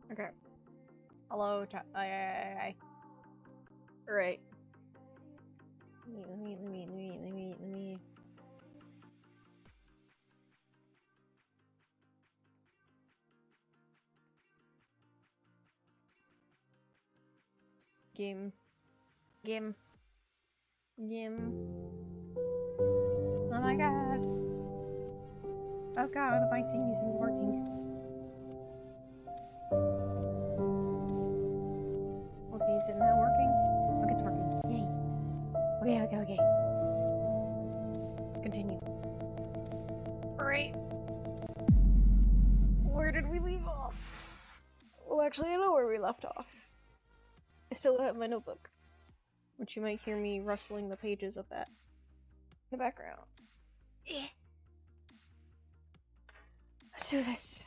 Okay. Hello, aye. Alright. Let me. Game. Oh my god. Oh god, my thing isn't working. Okay, is it now working? Okay, it's working. Yay. Okay. Let's continue. Alright. Where did we leave off? Well, actually, I know where we left off. I still have my notebook, which you might hear me rustling the pages of that in the background. Yeah. Let's do this.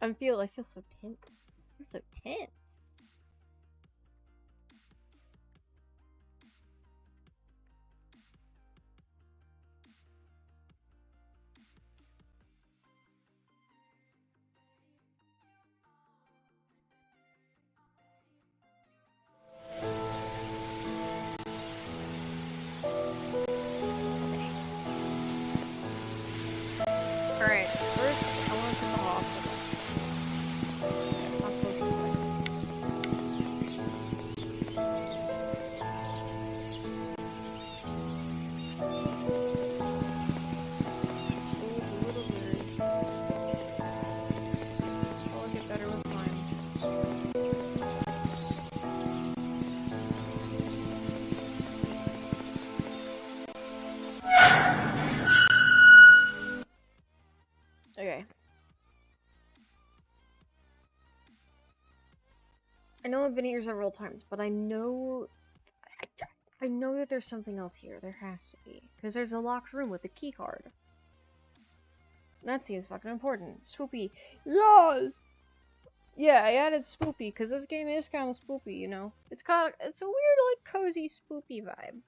I feel so tense. I feel so tense. Alright, first I want to the hospital. Okay, hospital's this way. Oh, it's a little blurry. I'll get better with time. Okay. I know I've been here several times, but I know that there's something else here. There has to be. Because there's a locked room with a key card. That seems fucking important. Spoopy. LOL! Yeah, I added spoopy, because this game is kind of spoopy, you know? It's a weird, like, cozy, spoopy vibe.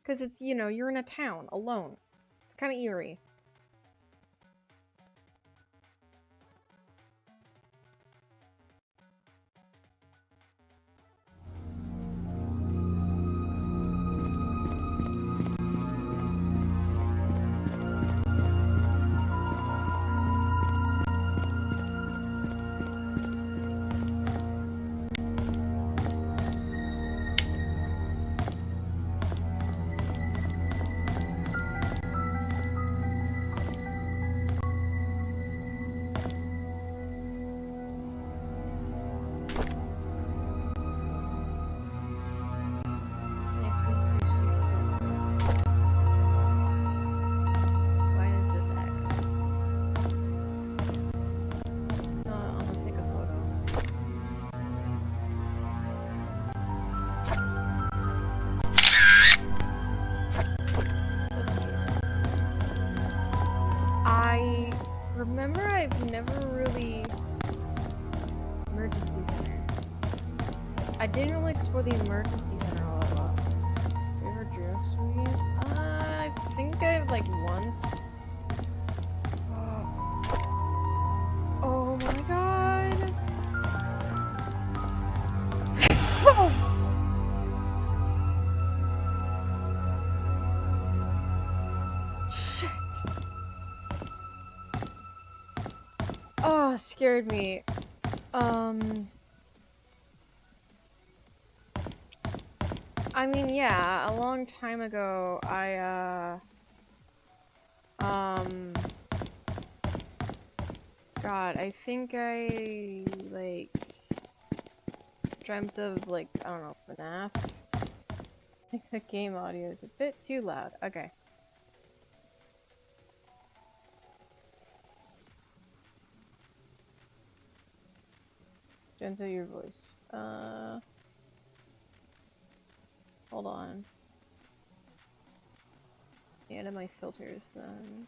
Because it's, you know, you're in a town, alone. It's kind of eerie. Remember, I've never really... Emergency center. I didn't really explore the emergency center a lot. Have you ever drove some games? I think I've, like, once. Oh my god! Oh! Shit! Oh, scared me. I mean, yeah, a long time ago, God, I think I, like, dreamt of, like, I don't know, FNAF? I think the game audio is a bit too loud. Okay. Gentle your voice. Hold on. Add my filters then.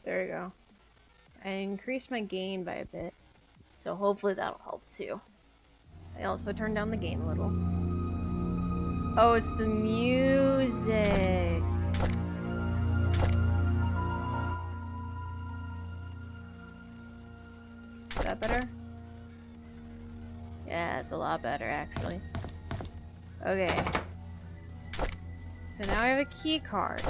There you go. I increased my gain by a bit, so hopefully that'll help too. I also turned down the gain a little. Oh, it's the music! Is that better? Yeah, it's a lot better, actually. Okay. So now I have a key card.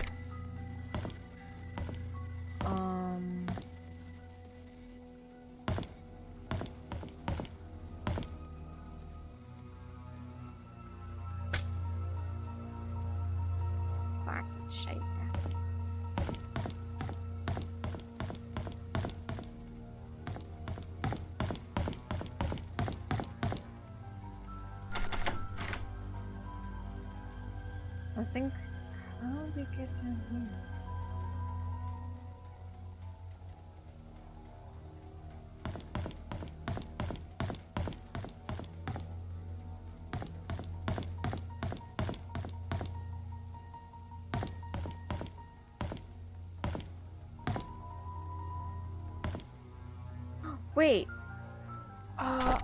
Fucking shit. I think, how do we get down here? Wait. No,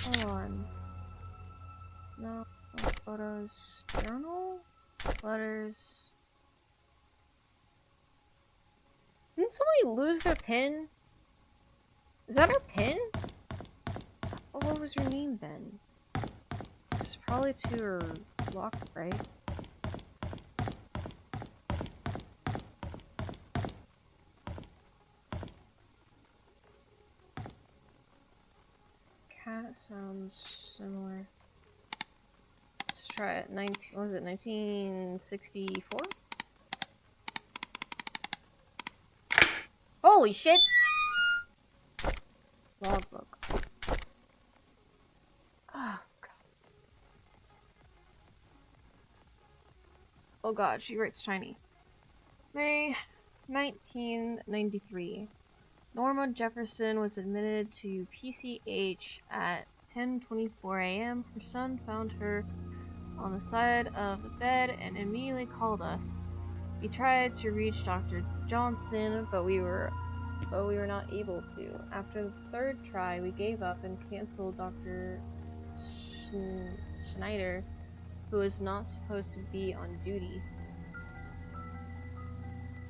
hold on. No, photos, journal, letters. Didn't somebody lose their pin? Is that her pin? Oh, what was her name then? It's probably to her lock, right? Cat sounds similar. Let's try it. What was it? 1964? Holy shit! Logbook. Oh god. Oh god, she writes tiny. May 1993. Norma Jefferson was admitted to PCH at 10:24 a.m. Her son found her on the side of the bed and immediately called us. We tried to reach Dr. Johnson, but we were not able to. After the third try, we gave up and canceled Dr. Schneider, who was not supposed to be on duty.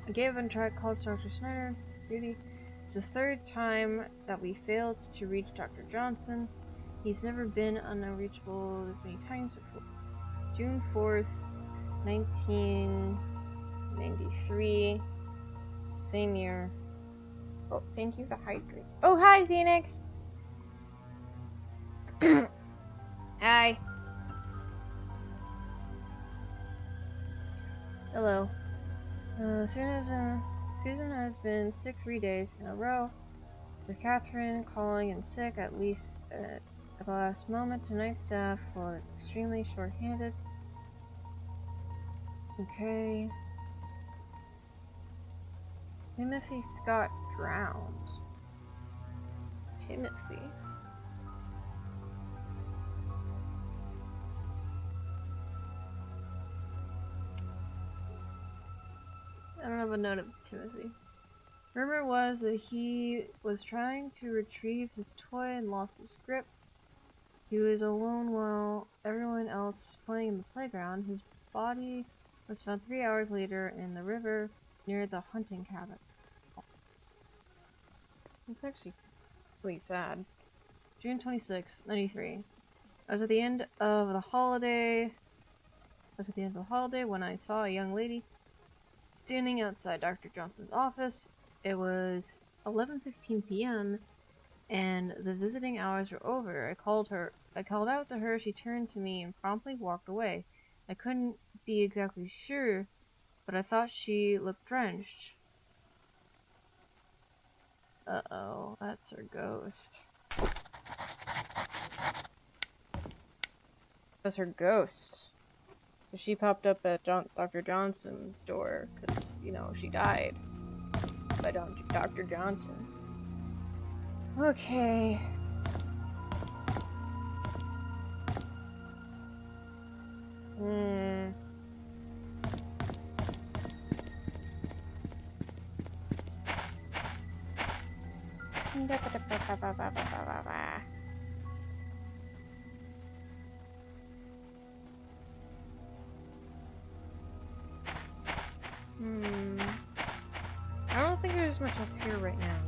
I gave up and tried to call Dr. Schneider duty. It's the third time that we failed to reach Dr. Johnson. He's never been unreachable this many times before. June 4th, 1993. Same year. Oh, thank you for the hydrate. Oh, hi, Phoenix! Hi. Hello. Susan has been sick 3 days in a row, with Catherine calling in sick at least at the last moment. Tonight's staff were extremely short-handed. Okay. Timothy Scott drowned. Timothy. I don't have a note of Timothy. Rumor was that he was trying to retrieve his toy and lost his grip. He was alone while everyone else was playing in the playground. His body was found 3 hours later in the river near the hunting cabin. It's actually really sad. June 26, 93. I was at the end of the holiday when I saw a young lady standing outside Dr. Johnson's office. It was 11:15 p.m. and the visiting hours were over. I called out to her. She turned to me and promptly walked away. I couldn't be exactly sure, but I thought she looked drenched. Uh-oh, that's her ghost. That's her ghost. So she popped up at Dr. Johnson's door because, you know, she died by Dr. Johnson. Okay. I don't think there's much else here right now.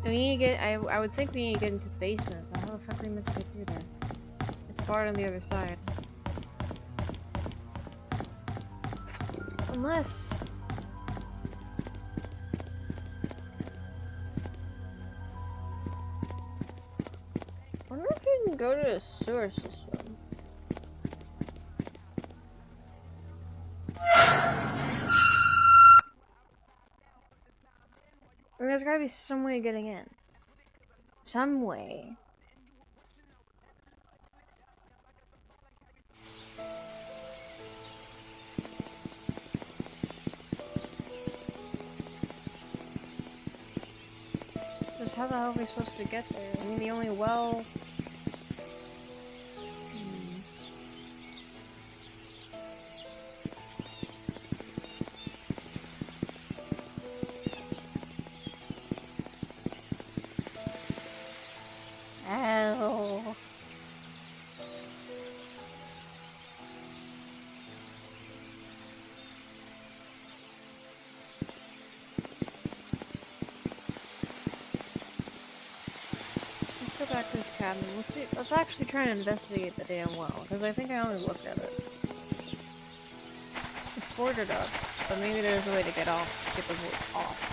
We need to get. I would think we need to get into the basement, but how the fuck are we meant to get through there? It's barred on the other side. Unless. I wonder if you can go to the sewer system. There's gotta be some way of getting in. Some way. Just how the hell are we supposed to get there? I mean, the only well... cabin. Let's see. Let's actually try and investigate the damn well, because I think I only looked at it. It's boarded up, but maybe there's a way to get the board off.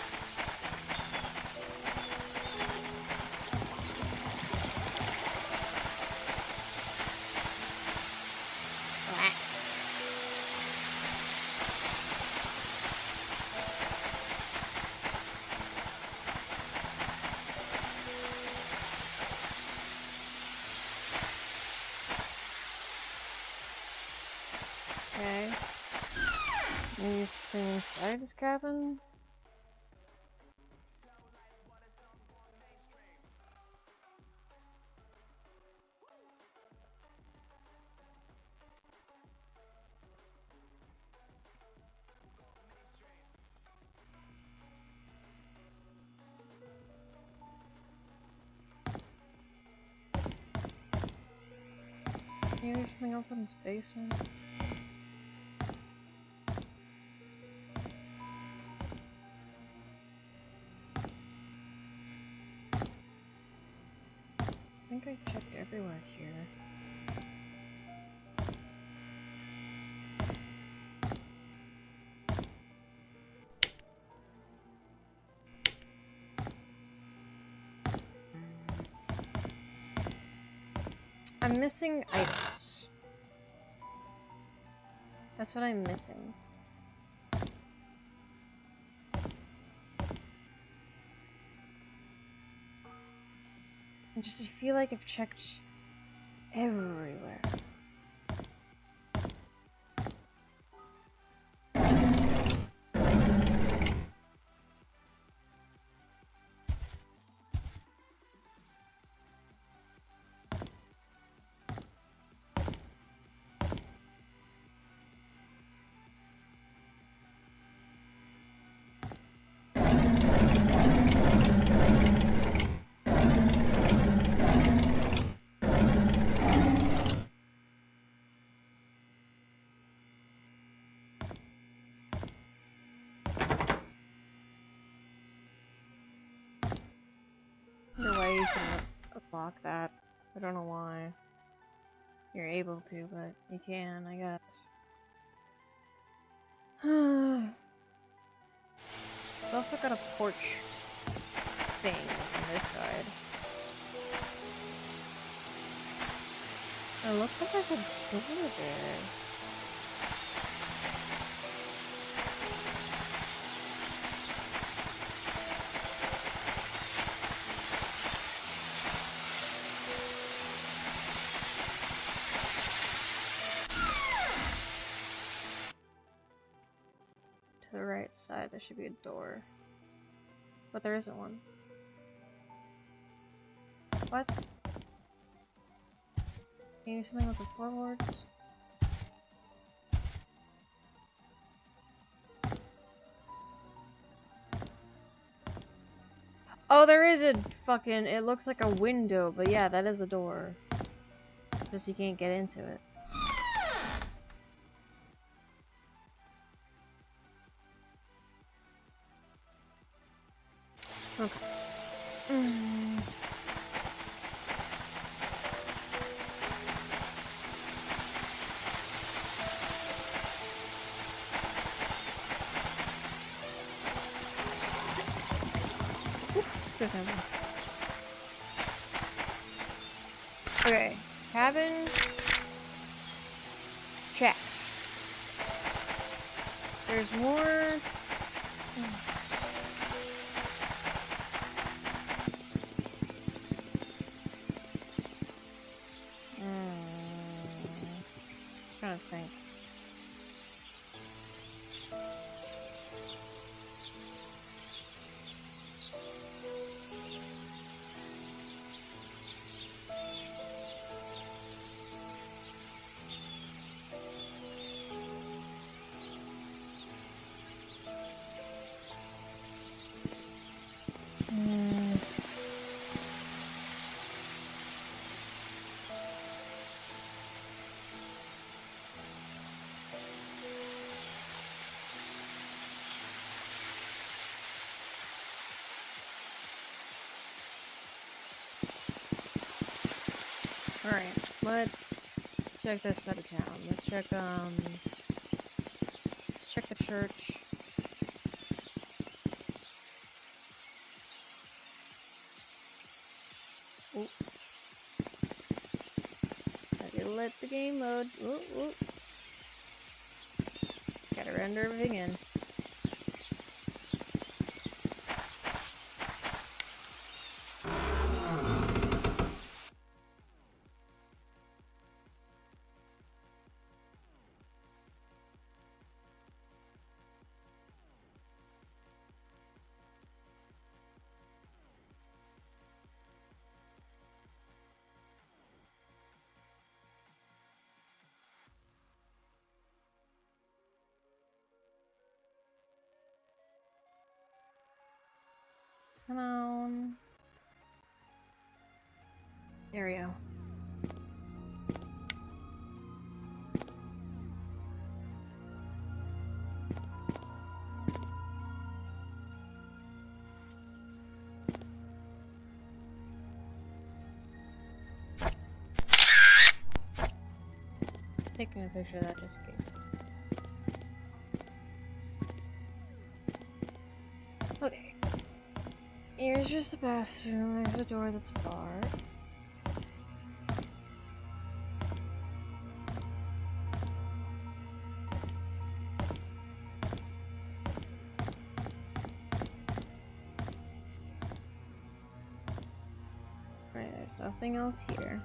Okay. Maybe something inside his cabin? Maybe there's something else in his basement? I think I checked everywhere here. I'm missing items. That's what I'm missing. I just feel like I've checked everywhere. No way you can block that. I don't know why. You're able to, but you can, I guess. It's also got a porch thing on this side. It looks like there's a door there. To the right side, there should be a door. But there isn't one. What? Can you do something with the floorboards? Oh, there is a fucking... It looks like a window, but yeah, that is a door. Just you can't get into it. Okay. Let's go somewhere. Okay. Cabin. Checked. There's more. Trying to think. Alright, let's check this side of town. Let's check the church. Ooh. Gotta let the game load. Ooh, ooh. Gotta render everything in. Come on. There we go. Taking a picture of that just in case. Okay. Here's just the bathroom. There's a door that's barred. Right, there's nothing else here.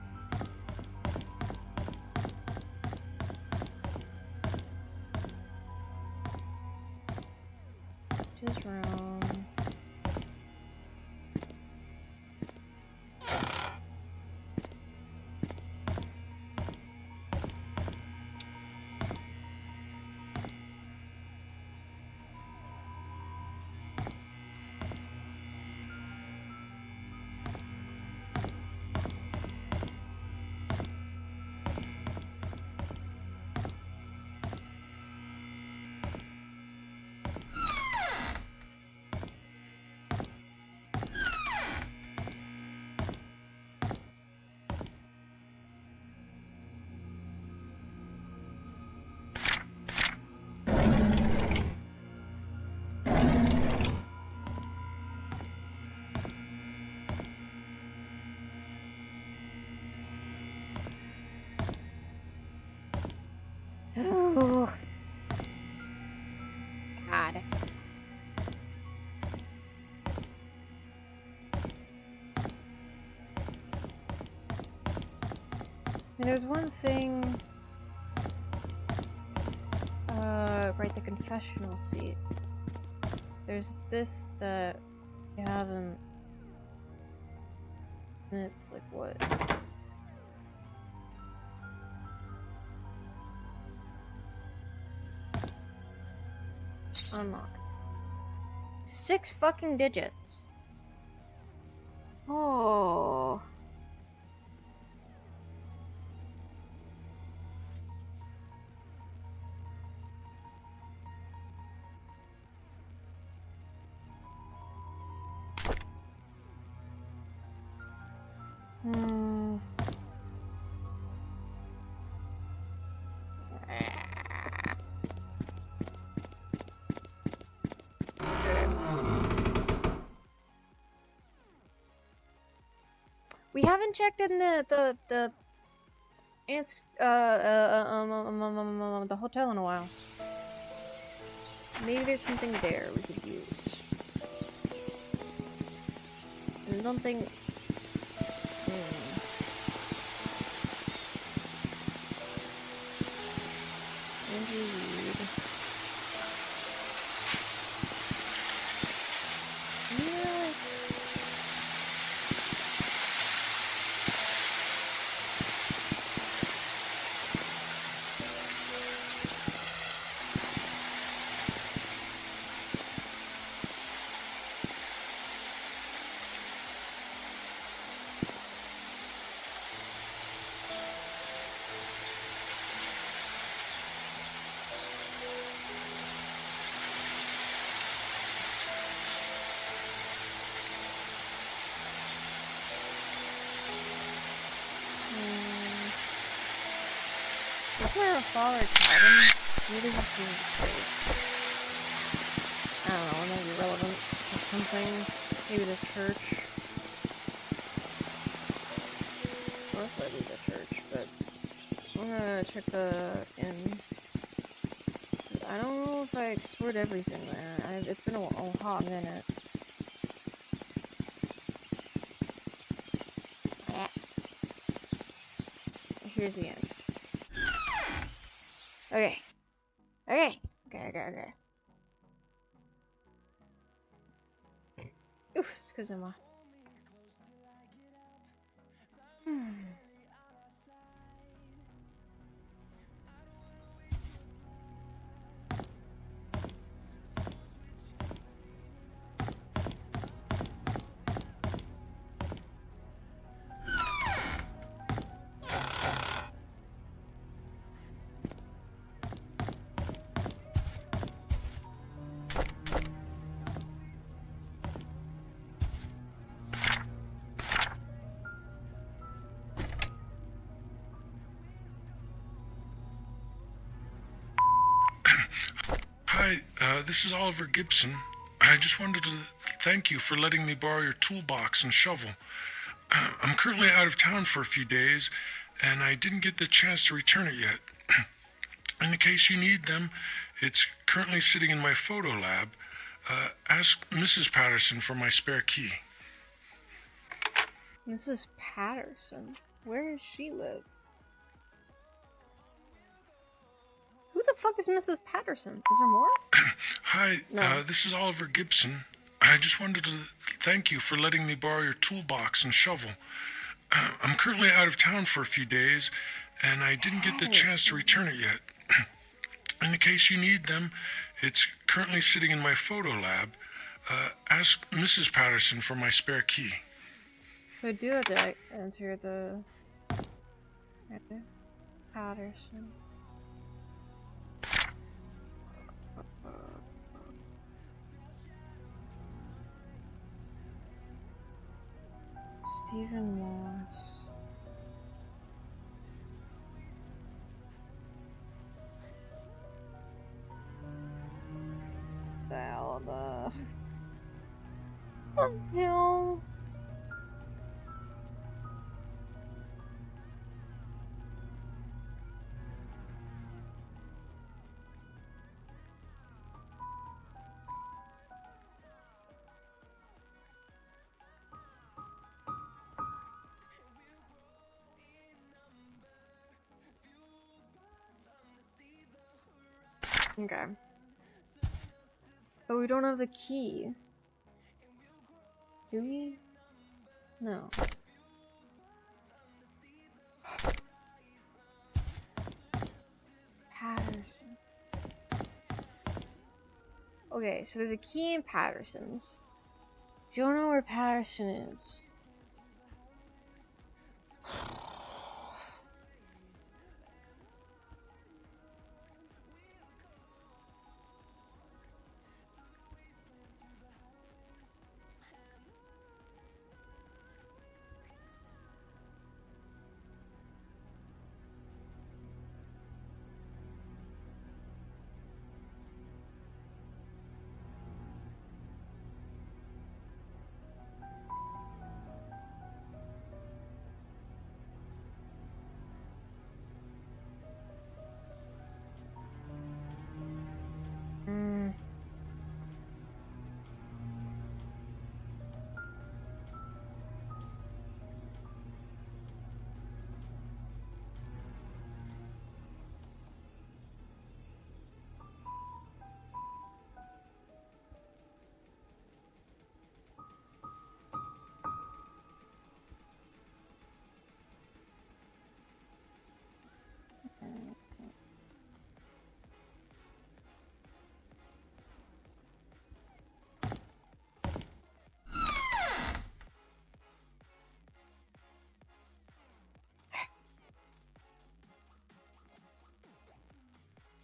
His room. Oh, God. And there's one thing. Right, the confessional seat. There's this that you haven't. And it's like, what? Unlock. 6 fucking digits. Oh. Hmm. We haven't checked in the hotel in a while. Maybe there's something there we could use. I don't think. Andrew Reed. Yeah. my father taught him. Maybe this is like, I don't know, it might be relevant to something. Maybe the church. Most likely the church, but I'm gonna check the inn. I don't know if I explored everything there. It's been a hot minute. Here's the end. Okay. Okay. Oof, excusez-moi. Hi, this is Oliver Gibson. I just wanted to thank you for letting me borrow your toolbox and shovel. I'm currently out of town for a few days, and I didn't get the chance to return it yet. In the case you need them, it's currently sitting in my photo lab. Ask Mrs. Patterson for my spare key. Mrs. Patterson? Where does she live? Who the fuck is Mrs. Patterson? Is there more? Hi, No. this is Oliver Gibson. I just wanted to thank you for letting me borrow your toolbox and shovel. I'm currently out of town for a few days, and I didn't get the chance to return it yet. In the case you need them, it's currently sitting in my photo lab. Ask Mrs. Patterson for my spare key. So I do have to enter the... Patterson. Stephen Moss. The hell, what the hell? Okay. But we don't have the key. Do we? No. Patterson. Okay, so there's a key in Patterson's. You don't know where Patterson is.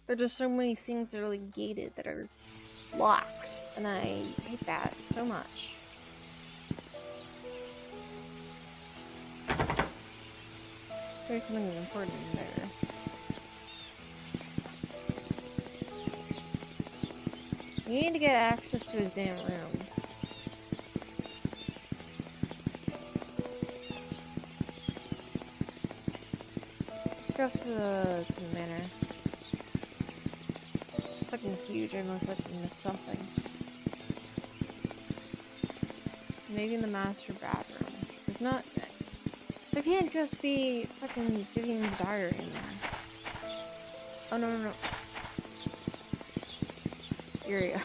There are just so many things that are like gated that are locked, and I hate that so much. There's something important in there. You need to get access to his damn room. Let's go to the manor. It's fucking huge. I most likely missed something. Maybe in the master bathroom. It's not. There can't just be fucking Vivian's diary in there. Oh no no no. Here we go.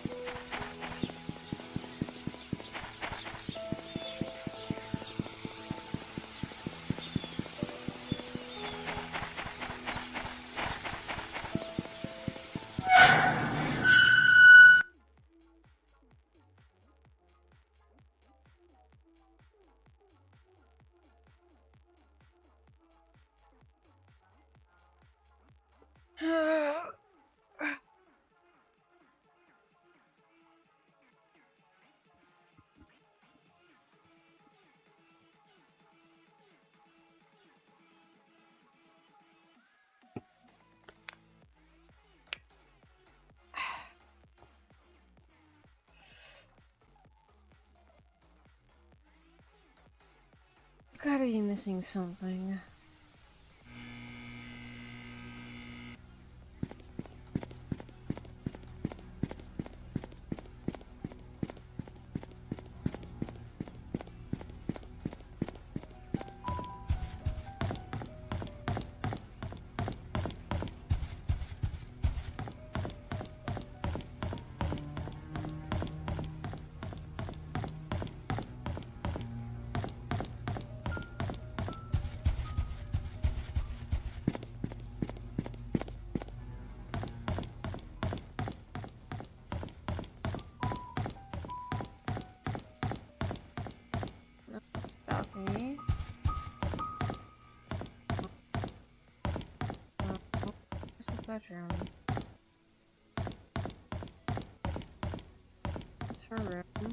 Gotta be missing something. This balcony. Where's the bedroom? It's her room.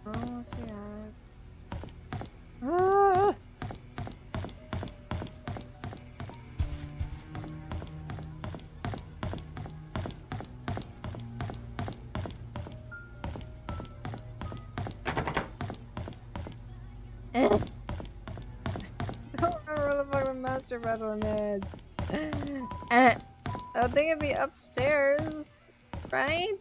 Oh, what's he at? Ah! I don't remember where the fuck the master bedroom is. I think it'd be upstairs, right?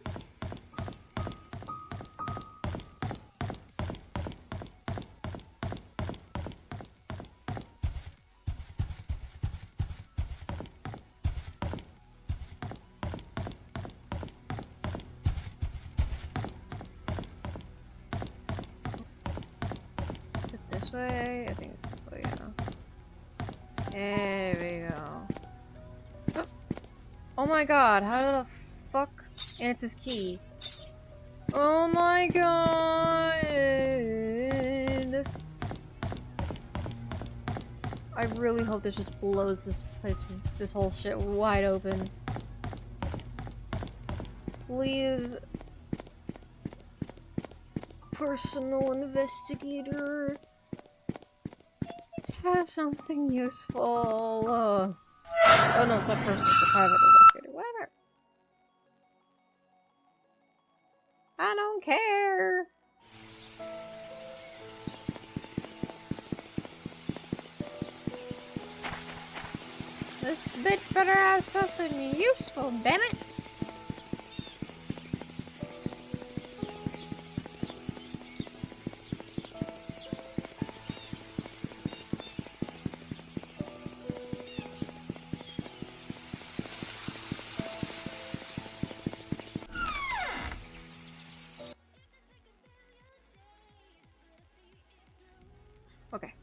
Is it this way? I think it's this way, yeah. There we go. Oh my god, how the fuck? And it's his key. Oh my god! I really hope this just blows this place, this whole shit wide open. Please. Personal investigator. Let's have something useful. Oh no, it's not personal, it's a private investigator. Whatever. I don't care. This bitch better have something useful, damn it. Okay.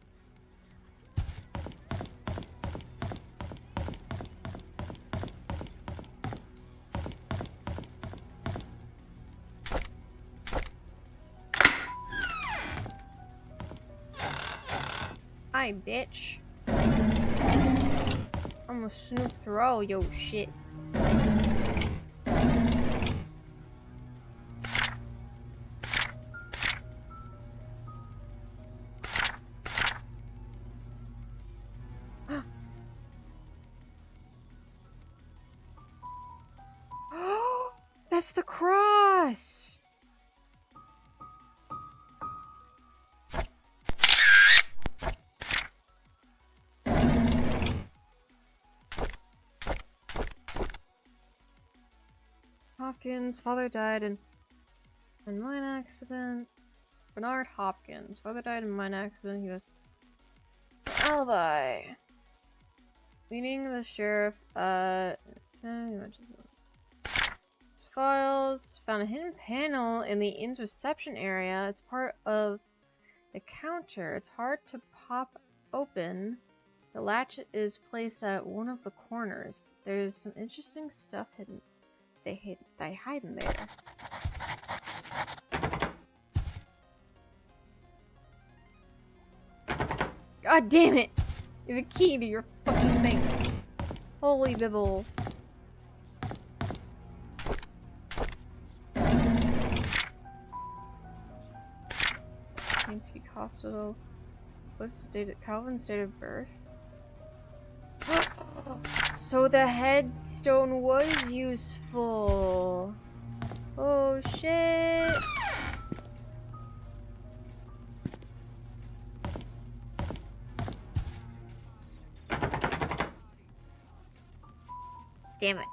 Hi, bitch. I'm gonna snoop through all your shit. That's the cross! Hopkins' father died in mine accident. Bernard Hopkins' father died in mine accident. He was alibi. Meeting the sheriff. Files found a hidden panel in the inn's reception area. It's part of the counter. It's hard to pop open. The latch is placed at one of the corners. There's some interesting stuff hidden. They hide in there. God damn it! You have a key to your fucking thing. Holy bibble. Mainspeak Hospital. What's Calvin's date of birth? So the headstone was useful. Oh shit. Damn it.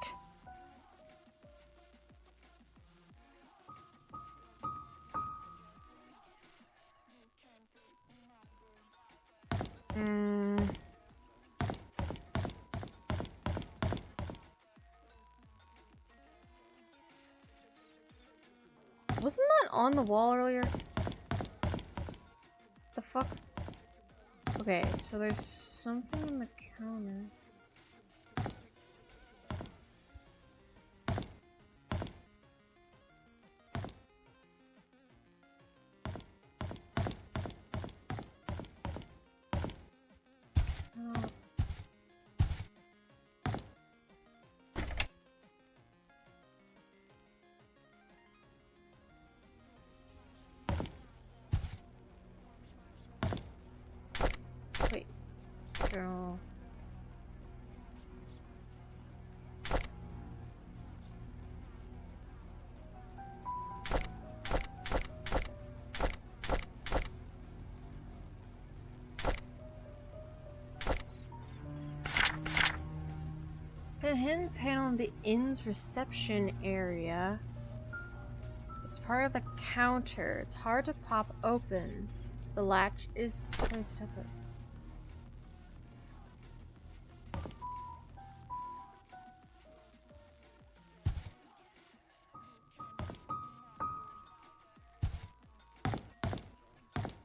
Wasn't that on the wall earlier? The fuck? Okay, so there's something on the counter. Oh. Wait. Girl. A hidden panel in the inn's reception area. It's part of the counter. It's hard to pop open. The latch is placed up it.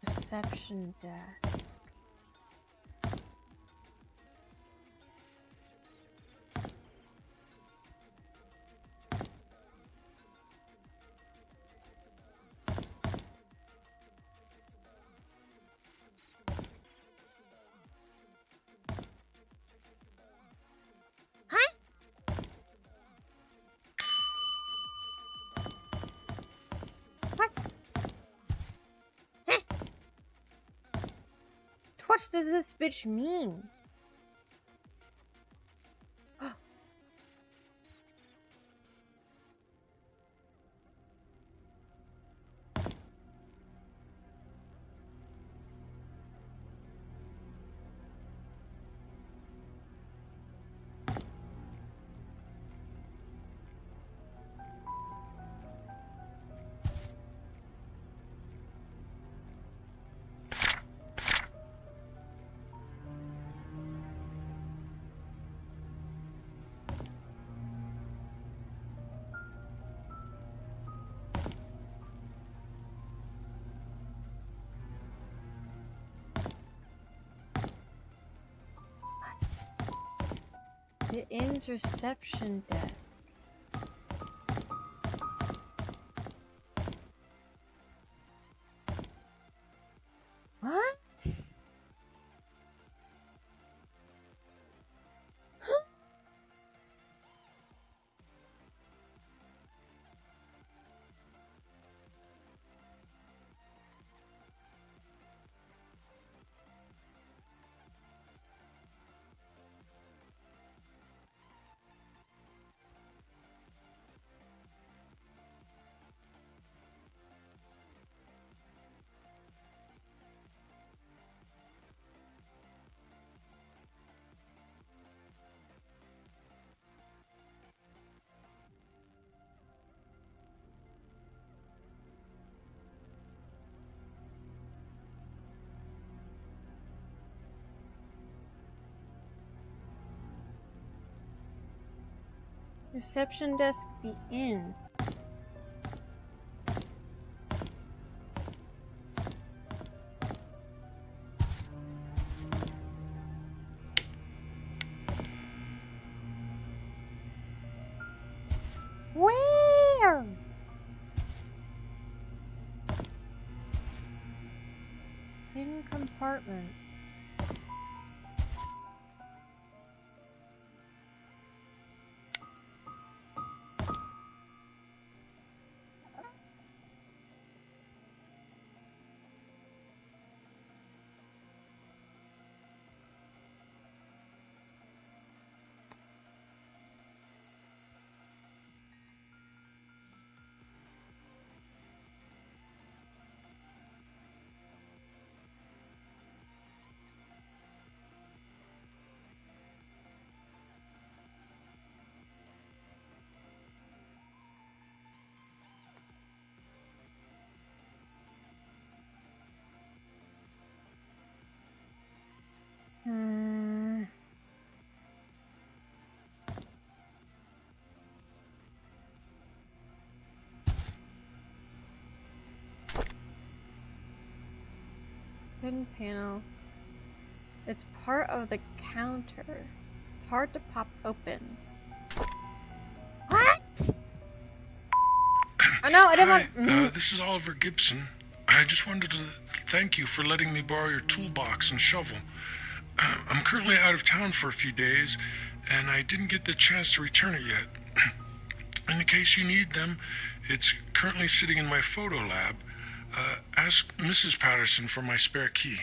Reception desk. What? What does this bitch mean? The inn's reception desk. What? Reception desk at the inn. Where? Hidden compartment. Hidden panel. It's part of the counter. It's hard to pop open. What? Oh no, I didn't want. This is Oliver Gibson. I just wanted to thank you for letting me borrow your toolbox and shovel. I'm currently out of town for a few days, and I didn't get the chance to return it yet. In case you need them, it's currently sitting in my photo lab. Ask Mrs. Patterson for my spare key.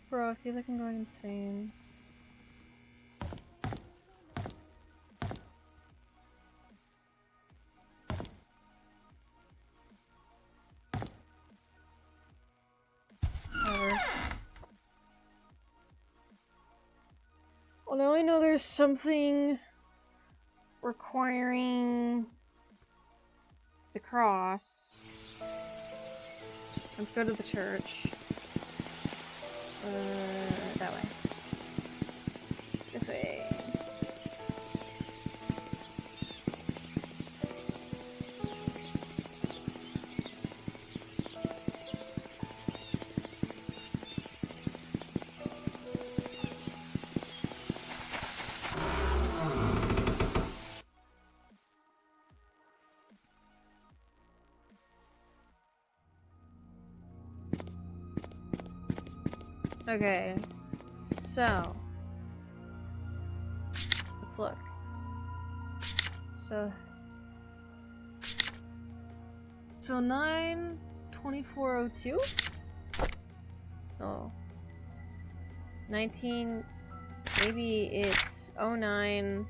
Bro, I feel like I'm going insane. Whatever. Well, now I know there's something requiring the cross. Let's go to the church. That way. This way. Okay, so let's look. So 9/24/02? Oh. 19, maybe it's 09.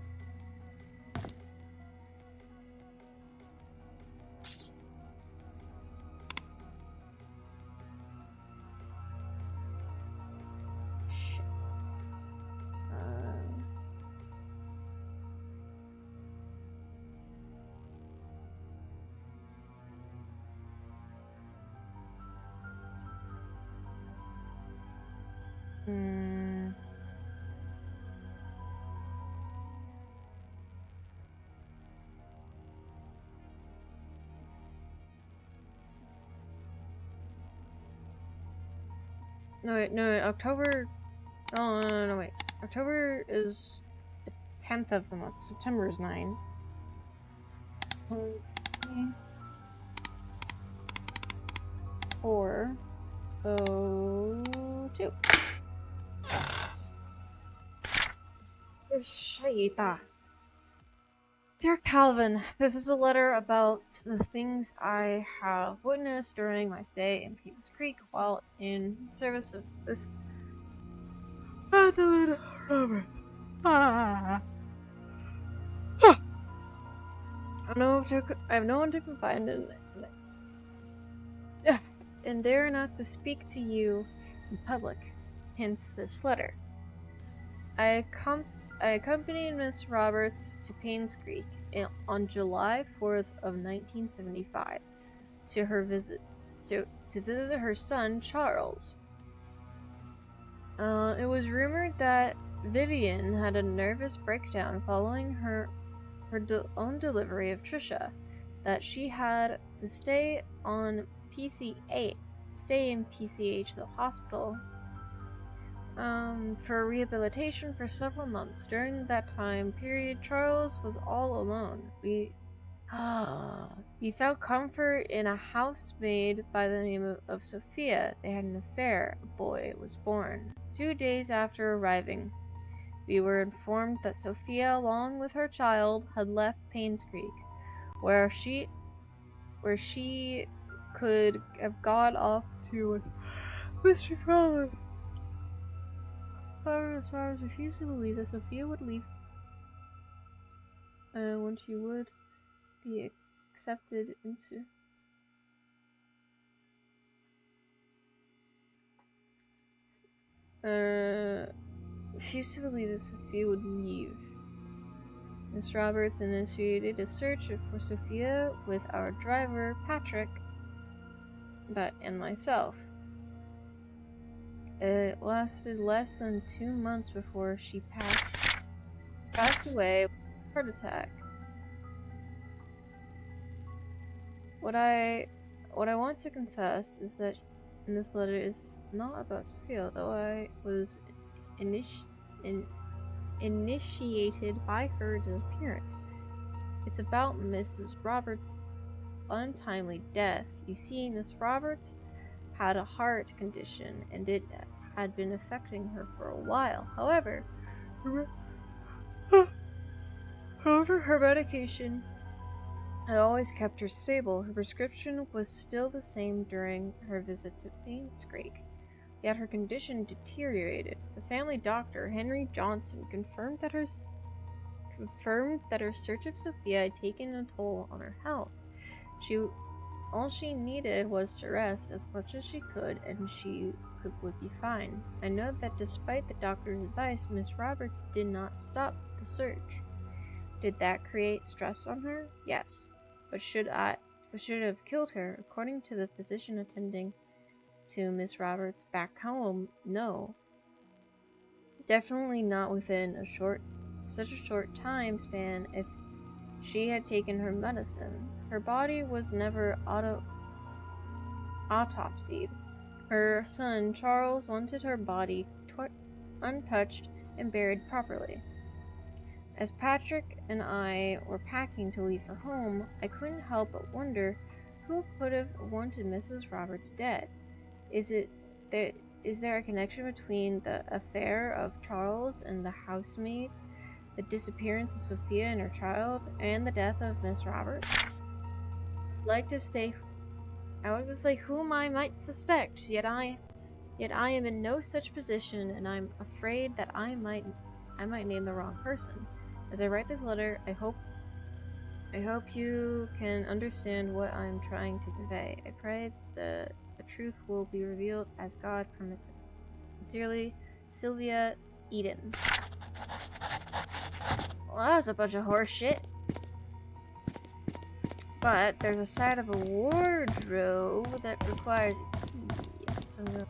No, wait, no, October. Oh, no, wait. October is the 10th of the month. September is 9. 4/02. Yes. Shayita. Dear Calvin, this is a letter about the things I have witnessed during my stay in Peters Creek while in service of this Vivian Roberts. I have no one to confide in, and dare not to speak to you in public. hence this letter. I accompanied Miss Roberts to Paynes Creek on July 4th of 1975 to visit her son Charles. It was rumored that Vivian had a nervous breakdown following her own delivery of Trisha, that she had to stay in PCH, the hospital, for rehabilitation for several months. During that time period, Charles was all alone. He found comfort in a housemaid by the name of Sophia. They had an affair. A boy was born. 2 days after arriving, we were informed that Sophia, along with her child, had left Paynes Creek, where she could have gone off to with Mr. Frolis. However, Miss Roberts refused to believe that Sophia would leave when she would be accepted into. Refused to believe that Sophia would leave. Miss Roberts initiated a search for Sophia with our driver, Patrick, and myself. It lasted less than 2 months before she passed away with a heart attack. What I want to confess is that this letter is not about Sophia, though I was initiated by her disappearance. It's about Mrs. Roberts' untimely death. You see, Miss Roberts had a heart condition, and it had been affecting her for a while. However, her medication had always kept her stable. Her prescription was still the same during her visit to Paynes Creek, yet her condition deteriorated. The family doctor, Henry Johnson, confirmed that her search of Sophia had taken a toll on her health. All she needed was to rest as much as she could, and she would be fine. I know that despite the doctor's advice, Miss Roberts did not stop the search. Did that create stress on her? Yes. But should it have killed her? According to the physician attending to Miss Roberts back home, no. Definitely not within such a short time span if she had taken her medicine. Her body was never autopsied. Her son, Charles, wanted her body untouched and buried properly. As Patrick and I were packing to leave for home, I couldn't help but wonder who could have wanted Mrs. Roberts dead. Is there a connection between the affair of Charles and the housemaid, the disappearance of Sophia and her child, and the death of Miss Roberts? I was to say whom I might suspect, yet I am in no such position, and I'm afraid that I might name the wrong person. As I write this letter, I hope you can understand what I'm trying to convey. I pray the truth will be revealed as God permits it. Sincerely, Sylvia Eden. Well, that was a bunch of horse shit. But there's a side of a wardrobe that requires a key. So I'm gonna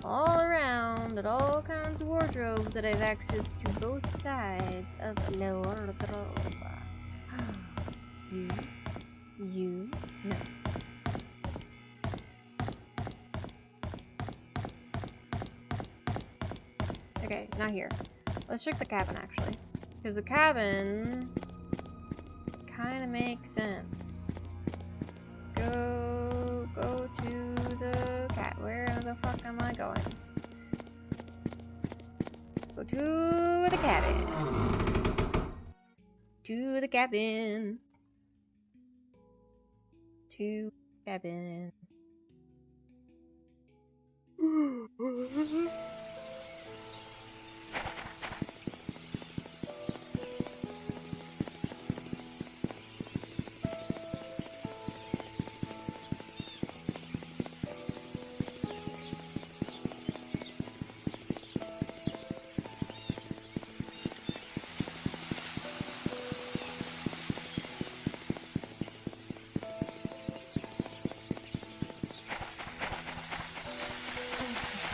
all around at all kinds of wardrobes that have access to both sides of the wardrobe. You know. Okay, not here. Let's check the cabin actually, because the cabin kind of makes sense. Let's go to the cat. Where the fuck am I going? Go to the cabin. To the cabin. To the cabin.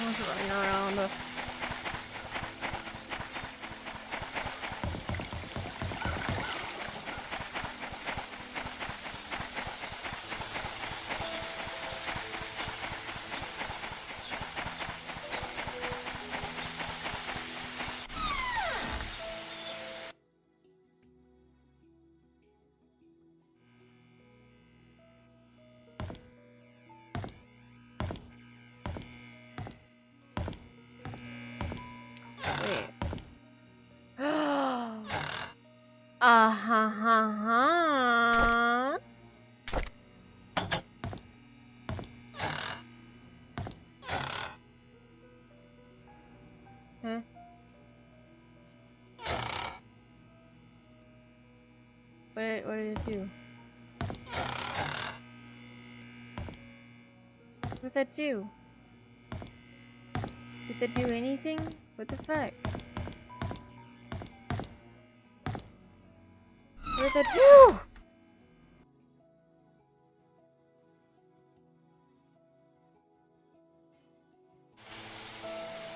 Someone's running around. Wait. Uh-huh. Huh? What did it do? What did that do? Did that do anything? What the fuck? What did that do?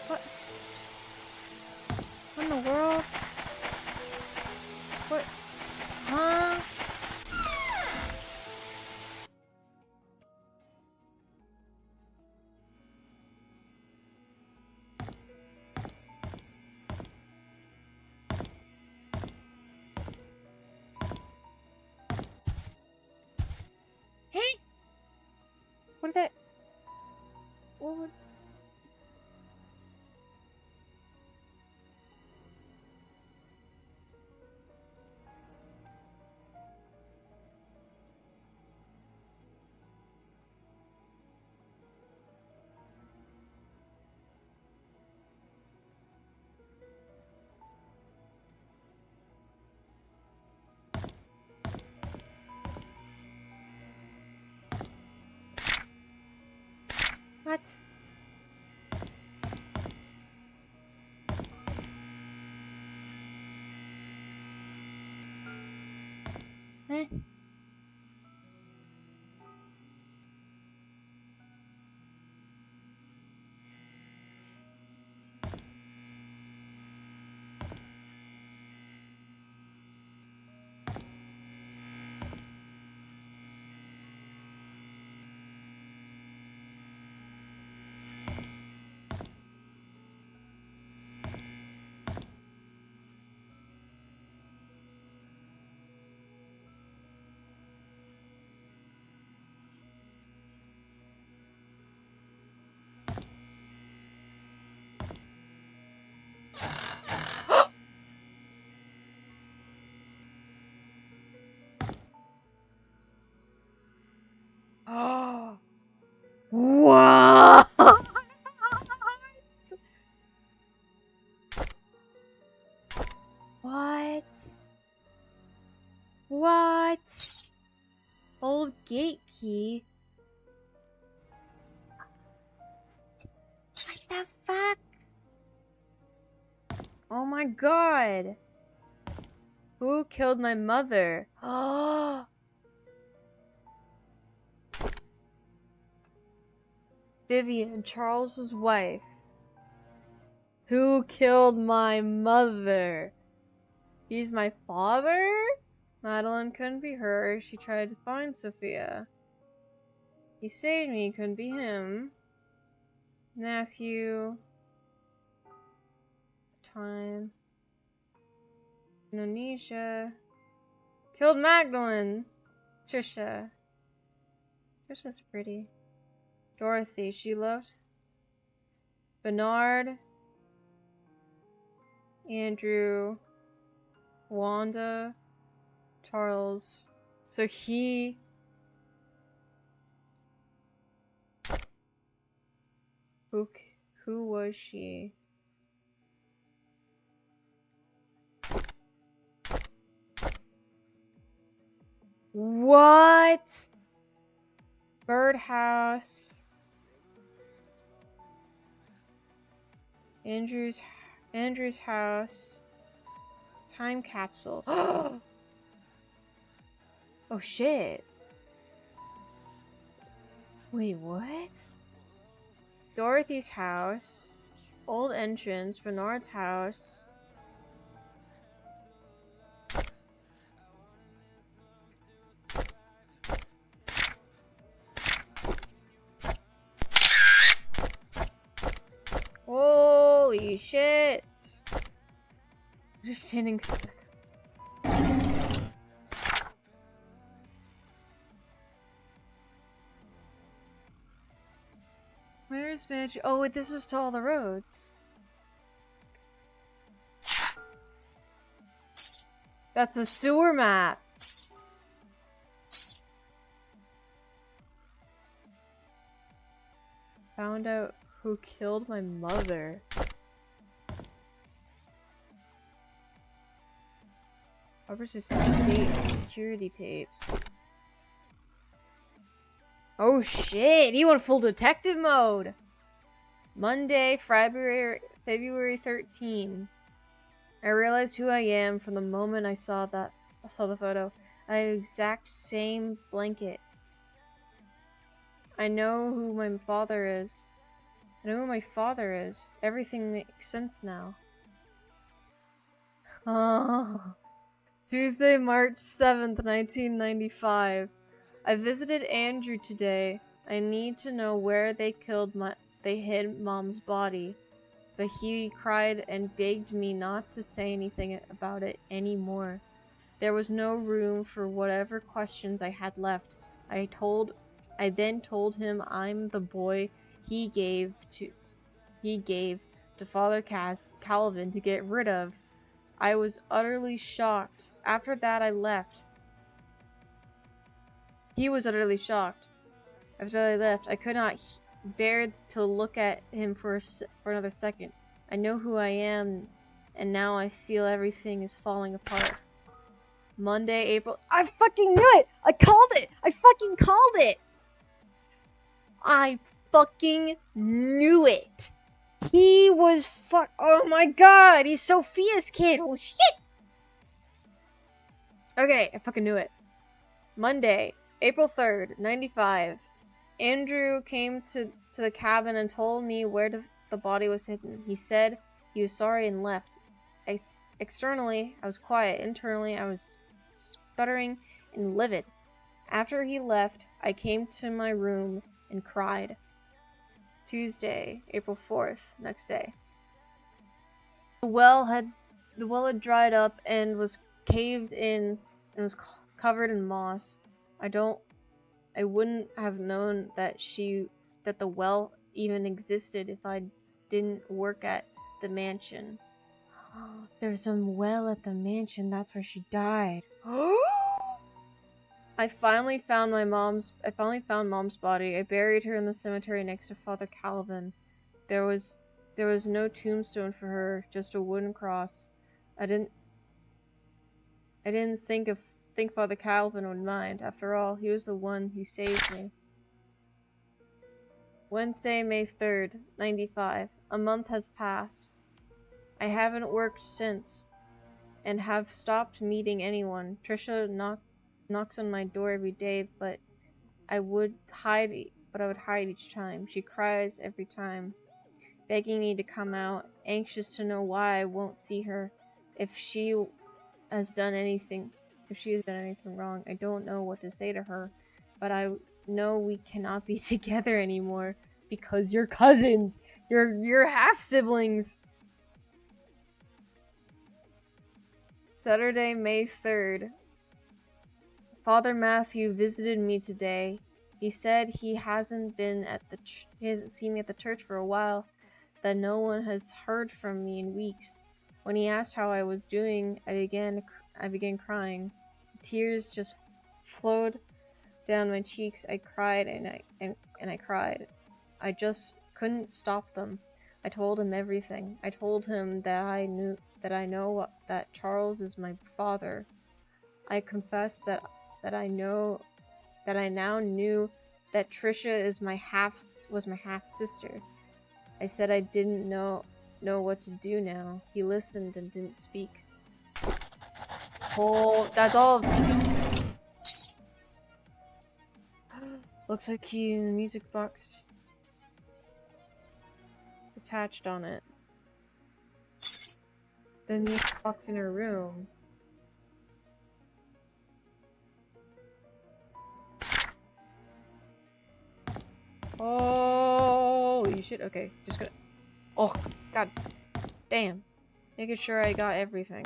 What? What in the world? What? Huh? Hey! What did that? What? What? Huh? Oh. What? What? What? Old gate key? What the fuck? Oh my god. Who killed my mother? Oh. Vivian, Charles's wife. Who killed my mother? He's my father? Madeline couldn't be her. She tried to find Sophia. He saved me. Couldn't be him. Matthew. Time. Indonesia. Killed Magdalene. Trisha. Trisha's pretty. Dorothy. She loved. Bernard. Andrew. Wanda. Charles. So he... Who was she? What? Birdhouse. Andrew's house. Time capsule. Oh shit. Wait, what? Dorothy's house. Old entrance. Bernard's house. Holy shit! Just standing sick. Where's Magic? Oh wait, this is to all the roads. That's a sewer map. Found out who killed my mother. Roberts' state security tapes. Oh shit, he went full detective mode! Monday, February 13. I realized who I am from the moment I saw the photo. I have the exact same blanket. I know who my father is. Everything makes sense now. Oh. Tuesday, March 7th, 1995. I visited Andrew today. I need to know where they hid Mom's body. But he cried and begged me not to say anything about it anymore. There was no room for whatever questions I had left. I then told him I'm the boy he gave to Father Calvin to get rid of. I was utterly shocked. After that, I left. He was utterly shocked. After I left, I could not bear to look at him for another second. I know who I am, and now I feel everything is falling apart. Monday, April... I fucking knew it! I called it! I fucking called it! I fucking knew it! He was oh my god! He's Sophia's kid! Oh shit! Okay, I fucking knew it. Monday, April 3rd, 95. Andrew came to the cabin and told me where the body was hidden. He said he was sorry and left. Externally, I was quiet. Internally, I was sputtering and livid. After he left, I came to my room and cried. Tuesday, April 4th, next day. The well had dried up and was caved in and was covered in moss. I wouldn't have known that the well even existed if I didn't work at the mansion. There's some well at the mansion. That's where she died. I finally found Mom's body. I buried her in the cemetery next to Father Calvin. There was no tombstone for her, just a wooden cross. I didn't think Father Calvin would mind. After all, he was the one who saved me. Wednesday, May 3rd, 95. A month has passed. I haven't worked since, and have stopped meeting anyone. Trisha knocks on my door every day, but I would hide each time. She cries every time, begging me to come out, anxious to know why I won't see her. If she has done anything wrong, I don't know what to say to her, but I know we cannot be together anymore because you're cousins. You're half siblings. Saturday, May 3rd. Father Matthew visited me today. He said he hasn't seen me at the church for a while, that no one has heard from me in weeks. When he asked how I was doing, I began crying. Tears just flowed down my cheeks. I cried and I cried. I just couldn't stop them. I told him everything. I told him that I know that Charles is my father. I confessed that I now knew that Trisha was my half sister. I said I didn't know what to do now. He listened and didn't speak. That's all. Looks like he in the music box. attached on it. Then the box in her room. Holy shit, okay, just gonna... Oh, god damn. Making sure I got everything.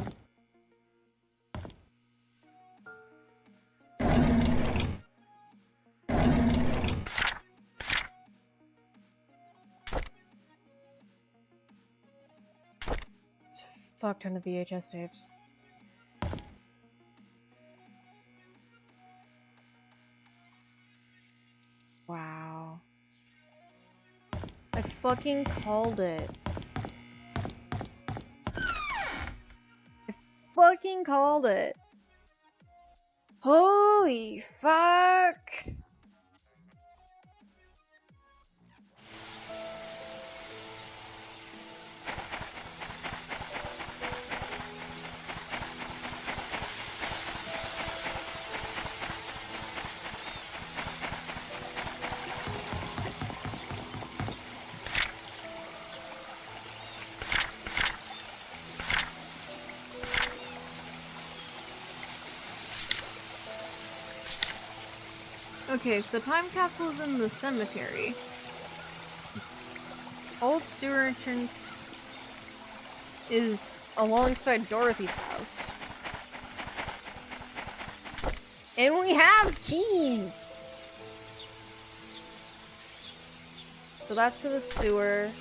It's a fuck ton of VHS tapes. Wow. I fucking called it. I fucking called it. Holy fuck! Okay, so the time capsule is in the cemetery. Old sewer entrance is alongside Dorothy's house. And we have keys! So that's to the sewer.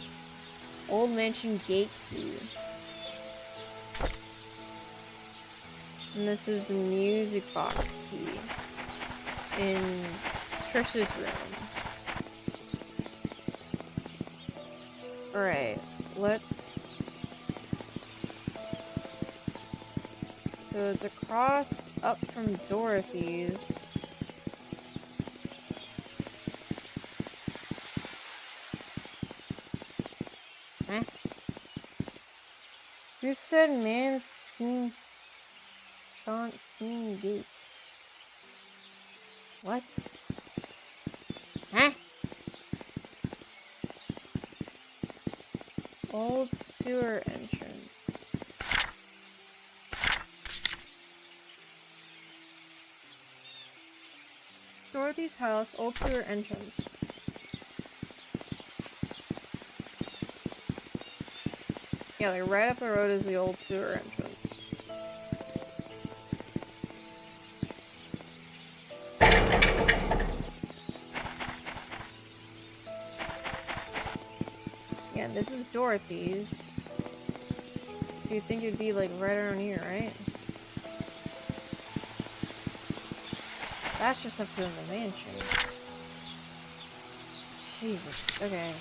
Old mansion gate key. And this is the music box key. In Trish's room. Alright, let's... So it's across, up from Dorothy's. Huh? Who said man seen... Shan't seen gate? What? Huh? Old sewer entrance. Dorothy's house, old sewer entrance. Yeah, like right up the road is the old sewer entrance. Yeah, this is Dorothy's. So you'd think it'd be like right around here, right? That's just up to in the mansion. Jesus, okay.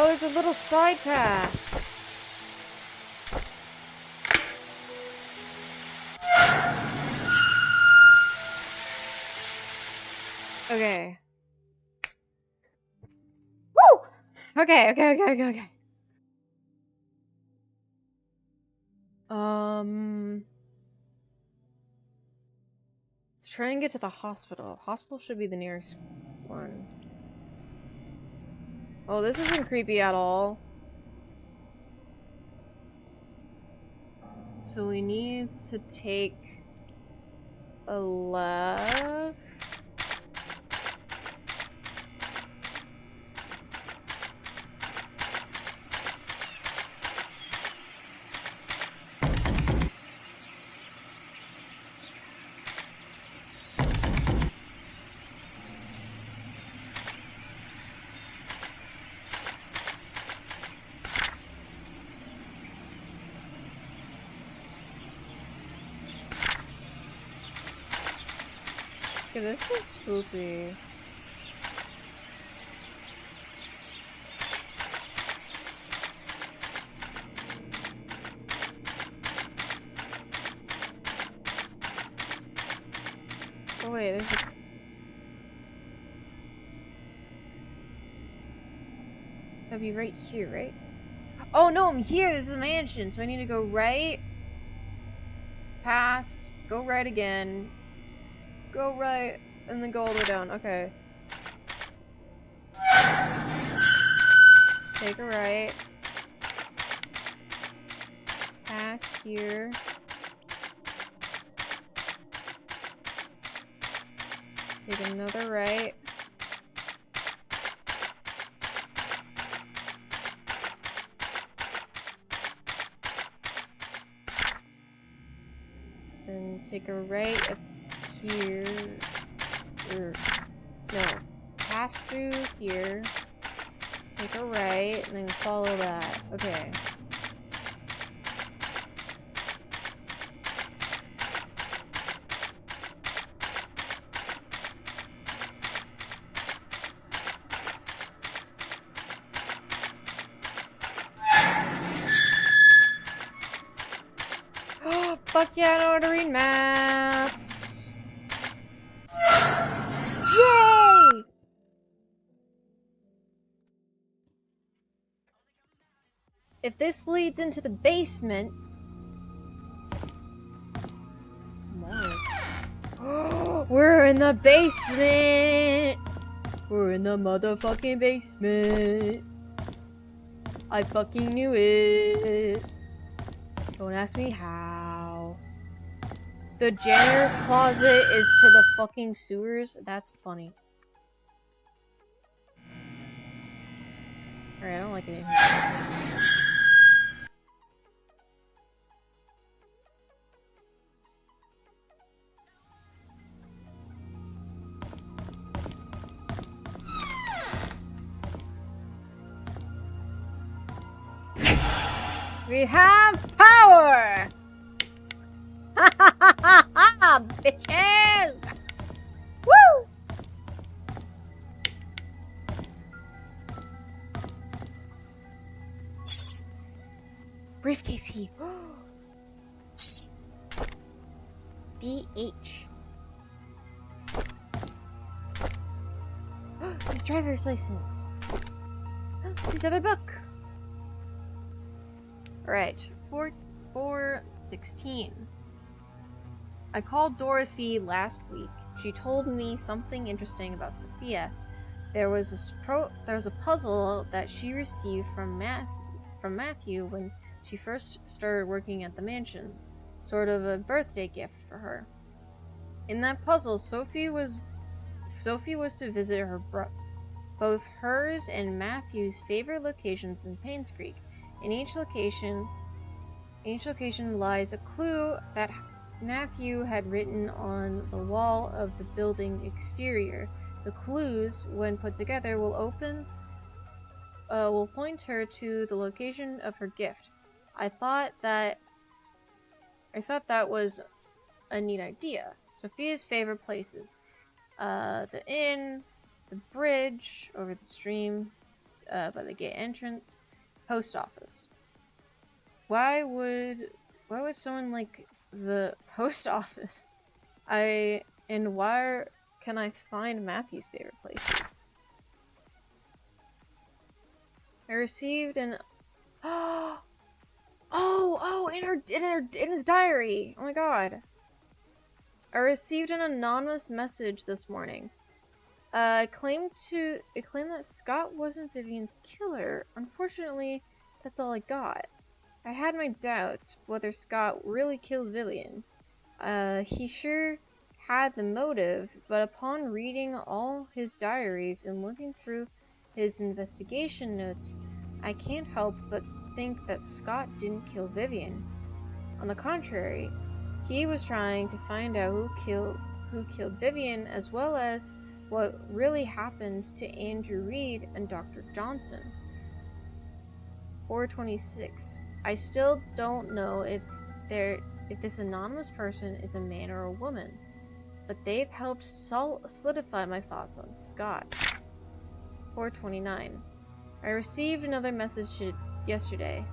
Oh, it's a little side path. Okay. Woo! Okay. Let's try and get to the hospital. Hospital should be the nearest one. Oh, this isn't creepy at all. So we need to take a left. Okay, this is spooky. Oh wait, there's a... I'll be right here, right? Oh no, I'm here. This is the mansion, so I need to go right, past, go right again, go right, and then go all the way down. Okay. Just take a right. Pass here. Take another right. Then take a right up here. Or, no. Pass through here. Take a right, and then follow that. Okay. Oh, fuck yeah, I know how to read maps! Yay! If this leads into the basement... We're in the basement! We're in the motherfucking basement! I fucking knew it! Don't ask me how. The janitor's closet is to the fucking sewers? That's funny. Alright, I don't like anything. We have power! Ha ha ha ha ha! Bitches! Woo! Briefcase key. BH. His driver's license. His other book. Alright, 4/16. I called Dorothy last week. She told me something interesting about Sophia. There was a puzzle that she received from Matthew when she first started working at the mansion. Sort of a birthday gift for her. In that puzzle, Sophie was to visit both hers and Matthew's favorite locations in Paynes Creek. In each location lies a clue that Matthew had written on the wall of the building exterior. The clues, when put together, will point her to the location of her gift. I thought that was a neat idea. Sophia's favorite places: the inn, the bridge over the stream by the gate entrance, post office. Why would someone like the post office? Why can I find Matthew's favorite places? I received an in his diary. Oh my god. I received an anonymous message this morning. It claimed that Scott wasn't Vivian's killer. Unfortunately, that's all I got. I had my doubts whether Scott really killed Vivian. He sure had the motive, but upon reading all his diaries and looking through his investigation notes, I can't help but think that Scott didn't kill Vivian. On the contrary, he was trying to find out who killed Vivian, as well as what really happened to Andrew Reed and Dr. Johnson. 4/26. I still don't know if this anonymous person is a man or a woman, but they've helped solidify my thoughts on Scott. 4/29. I received another message yesterday.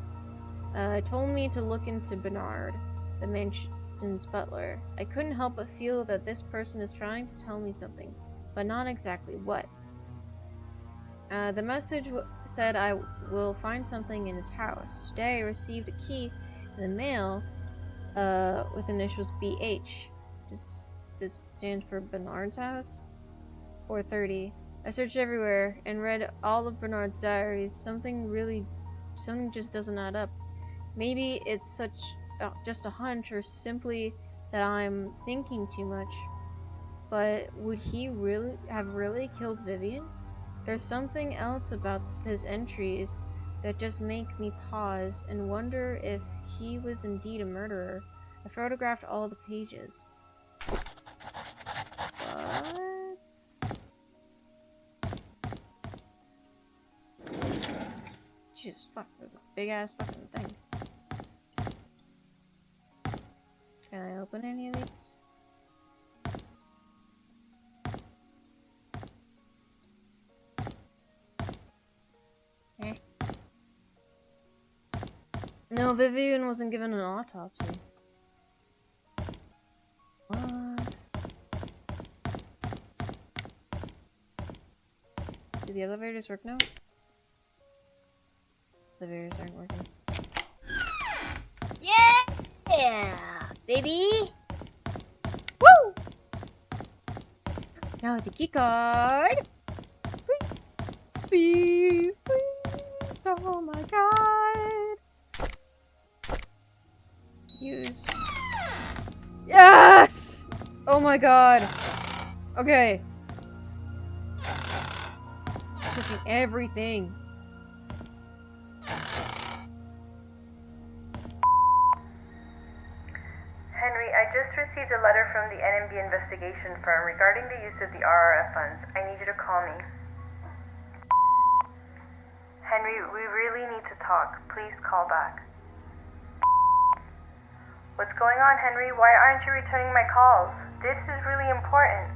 It told me to look into Bernard, the mansion's butler. I couldn't help but feel that this person is trying to tell me something, but not exactly what. The message said I will find something in his house. Today I received a key in the mail with initials BH. Does it stand for Bernard's house? 4:30. I searched everywhere and read all of Bernard's diaries. Something just doesn't add up. Maybe it's just a hunch, or simply that I'm thinking too much. But would he really killed Vivian? There's something else about his entries that just make me pause and wonder if he was indeed a murderer. I photographed all the pages. What? Jesus, fuck, that's a big ass fucking thing. Can I open any of these? No, Vivian wasn't given an autopsy. What? Do the elevators work now? The elevators aren't working. Yeah! Baby! Woo! Now the key card! Please, please! Oh my god! Use. Yes! Oh my god. Okay. Taking everything. Henry, I just received a letter from the NMB investigation firm regarding the use of the RRF funds. I need you to call me. Henry, we really need to talk. Please call back. What's going on, Henry? Why aren't you returning my calls? This is really important.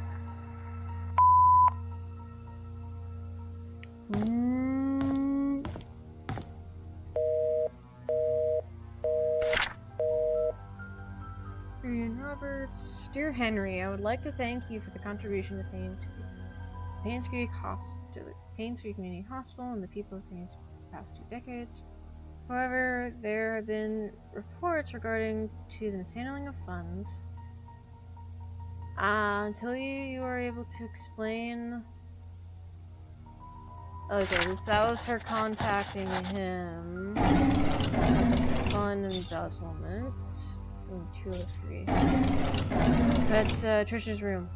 Vivian Roberts. Dear Henry, I would like to thank you for the contribution to Paynes Creek Community Hospital and the people of Paynes for the past 2 decades. However, there have been reports regarding to the mishandling of funds. Until you are able to explain... Okay, that was her contacting him. Fund embezzlement. 203. That's Trisha's room.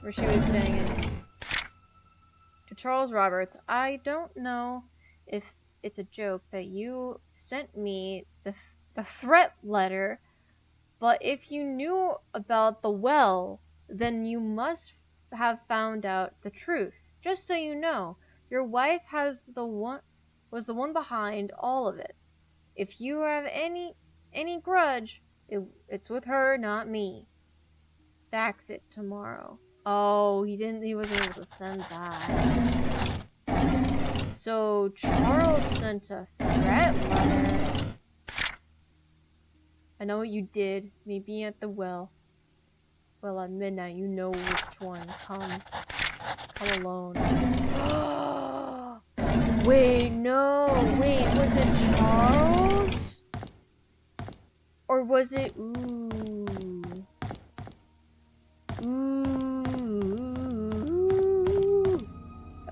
Where she was staying in. To Charles Roberts, I don't know if it's a joke that you sent me the threat letter, but if you knew about the well, then you must have found out the truth. Just so you know, your wife was the one behind all of it. If you have any grudge, it's with her, not me. Fax it tomorrow. Oh, he wasn't able to send that. So Charles sent a threat letter. I know what you did. Maybe at the well. Well, at midnight, you know which one. Come alone. Wait, was it Charles? Or was it...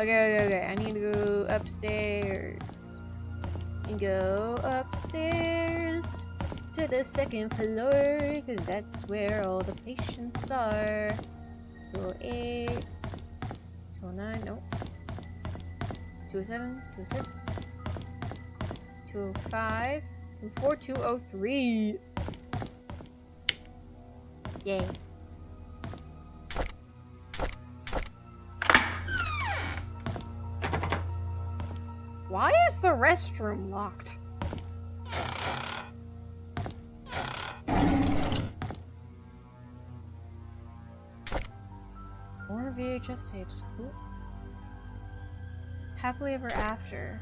Okay. I need to go upstairs. Go upstairs to the 2nd floor, because that's where all the patients are. 208, 209, nope. 207, 206, 205, 204, 203. Yay. Why is the restroom locked? More VHS tapes. Cool. Happily Ever After.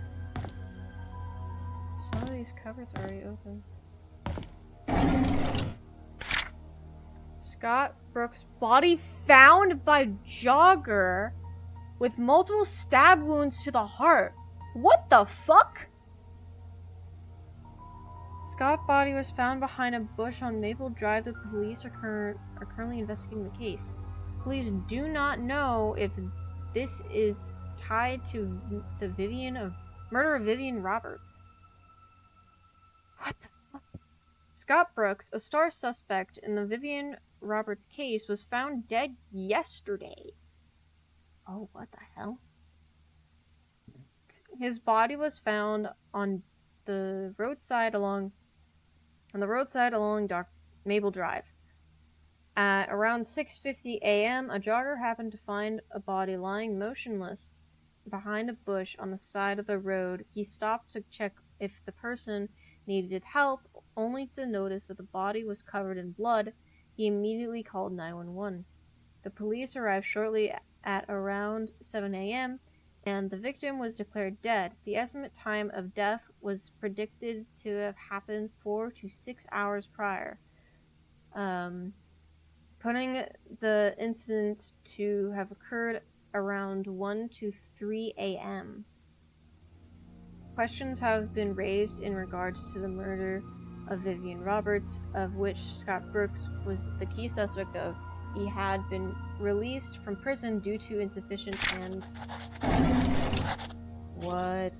Some of these cupboards are already open. Scott Brooks' body found by jogger. with multiple stab wounds to the heart. What the fuck? Scott's body was found behind a bush on Maple Drive. The police are currently investigating the case. Police do not know if this is tied to the murder of Vivian Roberts. What the fuck? Scott Brooks, a star suspect in the Vivian Roberts case, was found dead yesterday. Oh, what the hell? His body was found on the roadside along Maple Drive. At around 6:50 a.m., a jogger happened to find a body lying motionless behind a bush on the side of the road. He stopped to check if the person needed help, only to notice that the body was covered in blood. He immediately called 911. The police arrived shortly at around 7 a.m., and the victim was declared dead. The estimate time of death was predicted to have happened 4 to 6 hours prior, putting the incident to have occurred around 1 to 3 a.m. Questions have been raised in regards to the murder of Vivian Roberts, of which Scott Brooks was the key suspect of. He had been released from prison due to insufficient and... What?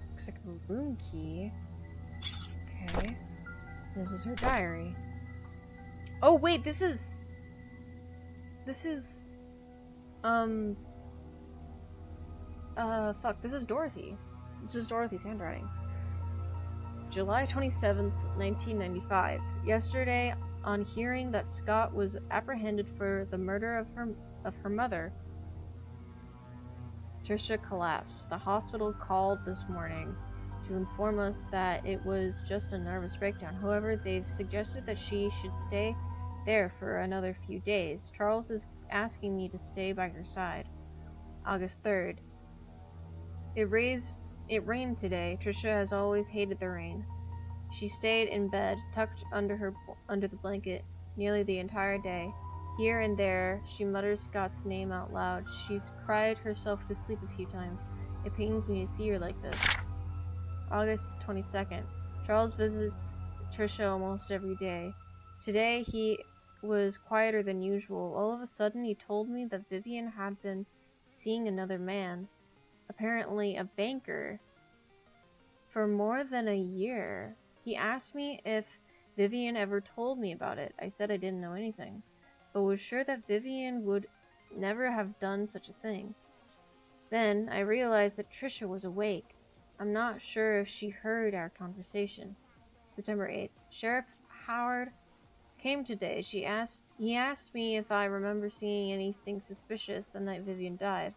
Looks like a room key. Okay. This is her diary. Oh wait, this is... fuck, this is Dorothy. This is Dorothy's handwriting. July 27th, 1995. Yesterday, on hearing that Scott was apprehended for the murder of her mother, Trisha collapsed. The hospital called this morning to inform us that it was just a nervous breakdown. However, they've suggested that she should stay there for another few days. Charles is asking me to stay by her side. August 3rd. It rained today. Trisha has always hated the rain. She stayed in bed, tucked under the blanket, nearly the entire day. Here and there, she mutters Scott's name out loud. She's cried herself to sleep a few times. It pains me to see her like this. August 22nd. Charles visits Trisha almost every day. Today, he was quieter than usual. All of a sudden, he told me that Vivian had been seeing another man, apparently a banker, for more than a year. He asked me if Vivian ever told me about it. I said I didn't know anything, but was sure that Vivian would never have done such a thing. Then I realized that Trisha was awake. I'm not sure if she heard our conversation. September 8th. Sheriff Howard came today. He asked me if I remember seeing anything suspicious the night Vivian died.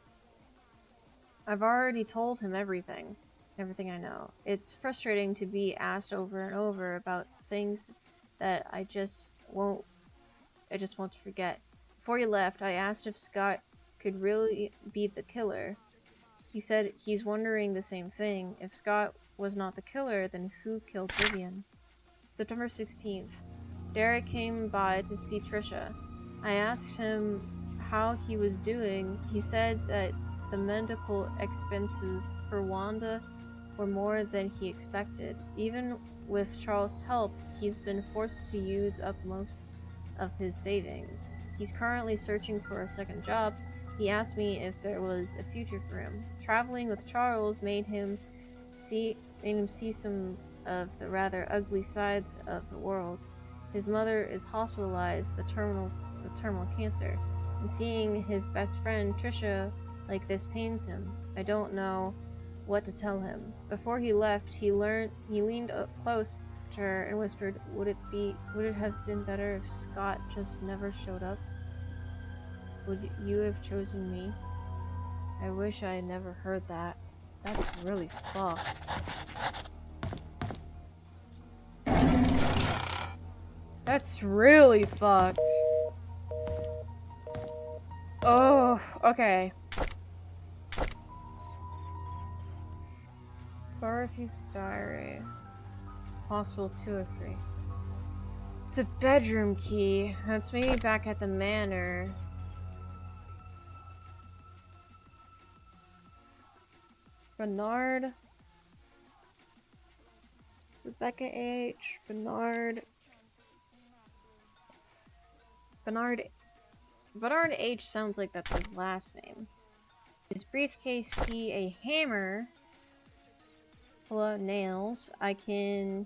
I've already told him everything I know. It's frustrating to be asked over and over about things that I just want to forget. Before he left, I asked if Scott could really be the killer. He said he's wondering the same thing. If Scott was not the killer, then who killed Vivian? September 16th. Derek came by to see Trisha. I asked him how he was doing. He said that the medical expenses for Wanda were more than he expected. Even with Charles' help, he's been forced to use up most of his savings. He's currently searching for a second job. He asked me if there was a future for him. Traveling with Charles made him see some of the rather ugly sides of the world. His mother is hospitalized with terminal cancer, and seeing his best friend Trisha like this pains him. I don't know what to tell him. Before he left, he leaned up close to her and whispered, would it have been better if Scott just never showed up? Would you have chosen me? I wish I had never heard that. That's really fucked. That's really fucked. Oh, okay. Dorothy's diary. Hospital 203. It's a bedroom key. That's me back at the manor. Bernard. Rebecca H. Bernard. Bernard H sounds like that's his last name. His briefcase key, a hammer. Pull out nails. I can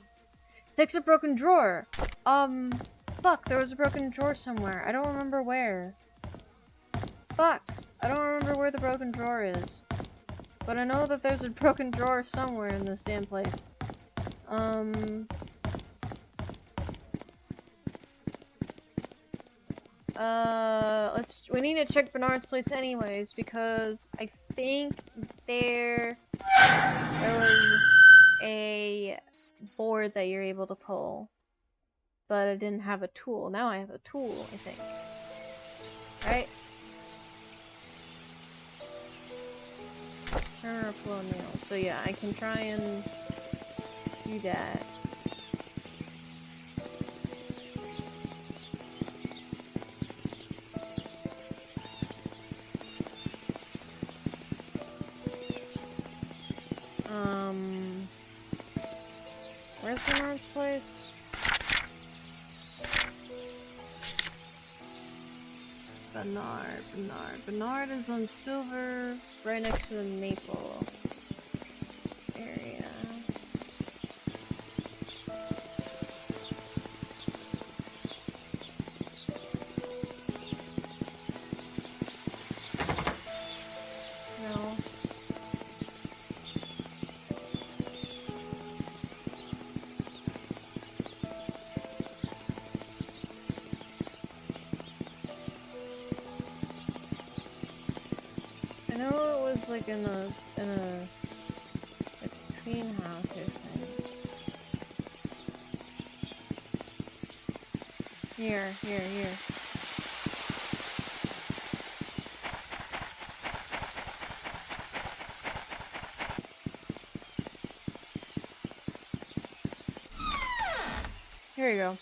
fix a broken drawer. Fuck, there was a broken drawer somewhere. I don't remember where. Fuck, I don't remember where the broken drawer is. But I know that there's a broken drawer somewhere in this damn place. We need to check Bernard's place anyways, because I think there was a board that you're able to pull. But I didn't have a tool. Now I have a tool, I think. Right? Hammer flow nails. So yeah, I can try and do that. Where's Bernard's place? Bernard is on Silver, right next to the Maple area. No. I know it was like in a between house or thing. Here. Here you go.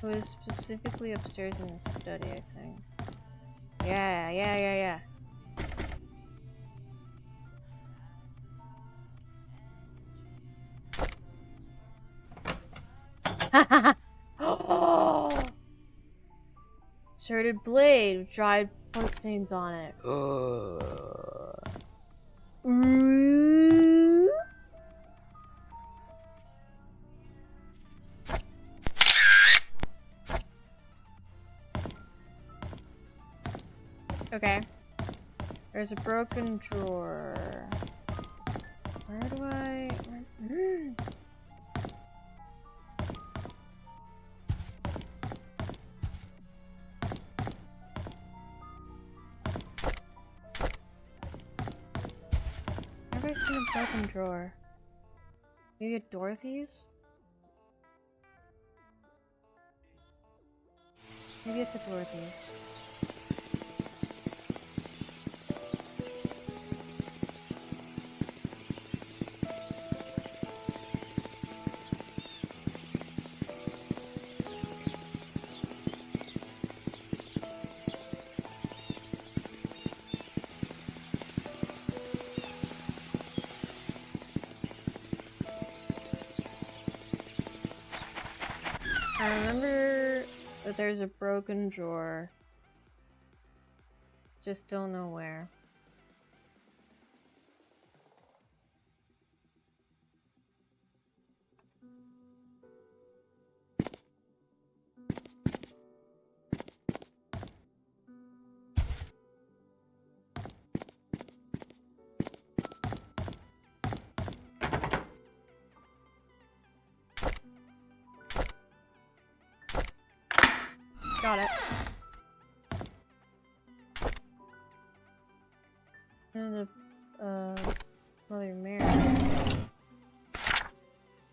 It was specifically upstairs in the study, I think. Yeah. Serrated blade with dried bloodstains on it. Okay. There's a broken drawer. Where do I... Have I seen a broken drawer? Maybe at Dorothy's? Maybe it's at Dorothy's. I remember that there's a broken drawer. Just don't know where. Got it. And Mother Mary.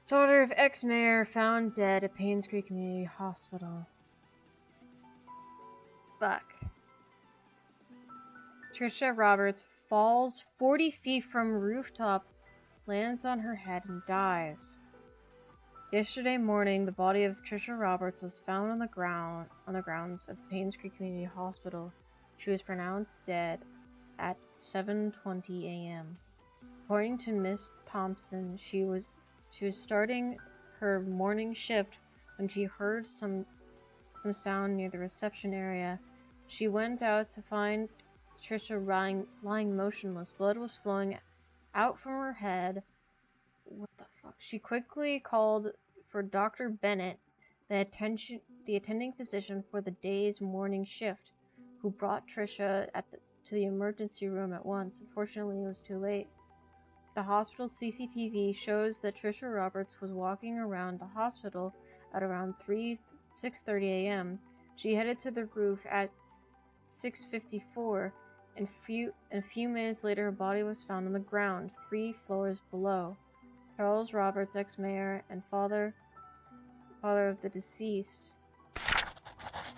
Daughter of ex-mayor found dead at Paynes Creek Community Hospital. Fuck. Trisha Roberts, falls 40 feet from rooftop, lands on her head, and dies. Yesterday morning, the body of Trisha Roberts was found on the grounds of Paynes Creek Community Hospital. She was pronounced dead at 7:20 a.m. According to Miss Thompson, she was starting her morning shift when she heard some sound near the reception area. She went out to find Trisha lying motionless. Blood was flowing out from her head. What the fuck? She quickly called for Dr. Bennett, the attending physician for the day's morning shift, who brought Trisha to the emergency room at once. Unfortunately, it was too late. The hospital's CCTV shows that Trisha Roberts was walking around the hospital at around 6:30 a.m. She headed to the roof at 6:54, and a few minutes later her body was found on the ground, 3 floors below. Charles Roberts, ex-mayor and father of the deceased.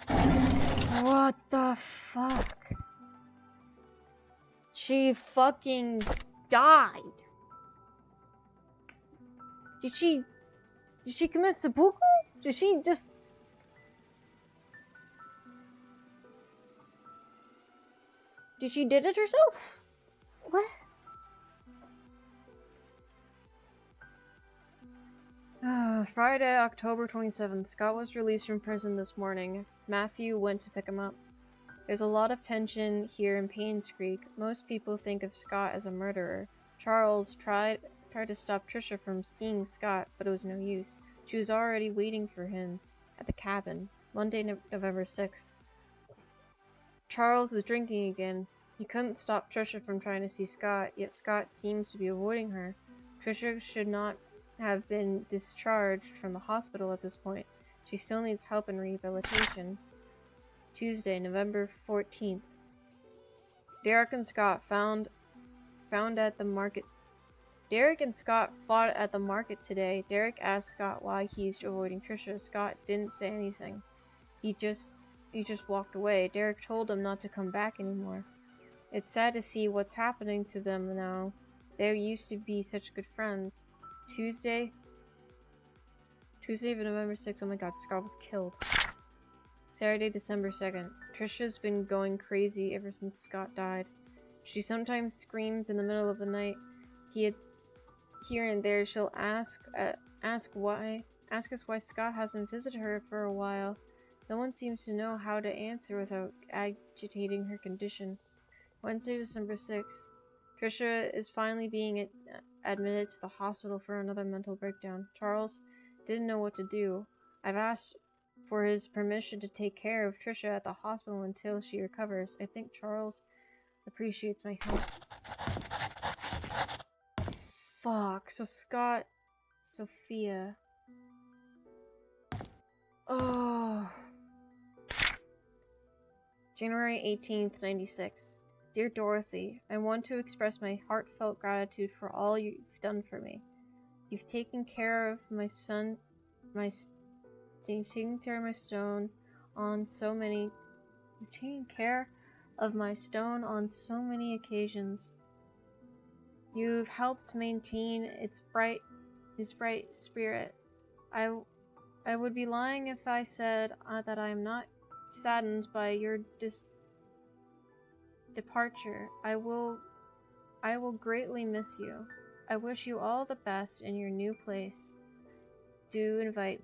What the fuck? She fucking died. Did she commit seppuku? Did she just... Did she did it herself? What? Friday, October 27th. Scott was released from prison this morning. Matthew went to pick him up. There's a lot of tension here in Paynes Creek. Most people think of Scott as a murderer. Charles tried to stop Trisha from seeing Scott, but it was no use. She was already waiting for him at the cabin. Monday, November 6th. Charles is drinking again. He couldn't stop Trisha from trying to see Scott, yet Scott seems to be avoiding her. Trisha should not have been discharged from the hospital at this point. She still needs help and rehabilitation. Tuesday, November 14th. Derek and Scott found at the market. Derek and Scott fought at the market today. Derek asked Scott why he's avoiding Trisha. Scott didn't say anything. He just walked away. Derek told him not to come back anymore. It's sad to see what's happening to them now. They used to be such good friends. Tuesday of November 6th. Oh my god, Scott was killed. Saturday, December 2nd. Trisha's been going crazy ever since Scott died. She sometimes screams in the middle of the night. Here and there she'll ask us why Scott hasn't visited her for a while. No one seems to know how to answer without agitating her condition. Wednesday, December 6th. Trisha is finally being admitted to the hospital for another mental breakdown. Charles didn't know what to do. I've asked for his permission to take care of Trisha at the hospital until she recovers. I think Charles appreciates my help. Fuck. So Scott... Sophia... Oh... January 18th, 96. Dear Dorothy, I want to express my heartfelt gratitude for all you've done for me. You've taken care of my son, you've taken care of my stone on so many occasions. You've helped maintain his bright spirit. I would be lying if I said that I am not saddened by your departure. I will greatly miss you. I wish you all the best in your new place. Do invite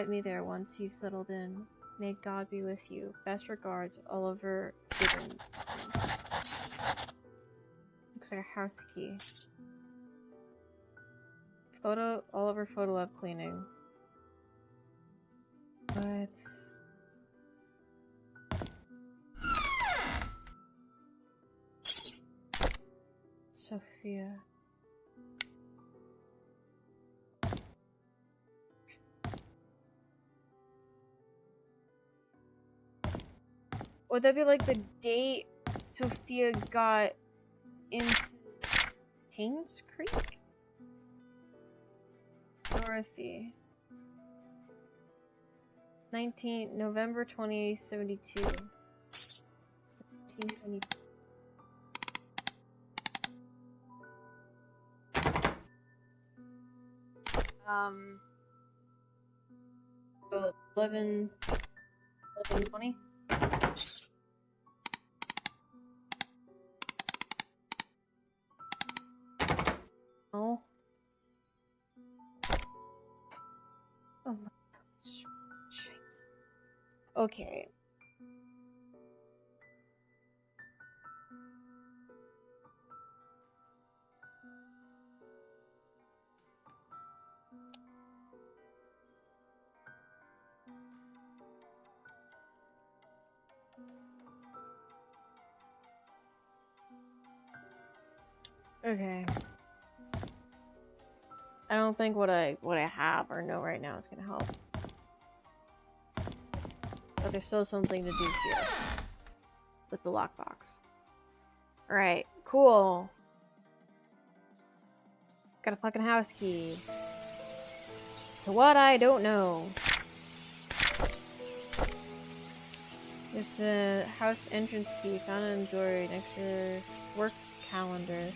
me there once you've settled in. May God be with you. Best regards, Oliver Gibbons. Looks like a house key. Oliver Photolab cleaning. What? Sophia. Would that be like the date Sophia got into Paynes Creek? Dorothy. November 2072. 1772. Um, 11:20. Oh. Oh, shit. Okay. Okay. I don't think what I have or know right now is gonna help. But there's still something to do here. With the lockbox. Alright, cool. Got a fucking house key. To what I don't know. There's a house entrance key found in the door next to the work calendar.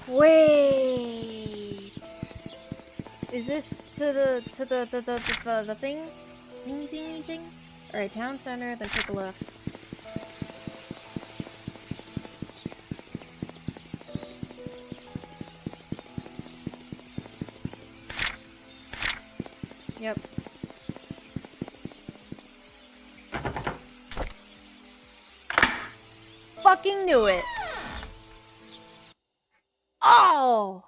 Wait! Is this to the thing? Thingy thing? Alright, town center, then take a left. Yep. Fucking knew it! Oh!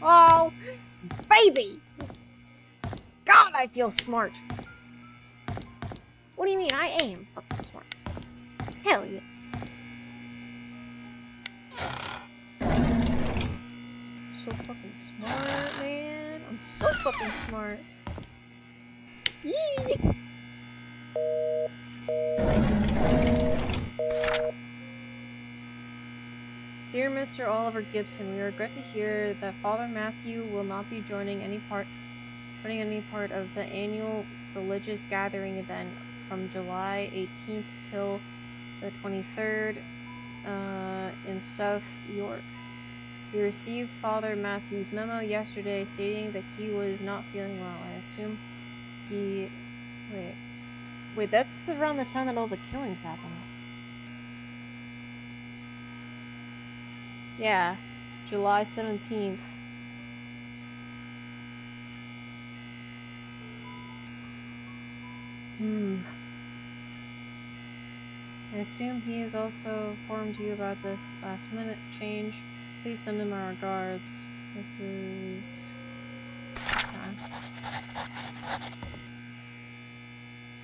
Oh, baby! God, I feel smart. What do you mean? I am fucking smart. Hell yeah. So fucking smart, man. I'm so fucking smart. Yee! Dear Mr. Oliver Gibson, we regret to hear that Father Matthew will not be joining any part of the annual religious gathering event from July 18th till the 23rd in South York. We received Father Matthew's memo yesterday stating that he was not feeling well. I assume he... Wait, that's around the time that all the killings happened. Yeah, July 17th. I assume he has also informed you about this last minute change. Please send him our regards. This is...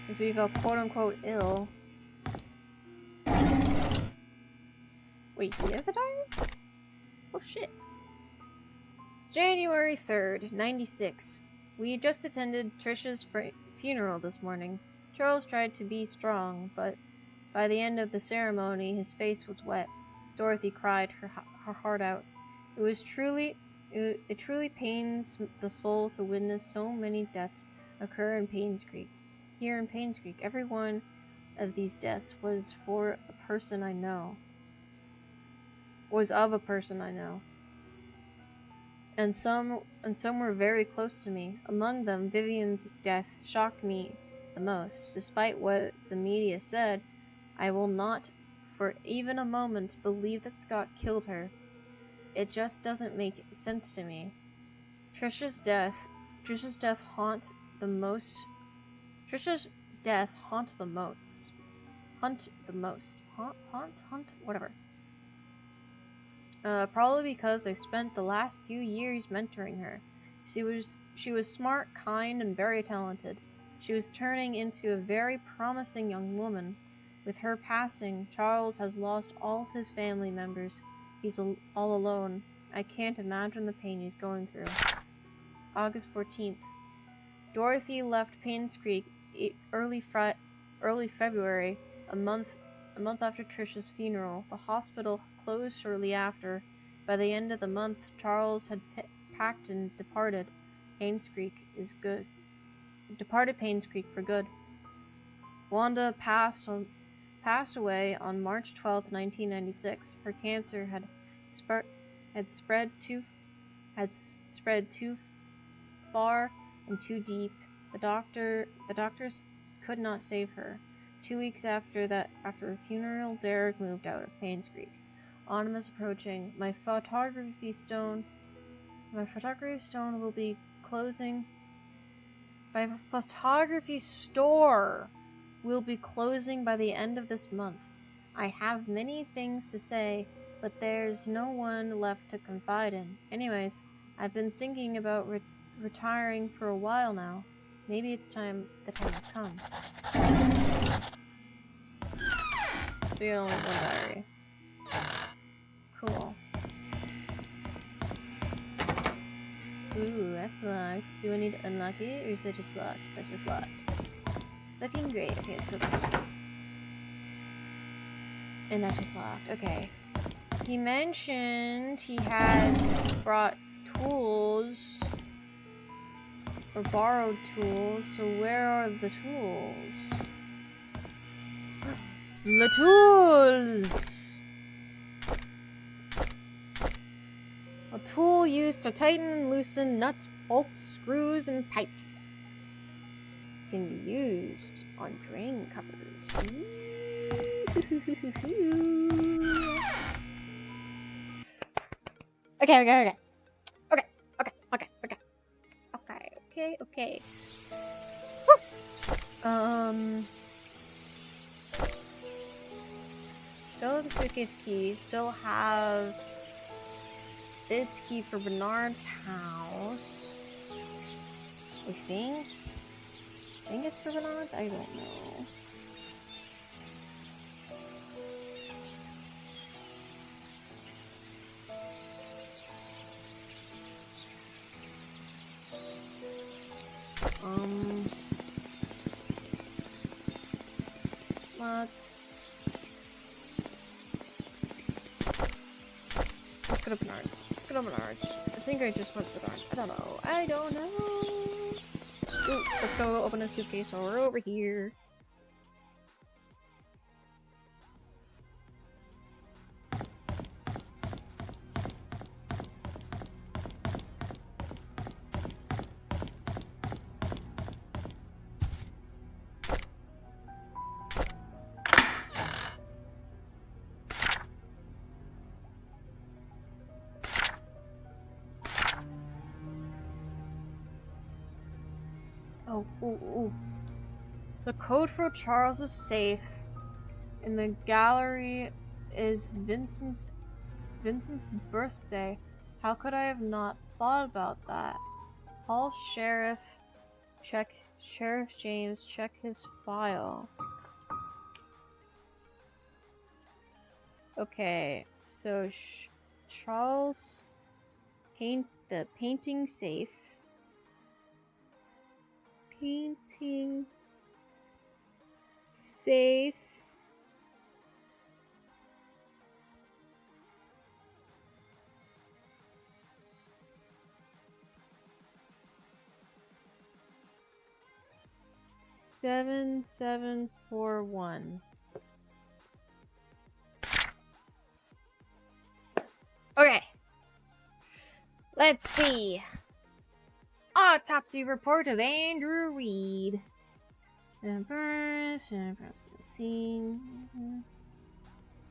Because we felt quote-unquote ill. Wait, he has a diary? Oh shit. January 3rd, 96. We just attended Trisha's funeral this morning. Charles tried to be strong, but by the end of the ceremony, his face was wet. Dorothy cried her heart out. It truly pains the soul to witness so many deaths occur in Paynes Creek. Here in Paynes Creek, every one of these deaths was of a person I know. And some were very close to me. Among them, Vivian's death shocked me the most. Despite what the media said, I will not, for even a moment, believe that Scott killed her. It just doesn't make sense to me. Trisha's death haunt the most. Whatever. Probably because I spent the last few years mentoring her. She was smart, kind, and very talented. She was turning into a very promising young woman. With her passing, Charles has lost all his family members. He's all alone. I can't imagine the pain he's going through. August 14th. Dorothy left Paynes Creek early February, a month after Trisha's funeral. The hospital closed shortly after. By the end of the month, Charles had packed and departed. Paynes Creek is good. departed Paynes Creek for good. Wanda passed away on March 12th, 1996. Her cancer had spread too far and too deep. The doctors could not save her. 2 weeks after her funeral, Derek moved out of Paynes Creek. Autumn is approaching. My photography store will be closing by the end of this month. I have many things to say, but there's no one left to confide in. Anyways, I've been thinking about retiring for a while now. Maybe the time has come. So you only have one diary. Cool. Ooh, that's locked. Do I need to unlock it, or is that just locked? That's just locked. Looking great. Okay, let's go first. And that's just locked. Okay. He mentioned he had brought tools. Or borrowed tools. So where are the tools? The tools! A tool used to tighten and loosen nuts, bolts, screws, and pipes. Can be used on drain covers. Okay. Still have the suitcase key. Still have this key for Bernard's house. I think it's for Bernard's? I don't know. Let's go to Bernard's. I think I just went to Bernard's. I don't know. Ooh, let's go open a suitcase while we're over here. Ooh. The code for Charles's safe in the gallery is Vincent's birthday. How could I have not thought about that? Call Sheriff James, check his file. Okay, so Charles the painting safe. Painting safe. Seven 741. Okay. Let's see. Autopsy report of Andrew Reed. And burns, and scene.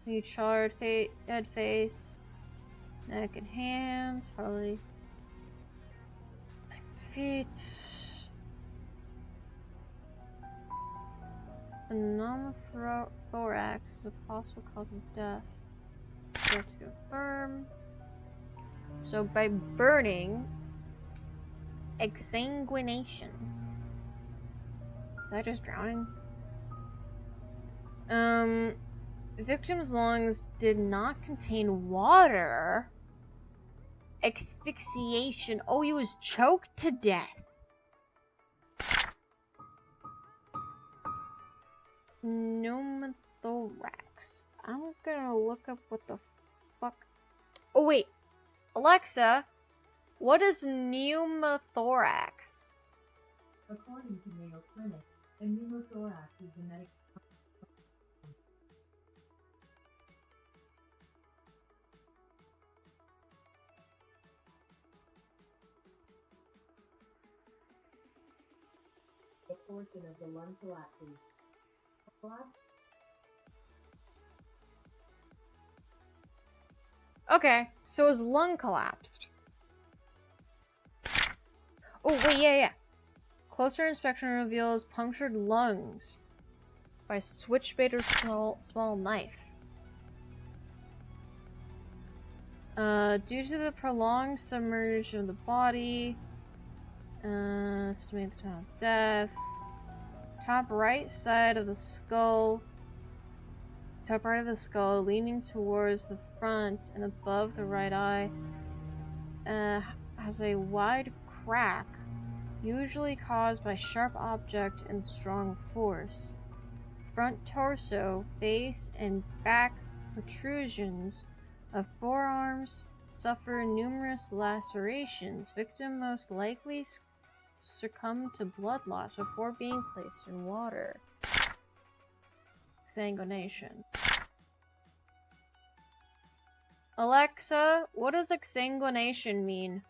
New charred dead face, neck and hands, probably feet. A pneumothorax is a possible cause of death. We have to confirm. So by burning, exsanguination. Is that just drowning? The victim's lungs did not contain water. Asphyxiation. Oh, he was choked to death. Pneumothorax. I'm gonna look up what the fuck. Oh, wait. Alexa, what is pneumothorax? According to Mayo Clinic, a pneumothorax is the medical. A portion of the lung collapses. Okay, so his lung collapsed. Oh, wait, yeah. Closer inspection reveals punctured lungs by switchblade or small knife. Due to the prolonged submersion of the body, estimate the time of death. Top right of the skull, leaning towards the front and above the right eye, has a wide crack, usually caused by sharp object and strong force. Front torso, face, and back protrusions of forearms suffer numerous lacerations. Victim most likely succumbed to blood loss before being placed in water. Exsanguination. Alexa, what does exsanguination mean?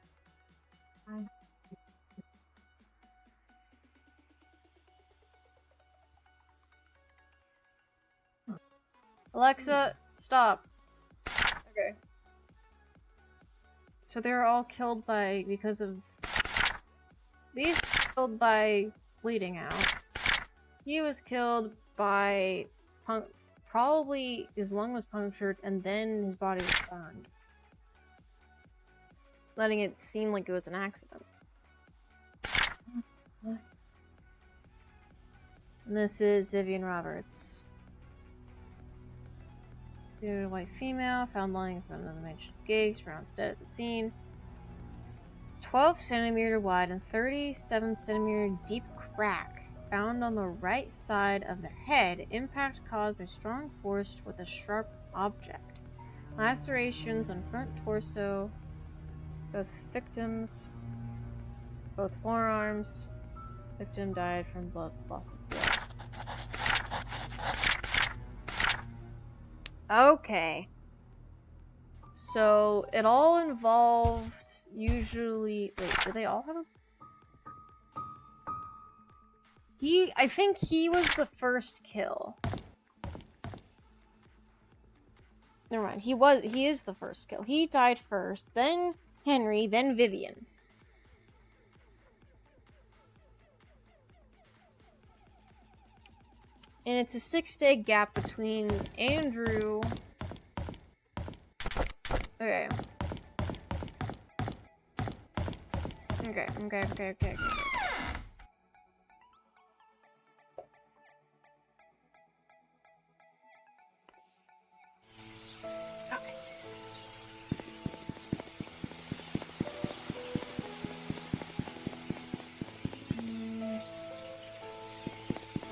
Alexa, stop. Okay. So they were all killed because of... These were killed by bleeding out. He was killed by... Probably his lung was punctured and then his body was burned. Letting it seem like it was an accident. What? And this is Vivian Roberts. Bearded white female, found lying in front of the mansion's gates, pronounced dead at the scene. 12 centimeter wide and 37 centimeter deep crack found on the right side of the head. Impact caused by strong force with a sharp object. Lacerations on front torso. Both victims. Both forearms. Victim died from loss of blood. Okay. So, it all involved usually... Wait, do they all have a... I think he was the first kill. Never mind, he is the first kill. He died first, then Henry, then Vivian. And it's a 6-day gap between Andrew... Okay. Okay.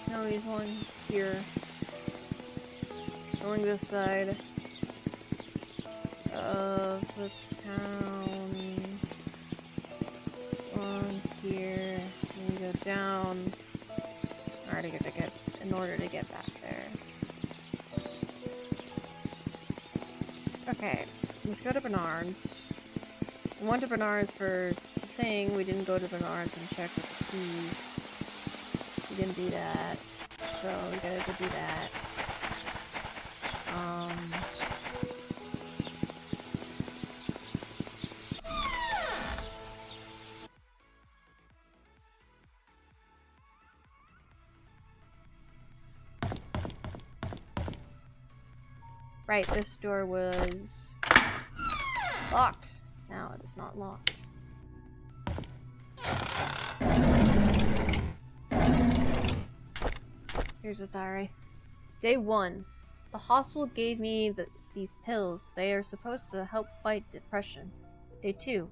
No, he's on here. Going this side of the town. On here. And we go down. In order to get back there. Okay, let's go to Bernard's. We went to Bernard's for the thing. We didn't go to Bernard's and check with the key. We didn't do that. So we gotta go do that. Right, this door was locked. Now it is not locked. Here's a diary. Day 1. The hospital gave me these pills. They are supposed to help fight depression. Day 2.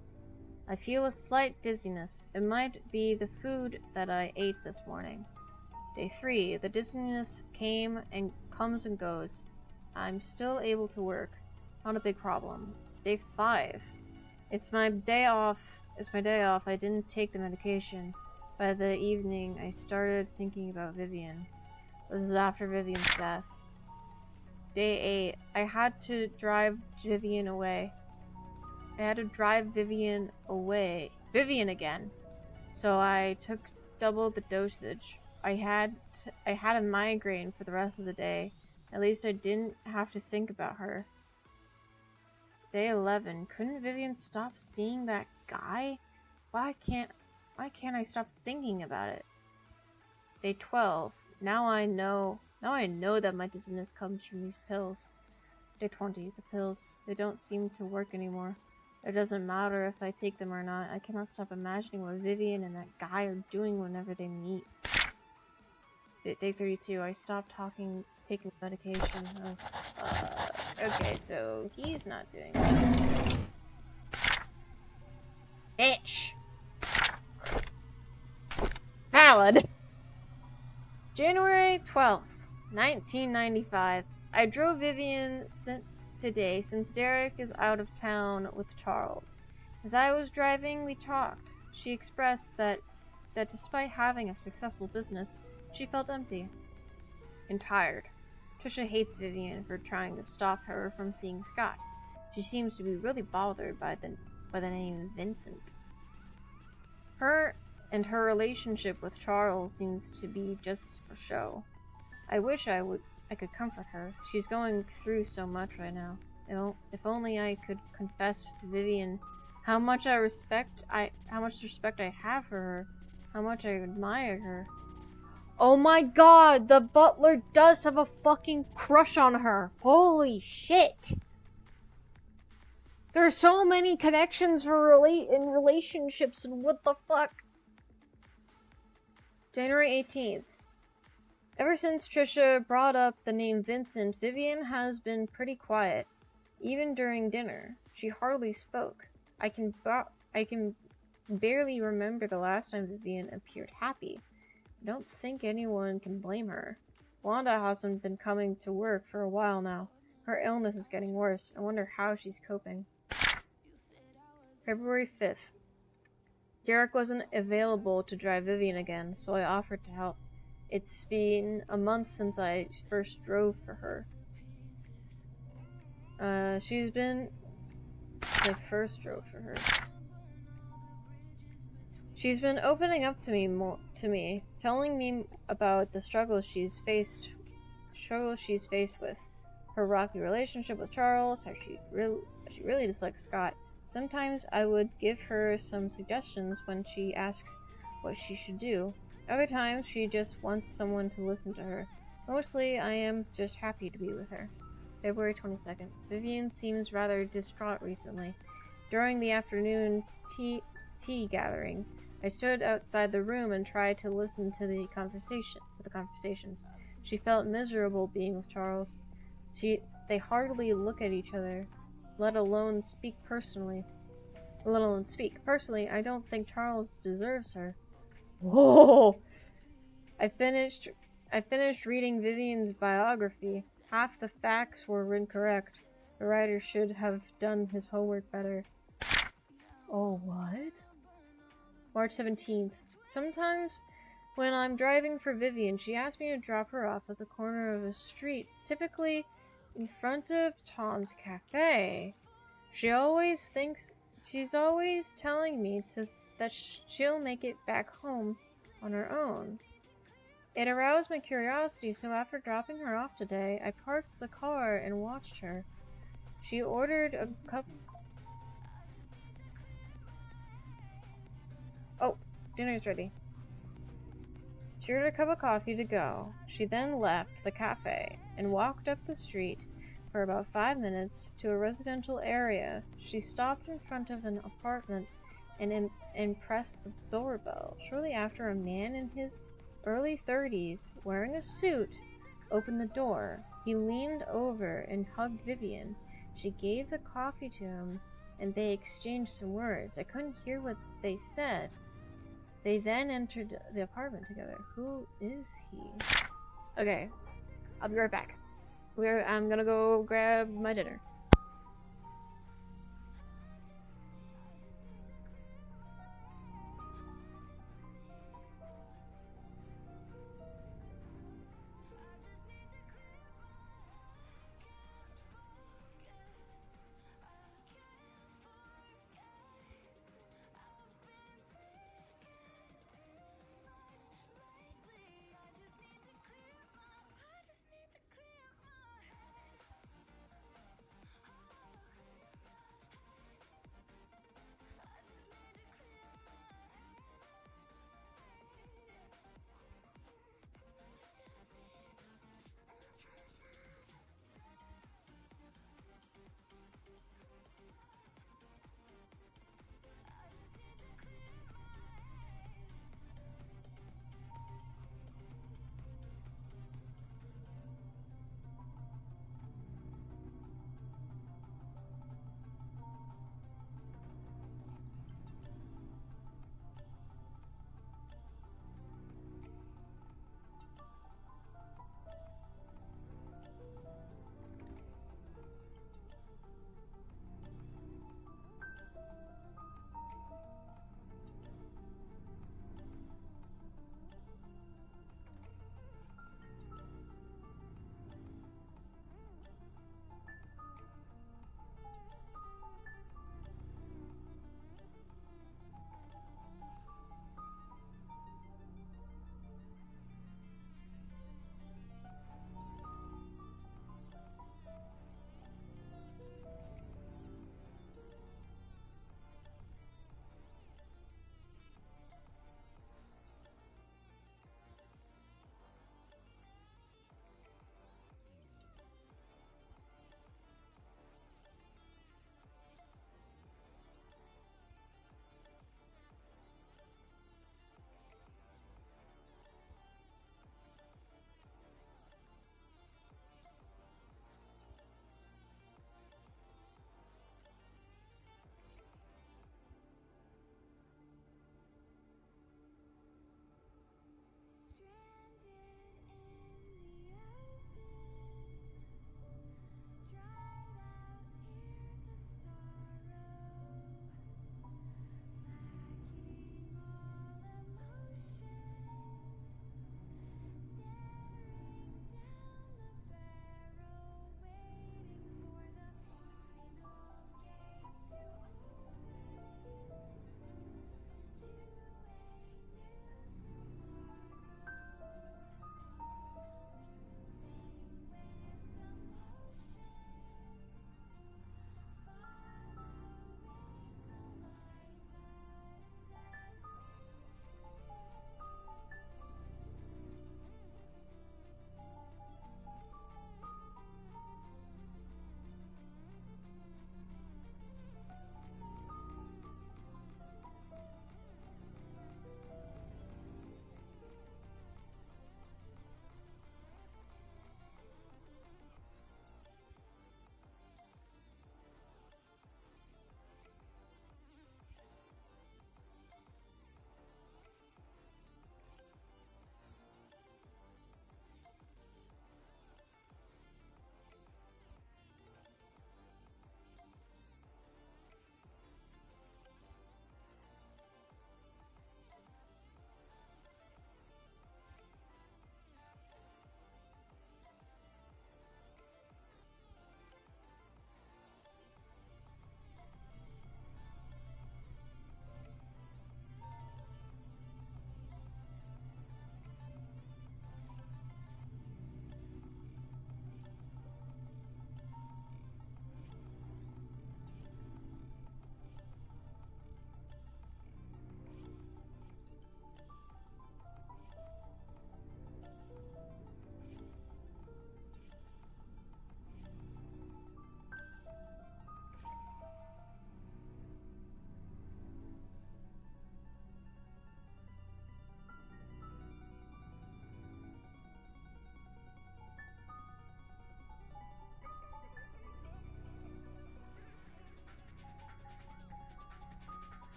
I feel a slight dizziness. It might be the food that I ate this morning. Day 3. The dizziness comes and goes. I'm still able to work. Not a big problem. Day 5. It's my day off. I didn't take the medication. By the evening, I started thinking about Vivian. This is after Vivian's death. Day 8, I had to drive Vivian away. I had to drive Vivian again. So I took double the dosage. I had a migraine for the rest of the day. At least I didn't have to think about her. Day 11, couldn't Vivian stop seeing that guy? Why can't I stop thinking about it? Day 12, now I know that my dizziness comes from these pills. Day 20, the pills, they don't seem to work anymore. It doesn't matter if I take them or not. I cannot stop imagining what Vivian and that guy are doing whenever they meet. Day 32, I stopped taking medication. Okay, so he's not doing it. Bitch! Valid! January 12th, 1995. I drove Vivian today since Derek is out of town with Charles. As I was driving, we talked. She expressed that despite having a successful business, she felt empty and tired. Trisha hates Vivian for trying to stop her from seeing Scott. She seems to be really bothered by the name Vincent. Her relationship with Charles seems to be just for show. I wish I could comfort her. She's going through so much right now. If only I could confess to Vivian how much respect I have for her, how much I admire her. Oh my god, the butler does have a fucking crush on her. Holy shit. There's so many connections in relationships, and what the fuck? January 18th. Ever since Trisha brought up the name Vincent, Vivian has been pretty quiet. Even during dinner, she hardly spoke. I can barely remember the last time Vivian appeared happy. I don't think anyone can blame her. Wanda hasn't been coming to work for a while now. Her illness is getting worse. I wonder how she's coping. February 5th. Derek wasn't available to drive Vivian again, so I offered to help. It's been a month since I first drove for her. She's been opening up to me, telling me about the struggles she's faced with. Her rocky relationship with Charles, how she really dislikes Scott. Sometimes I would give her some suggestions when she asks what she should do. Other times she just wants someone to listen to her. Mostly I am just happy to be with her. February 22nd. Vivian seems rather distraught recently. During the afternoon tea gathering, I stood outside the room and tried to listen to the conversations. She felt miserable being with Charles. They hardly look at each other, let alone speak. Personally, I don't think Charles deserves her. Whoa! I finished reading Vivian's biography. Half the facts were incorrect. The writer should have done his homework better. Oh, what? March 17th. Sometimes when I'm driving for Vivian, she asks me to drop her off at the corner of a street, typically in front of Tom's Cafe. She's always telling me that she'll make it back home on her own. It aroused my curiosity, so after dropping her off today, I parked the car and watched her. She ordered a cup... Oh, dinner's ready. She ordered a cup of coffee to go. She then left the cafe and walked up the street for about 5 minutes to a residential area. She stopped in front of an apartment and pressed the doorbell. Shortly after, a man in his early 30s, wearing a suit, opened the door. He leaned over and hugged Vivian. She gave the coffee to him, and they exchanged some words. I couldn't hear what they said. They then entered the apartment together. Who is he? Okay, I'll be right back. I'm gonna go grab my dinner.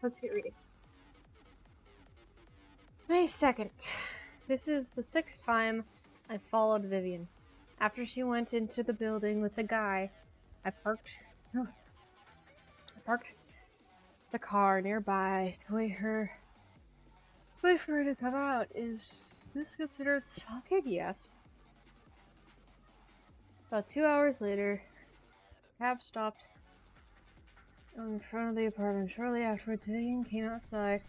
Let's get reading. May 2nd. This is the 6th time I followed Vivian. After she went into the building with the guy, I parked the car nearby to wait for her to come out. Is this considered stalking? Yes. About 2 hours later, the cab stopped in front of the apartment. Shortly afterwards, Vivian came outside,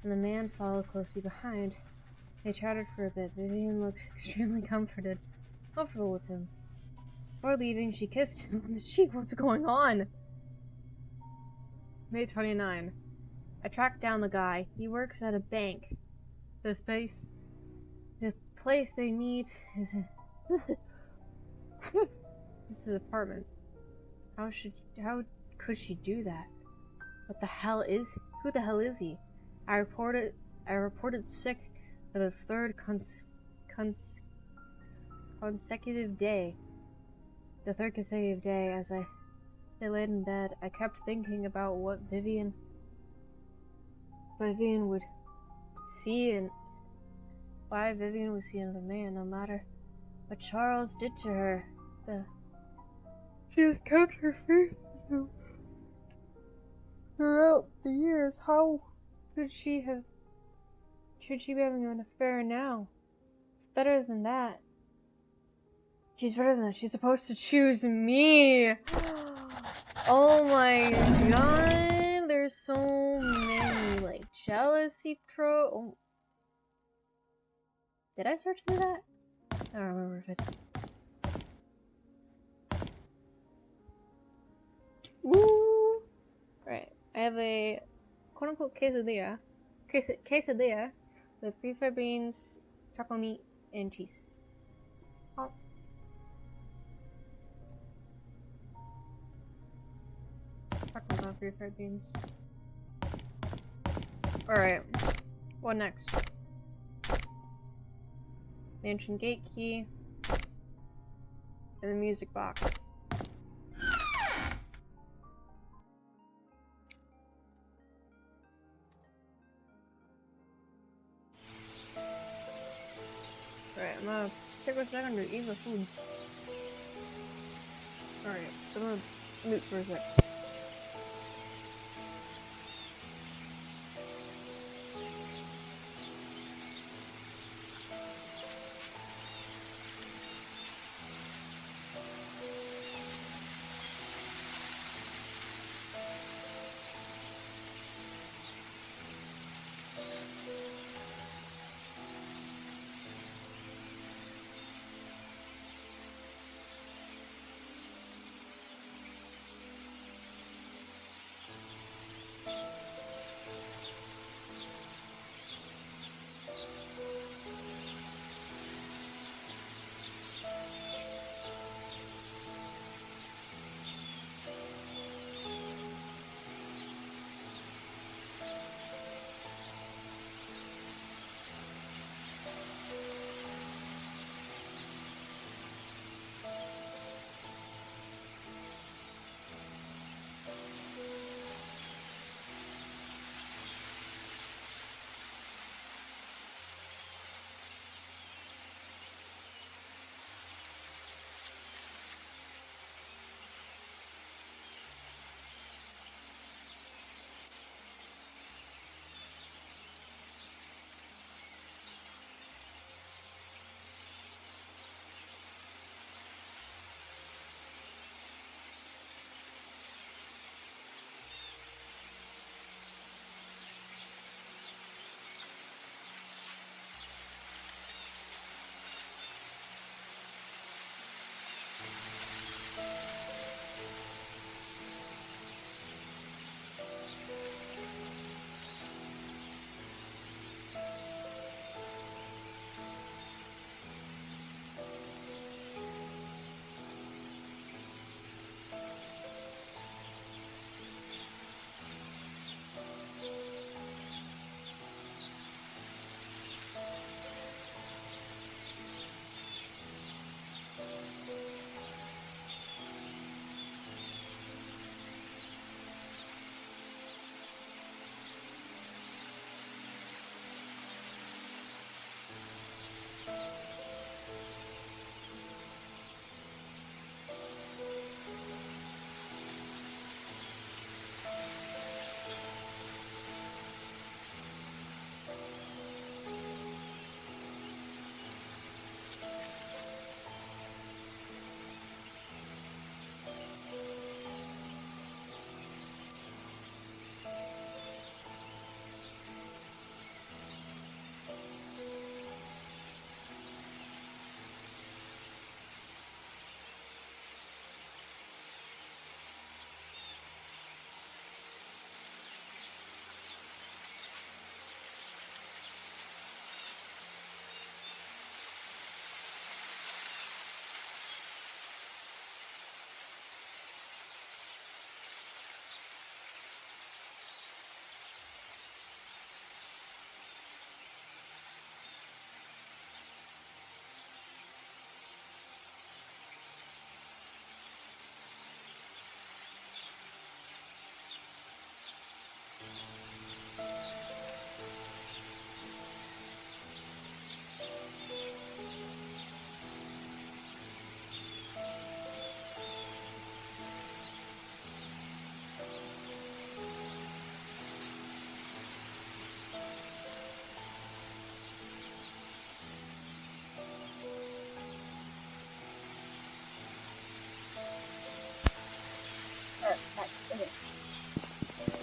and the man followed closely behind. They chatted for a bit. Vivian looked extremely comfortable with him. Before leaving, she kissed him on the cheek. What's going on? May 29. I tracked down the guy. He works at a bank. The place they meet is in this is his apartment. How could she do that? Who the hell is he? I reported sick for the third consecutive day. The third consecutive day. As I laid in bed, I kept thinking about what Vivian would see, and why Vivian would see another man, no matter what Charles did to her. She has kept her faith in him throughout the years. How could she have? Should she be having an affair now? It's better than that. She's better than that. She's supposed to choose me. Oh my god. There's so many, like, jealousy Oh. Did I search through that? I don't remember if it... Woo! Right. I have a quote-unquote quesadilla. Quesadilla with refried beans, chocolate meat, and cheese. Oh. Chocolate not refried beans. Alright. What next? Mansion gate key. And the music box. Alright, I'm gonna take a second to eat the food. Alright, so I'm gonna mute for a sec.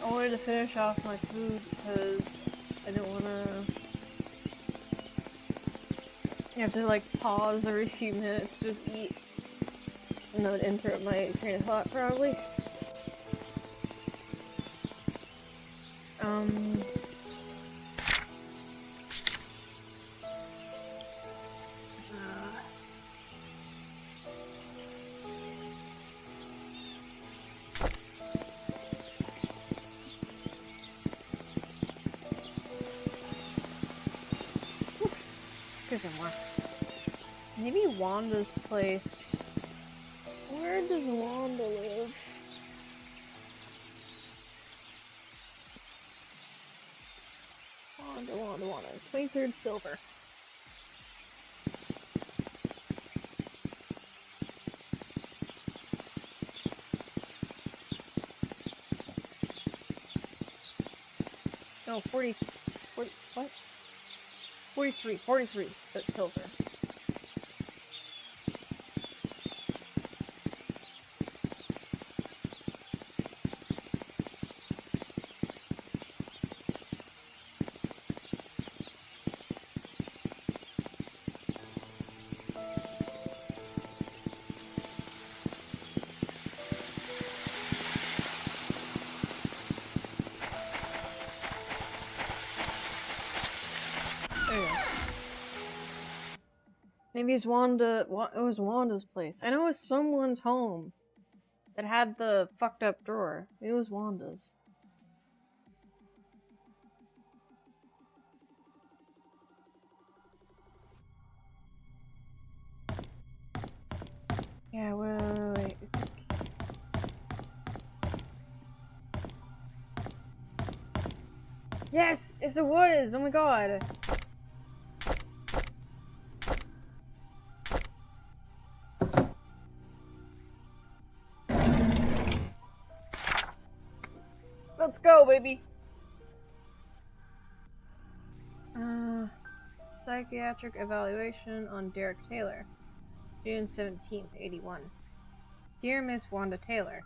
I wanted to finish off my food because I didn't want to. You have to like pause every few minutes, just eat, and that would interrupt my train of thought probably. More. Maybe Wanda's place. Where does Wanda live? Wanda. 23rd Silver. No, 40, what? 43, that's Silver. Maybe it's Wanda. It was Wanda's place. I know it was someone's home that had the fucked up drawer. It was Wanda's. Yeah, wait. Yes! It's a was! Oh my god! Let's go, baby! Psychiatric evaluation on Derek Taylor. June 17th, 81. Dear Miss Wanda Taylor,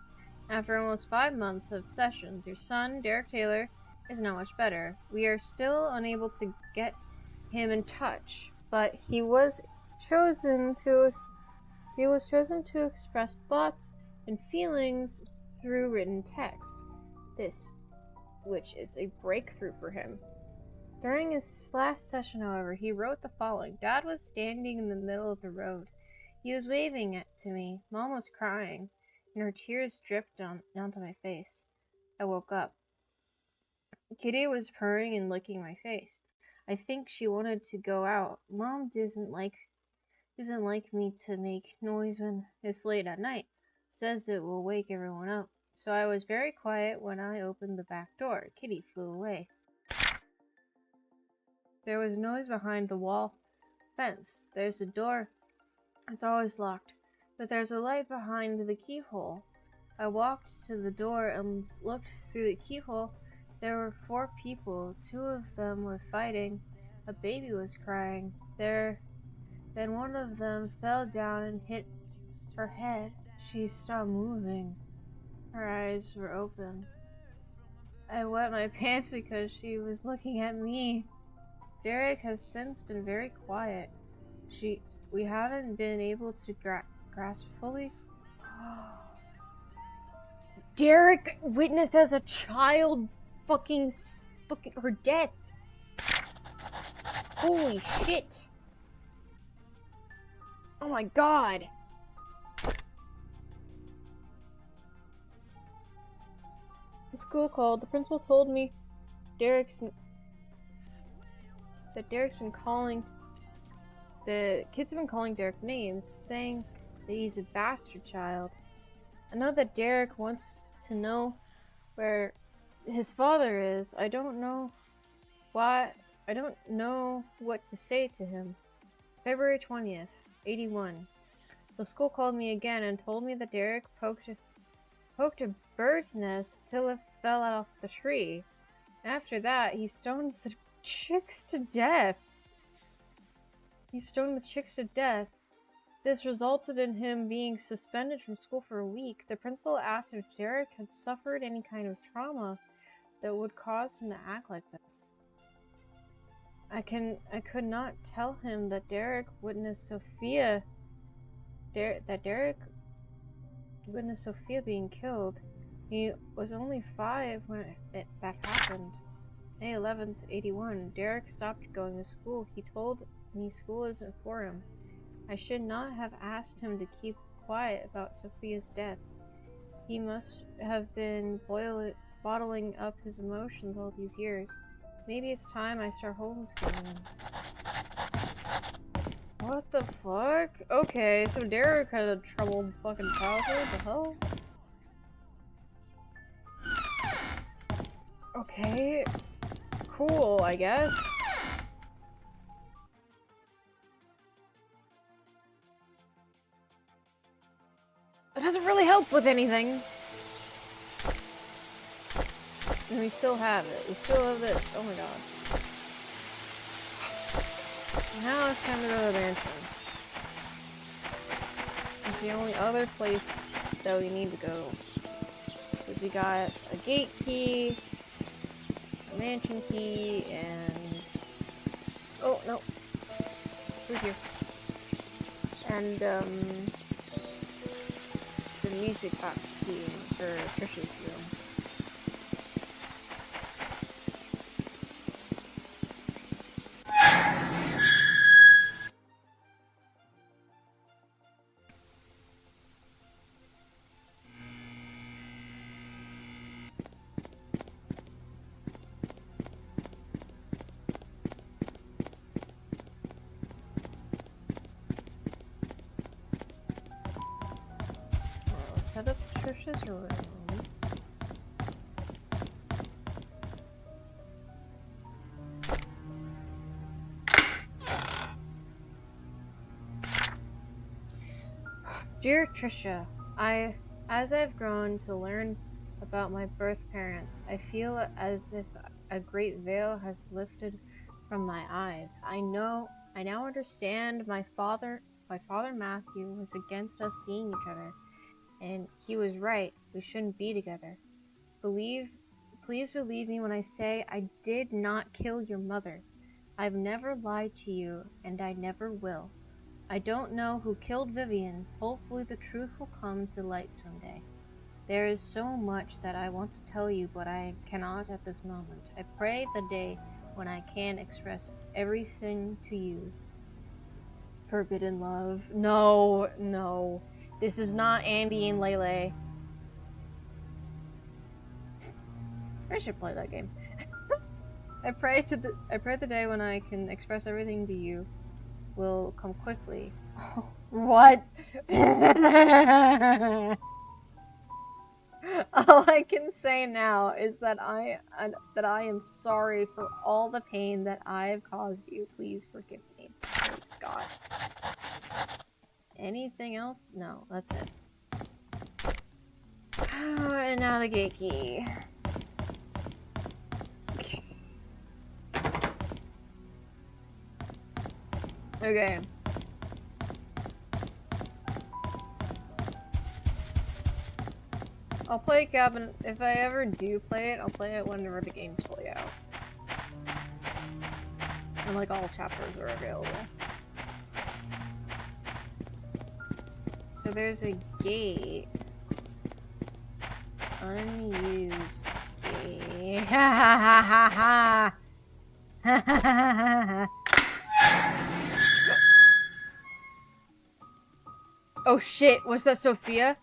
after almost 5 months of sessions, your son, Derek Taylor, is not much better. We are still unable to get him in touch, but he was chosen to express thoughts and feelings through written text. This, which is a breakthrough for him. During his last session, however, he wrote the following. Dad was standing in the middle of the road. He was waving it to me. Mom was crying, and her tears dripped onto my face. I woke up. Kitty was purring and licking my face. I think she wanted to go out. Mom doesn't like me to make noise when it's late at night. Says it will wake everyone up. So I was very quiet when I opened the back door. Kitty flew away. There was noise behind the wall fence. There's a door. It's always locked. But there's a light behind the keyhole. I walked to the door and looked through the keyhole. There were 4 people. 2 of them were fighting. A baby was crying. Then one of them fell down and hit her head. She stopped moving. Her eyes were open. I wet my pants because she was looking at me. Derek has since been very quiet. We haven't been able to grasp fully. Derek witnessed as a child fucking her death. Holy shit. Oh my god. The school called. The principal told me Derek's been calling. The kids have been calling Derek names, saying that he's a bastard child. I know that Derek wants to know where his father is. I don't know what to say to him. February 20th, 81. The school called me again and told me that Derek poked a bird's nest till it fell out off the tree. After that, he stoned the chicks to death. This resulted in him being suspended from school for a week. The principal asked if Derek had suffered any kind of trauma that would cause him to act like this. I could not tell him that Derek witnessed Sophia being killed. He was only 5 when that happened. May 11th, 81. Derek stopped going to school. He told me school isn't for him. I should not have asked him to keep quiet about Sophia's death. He must have been bottling up his emotions all these years. Maybe it's time I start homeschooling him. What the fuck? Okay, so Derek had a troubled fucking childhood. The hell? Okay. Cool, I guess. It doesn't really help with anything. And we still have it. We still have this. Oh my god. Now it's time to go to the mansion. It's the only other place that we need to go. Because we got a gate key, a mansion key, and... oh, no. Through here. And, the music box key for Trisha's room. Set up Trisha's room. Dear Trisha, as I've grown to learn about my birth parents, I feel as if a great veil has lifted from my eyes. I now understand my father Matthew was against us seeing each other. And he was right. We shouldn't be together. Please believe me when I say I did not kill your mother. I've never lied to you, and I never will. I don't know who killed Vivian. Hopefully the truth will come to light someday. There is so much that I want to tell you, but I cannot at this moment. I pray the day when I can express everything to you. Forbidden love. No, no. This is not Andy and Lele. I should play that game. I pray the day when I can express everything to you will come quickly. What? All I can say now is that I am sorry for all the pain that I have caused you. Please forgive me. Please, Scott. Anything else? No, that's it. And now the gate key. Okay. I'll play Cabin. If I ever do play it, I'll play it whenever the game's fully out. And like all chapters are available. So there's a gate. Unused gate. Ha ha ha ha ha! Ha ha ha ha! Oh shit, was that Sophia?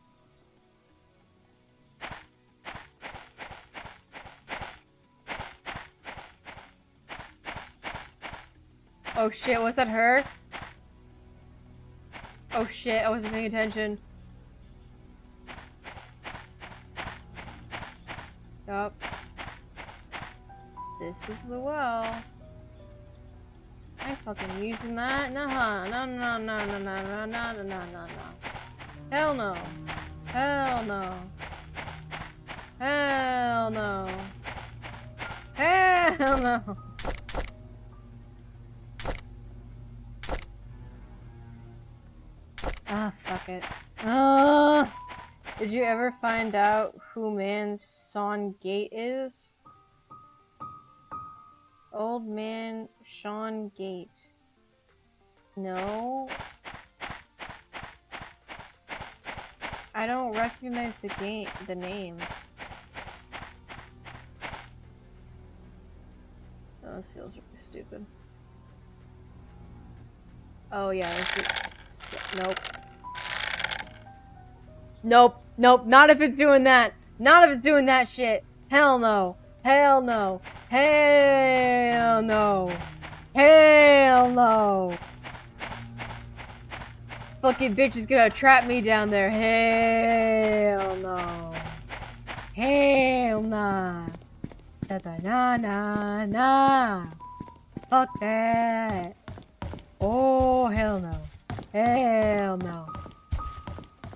Oh shit, was that her? Oh shit, I wasn't paying attention. Yup. This is the well. I ain't fucking using that. Nuh-uh. No, no, no, no, no, no, no, no, no, no, no. Hell no. Hell no. Hell no. Hell no. Ah, fuck it. Ah! Did you ever find out who Man Son Gate is? Old Man Sean Gate. No? I don't recognize the name. Oh, this feels really stupid. Oh yeah, this is... Nope. Nope. Nope. Not if it's doing that. Not if it's doing that shit. Hell no. Hell no. Hell no. Hell no. Fucking bitch is gonna trap me down there. Hell no. Hell nah. Da da na na na. Fuck that. Oh, hell no. Hell no.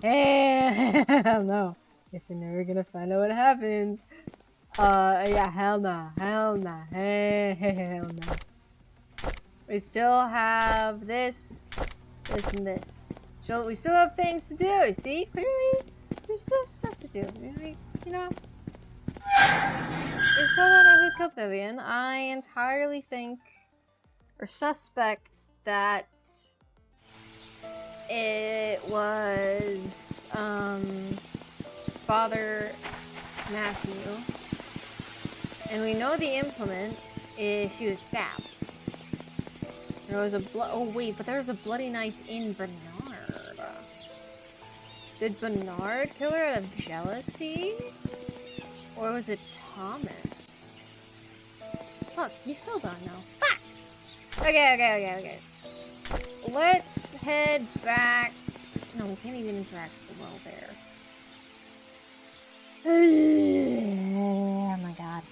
Hell no. Guess we're never gonna find out what happens. Yeah, hell nah. Hell nah. Hell nah. We still have this, and this. So we still have things to do. See? Clearly, we still have stuff to do. You know? We still don't know who killed Vivian. I entirely think, or suspect, that it was, Father Matthew. And we know the implement is she was stabbed. There was a oh wait, but there was a bloody knife in Bernard. Did Bernard kill her out of jealousy? Or was it Thomas? Fuck, you still don't know. Fuck! Okay. Let's head back. No, we can't even interact with the well there. Oh my god.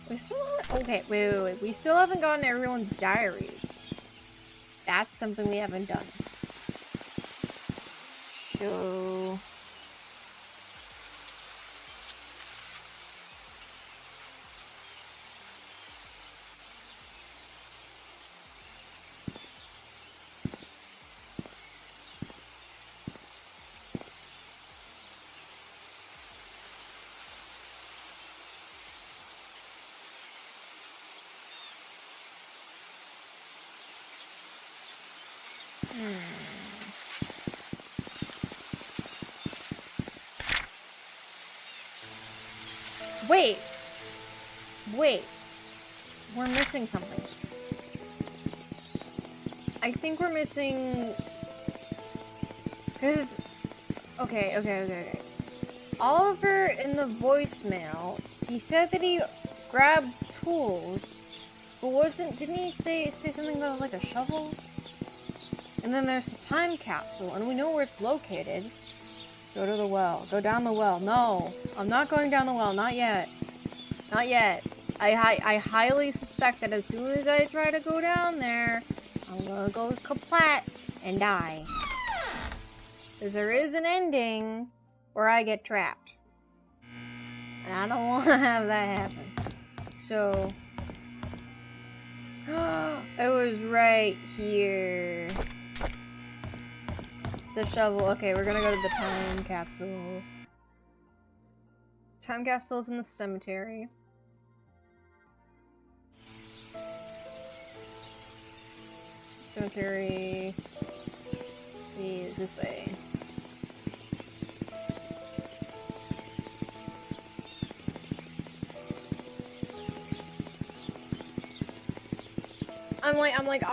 We still okay, wait. We still haven't gotten everyone's diaries. That's something we haven't done. So... Wait. We're missing something. I think we're missing... Because... Okay. Oliver, in the voicemail, he said that he grabbed tools, but didn't he say something about, like, a shovel? And then there's the time capsule, and we know where it's located. Go to the well. Go down the well. No, I'm not going down the well. Not yet. Not yet. I highly suspect that as soon as I try to go down there, I'm gonna go kaplat and die. Because there is an ending where I get trapped. And I don't want to have that happen. So... it was right here. The shovel. Okay, we're gonna go to the time capsule. Time capsule's in the cemetery. Cemetery is this way. I'm like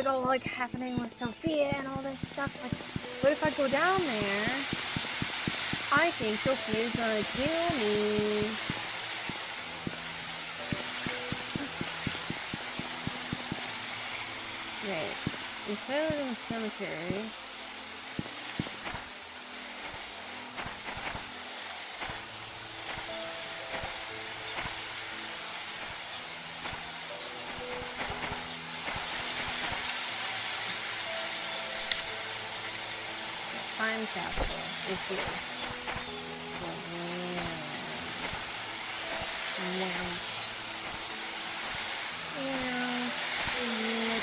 all like happening with Sophia and all this stuff. Like, what if I go down there? I think Sophia's gonna kill me. Right. We said it in the cemetery. time capsule is here.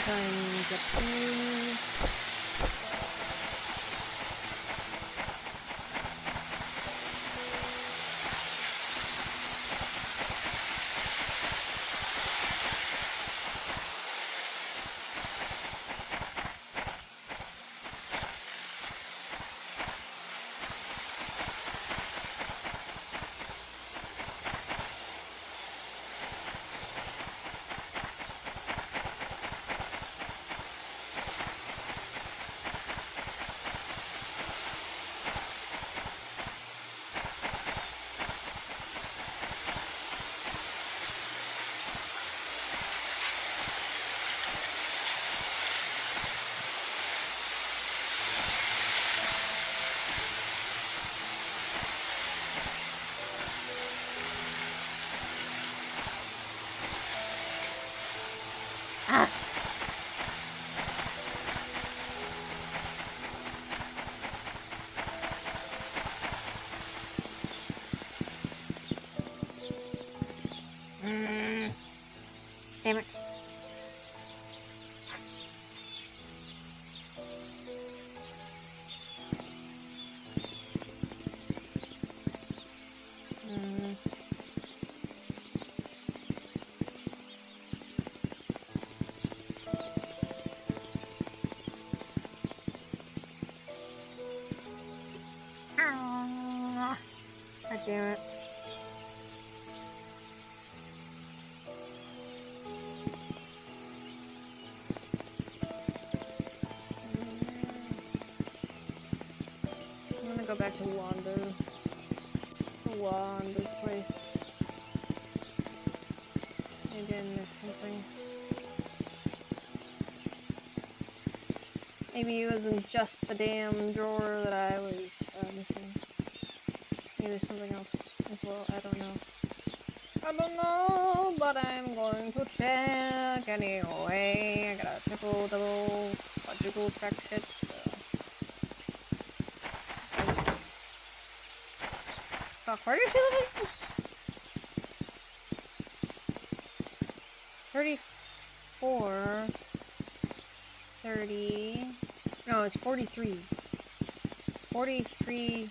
Time capsule. Damn it. God damn it. I'm gonna go back to Wanda's place. Maybe I missed something. Maybe it wasn't just the damn drawer that I was missing. Maybe there's something else as well. I don't know. I don't know, but I'm going to check anyway. I gotta triple, double, quadruple check shit, so. Fuck, where does she live again? 34, 30, no, it's 43. It's 43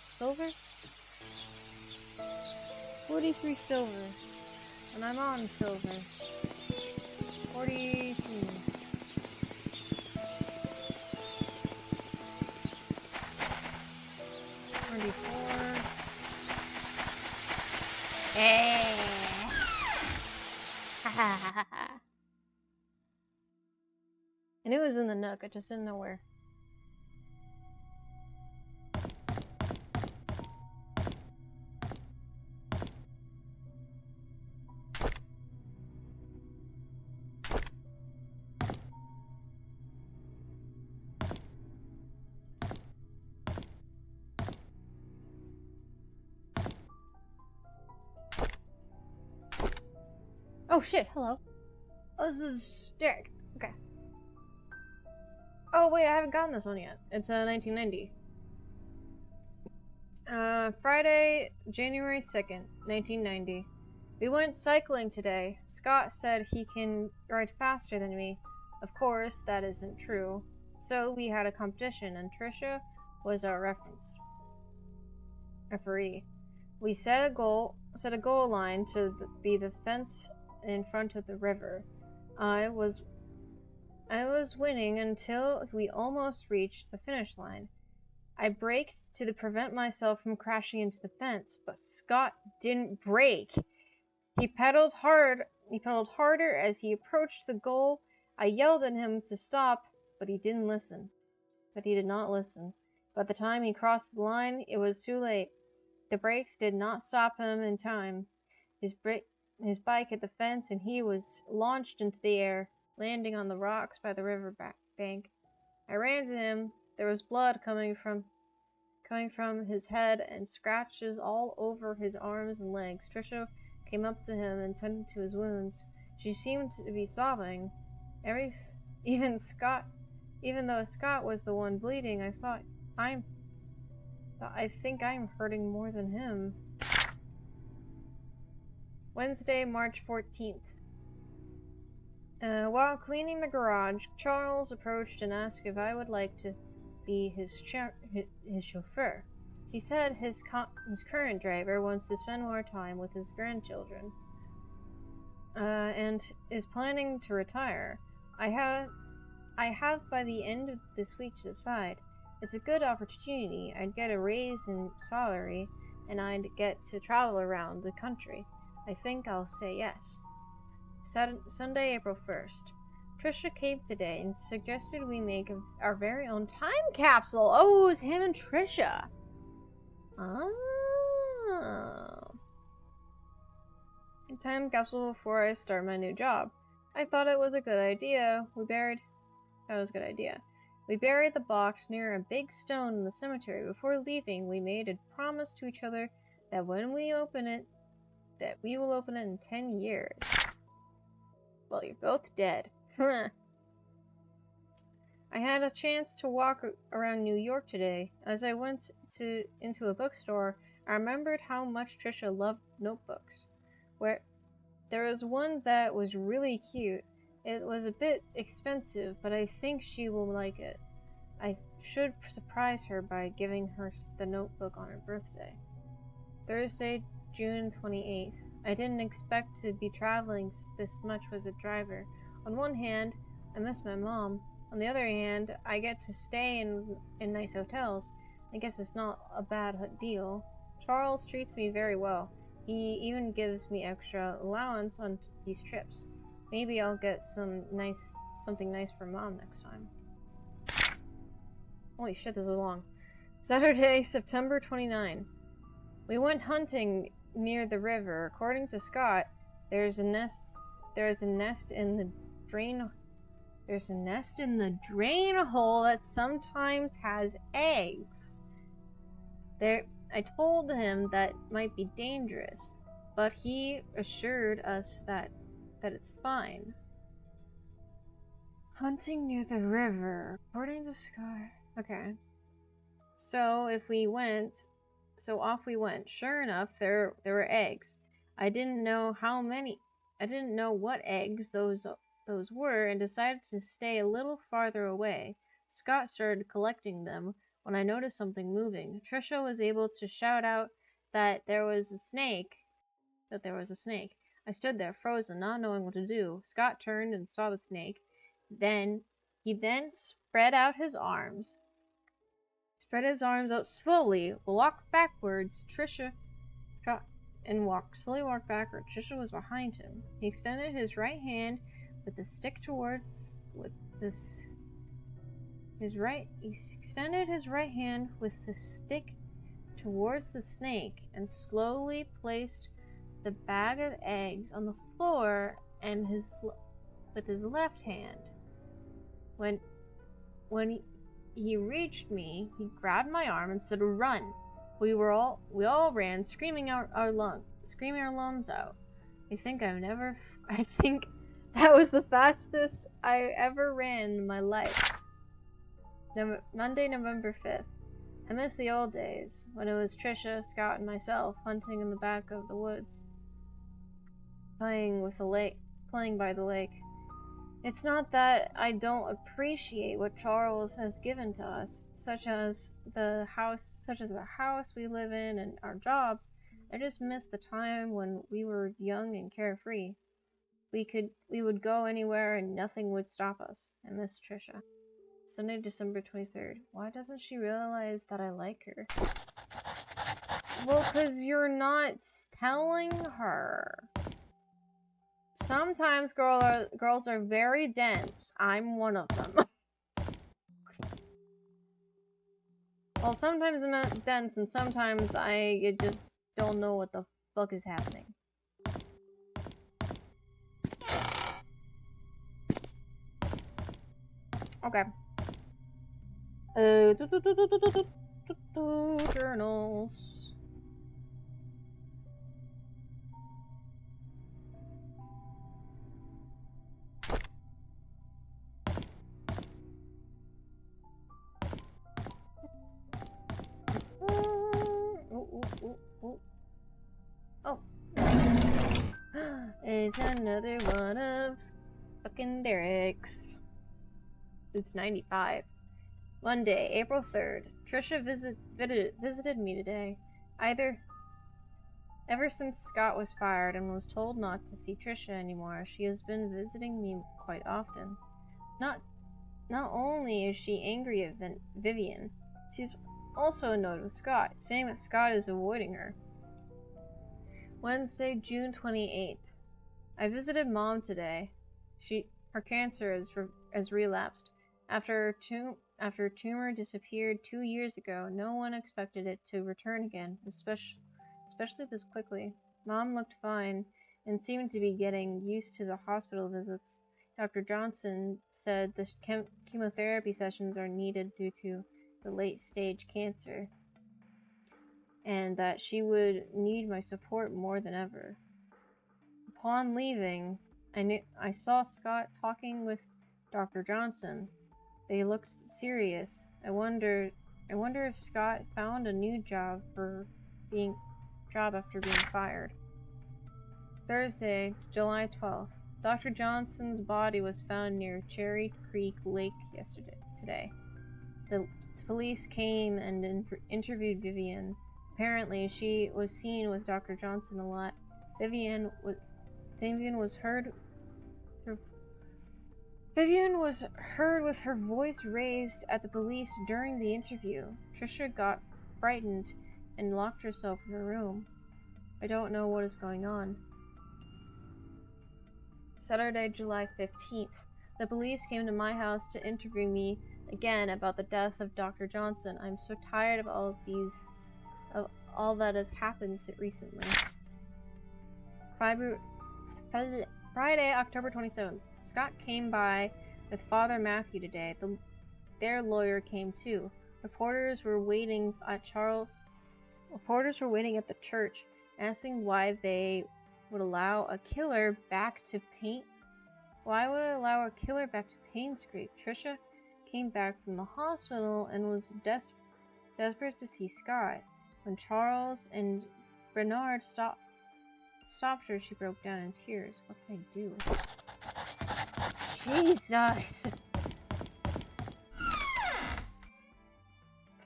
silver? 43 silver. And I'm on silver. 43. 24. Hey! I knew it was in the nook, I just didn't know where. Oh shit, hello. Oh, this is Derek. Okay. Oh wait, I haven't gotten this one yet. It's 1990. Friday, January 2nd, 1990. We went cycling today. Scott said he can ride faster than me. Of course, that isn't true. So we had a competition, and Trisha was our referee. We set a goal line to be the fence in front of the river. I was winning until we almost reached the finish line. I braked to prevent myself from crashing into the fence, but Scott didn't brake. He pedaled harder as he approached the goal. I yelled at him to stop, but he did not listen. By the time he crossed the line, it was too late. The brakes did not stop him in time. His bike hit the fence and he was launched into the air, landing on the rocks by the river bank. I ran to him. There was blood coming from his head and scratches all over his arms and legs. Trisha came up to him and tended to his wounds. She seemed to be sobbing. Even Scott Even though Scott was the one bleeding, I think I'm hurting more than him. Wednesday, March 14th. While cleaning the garage, Charles approached and asked if I would like to be his chauffeur. He said his current driver wants to spend more time with his grandchildren, and is planning to retire. I have by the end of this week to decide. It's a good opportunity. I'd get a raise in salary, and I'd get to travel around the country. I think I'll say yes. Sunday, April 1st. Trisha came today and suggested we make our very own time capsule. Oh, it was him and Trisha. Oh. A time capsule before I start my new job. I thought it was a good idea. We buried the box near a big stone in the cemetery. Before leaving, we made a promise to each other that when we open it, that we will open it in 10 years. Well, you're both dead. I had a chance to walk around New York today. As I went into a bookstore, I remembered how much Trisha loved notebooks. There was one that was really cute. It was a bit expensive, but I think she will like it. I should surprise her by giving her the notebook on her birthday. Thursday, June 28th. I didn't expect to be traveling this much as a driver. On one hand, I miss my mom. On the other hand, I get to stay in nice hotels. I guess it's not a bad deal. Charles treats me very well. He even gives me extra allowance on these trips. Maybe I'll get something nice for Mom next time. Holy shit, this is long. Saturday, September 29. We went hunting near the river. According to Scott, there's a nest in the drain hole that sometimes has eggs. I told him that might be dangerous, but he assured us that it's fine. Hunting near the river, according to Scott. Okay. So off we went. Sure enough, there were eggs. I didn't know what eggs those were, and decided to stay a little farther away. Scott started collecting them when I noticed something moving. Trisha was able to shout out that there was a snake. I stood there frozen, not knowing what to do. Scott turned and saw the snake. He spread his arms out slowly, walked backwards. Slowly walked backward. Trisha was behind him. He extended his right hand with the stick towards the snake and slowly placed the bag of eggs on the floor with his left hand. When he reached me, he grabbed my arm and said, "Run!" We all ran, screaming our lungs out. I think that was the fastest I ever ran in my life. Monday, November 5th. I miss the old days, when it was Trisha, Scott, and myself hunting in the back of the woods. Playing by the lake. It's not that I don't appreciate what Charles has given to us, such as the house we live in and our jobs. I just miss the time when we were young and carefree. We would go anywhere and nothing would stop us. I miss Trisha. Sunday, December 23rd. Why doesn't she realize that I like her? Well, 'cause you're not telling her. Sometimes girls are very dense. I'm one of them. Well, sometimes I'm not dense, and sometimes I just don't know what the fuck is happening. Okay. Journals. is another one of fucking Derek's. It's 95. Monday, April 3rd. Trisha visited me today. Ever since Scott was fired and was told not to see Trisha anymore, she has been visiting me quite often. Not only is she angry at Vivian, she's also annoyed with Scott, saying that Scott is avoiding her. Wednesday, June 28th. I visited Mom today. Her cancer has relapsed. After a tumor disappeared 2 years ago, no one expected it to return again, especially this quickly. Mom looked fine and seemed to be getting used to the hospital visits. Dr. Johnson said the chemotherapy sessions are needed due to the late-stage cancer, and that she would need my support more than ever. Upon leaving, I saw Scott talking with Dr. Johnson. They looked serious. I wonder if Scott found a new job after being fired. Thursday, July 12th. Dr. Johnson's body was found near Cherry Creek Lake today. The police came and interviewed Vivian. Apparently, she was seen with Dr. Johnson a lot. Vivian was heard with her voice raised at the police during the interview. Trisha got frightened and locked herself in her room. I don't know what is going on. Saturday, July 15th. The police came to my house to interview me again about the death of Dr. Johnson. I'm so tired of all that has happened recently. Friday, October 27th. Scott came by with Father Matthew today. Their lawyer came too. Reporters were waiting at the church, asking why they would allow a killer back to paint. Why would it allow a killer back to Payne's Creek? Trisha came back from the hospital and was desperate to see Scott. When Charles and Bernard stopped her, she broke down in tears. What can I do? Jesus!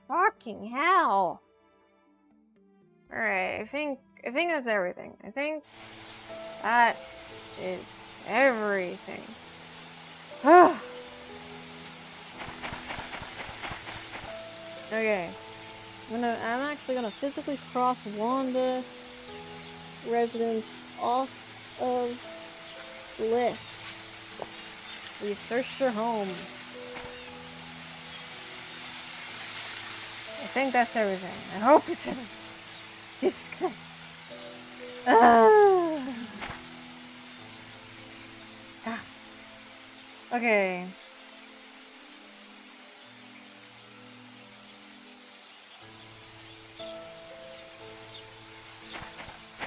Fucking hell! Alright, I think that's everything. I think that is everything. Okay. I'm actually gonna physically cross Wanda residence off of the list. We've searched her home. I think that's everything. I hope it's everything. Jesus Christ. Okay.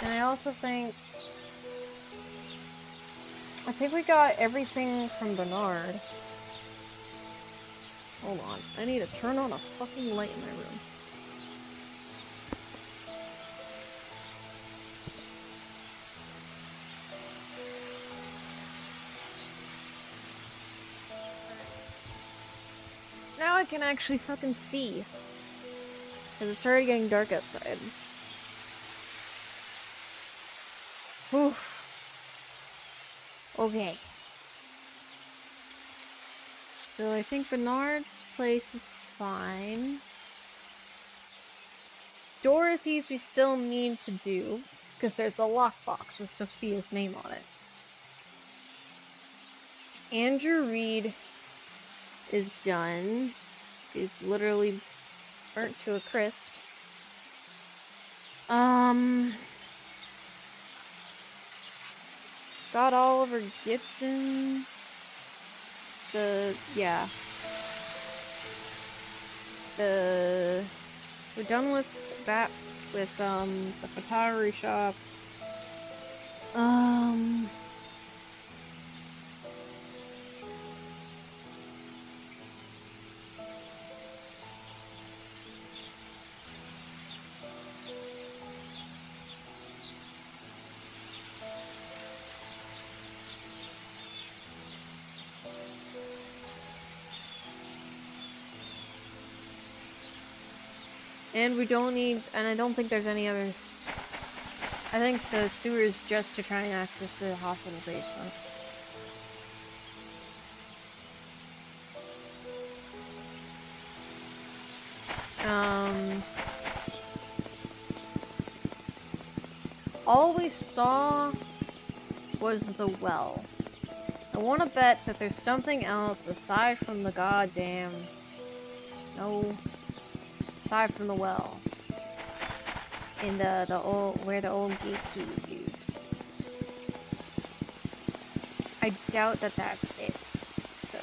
And I also think we got everything from Bernard. Hold on. I need to turn on a fucking light in my room. Now I can actually fucking see. Because it's already getting dark outside. Oof. Okay. So I think Bernard's place is fine. Dorothy's we still need to do, because there's a lockbox with Sophia's name on it. Andrew Reed is done. He's literally burnt to a crisp. Got Oliver Gibson. We're done with that, with the photography shop. And we don't need, and I don't think there's any other. I think the sewer is just to try and access the hospital basement. All we saw was the well. I want to bet that there's something else aside from the goddamn... No. Aside from the well. In the old... where the old gate key was used. I doubt that that's it. So...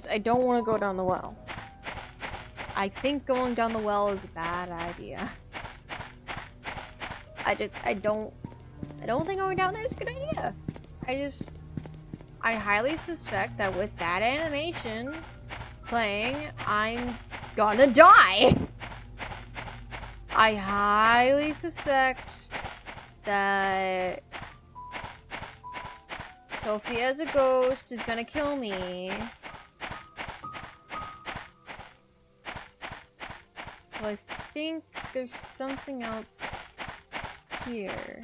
I don't want to go down the well. I think going down the well is a bad idea. I don't think going down there is a good idea. I highly suspect that with that animation playing, I'm gonna die. I highly suspect that Sophia as a ghost is gonna kill me. So I think there's something else here.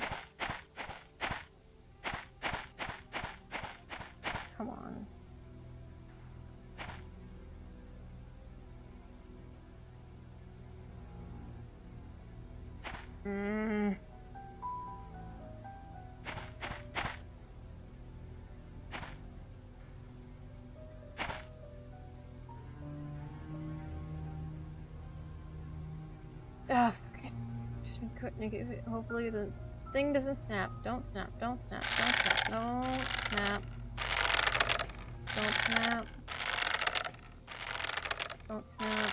Come on. Ugh, okay. Just been cutting it. Hopefully the thing doesn't snap. Don't snap. Don't snap. Don't snap. Don't snap. Don't snap. Don't snap.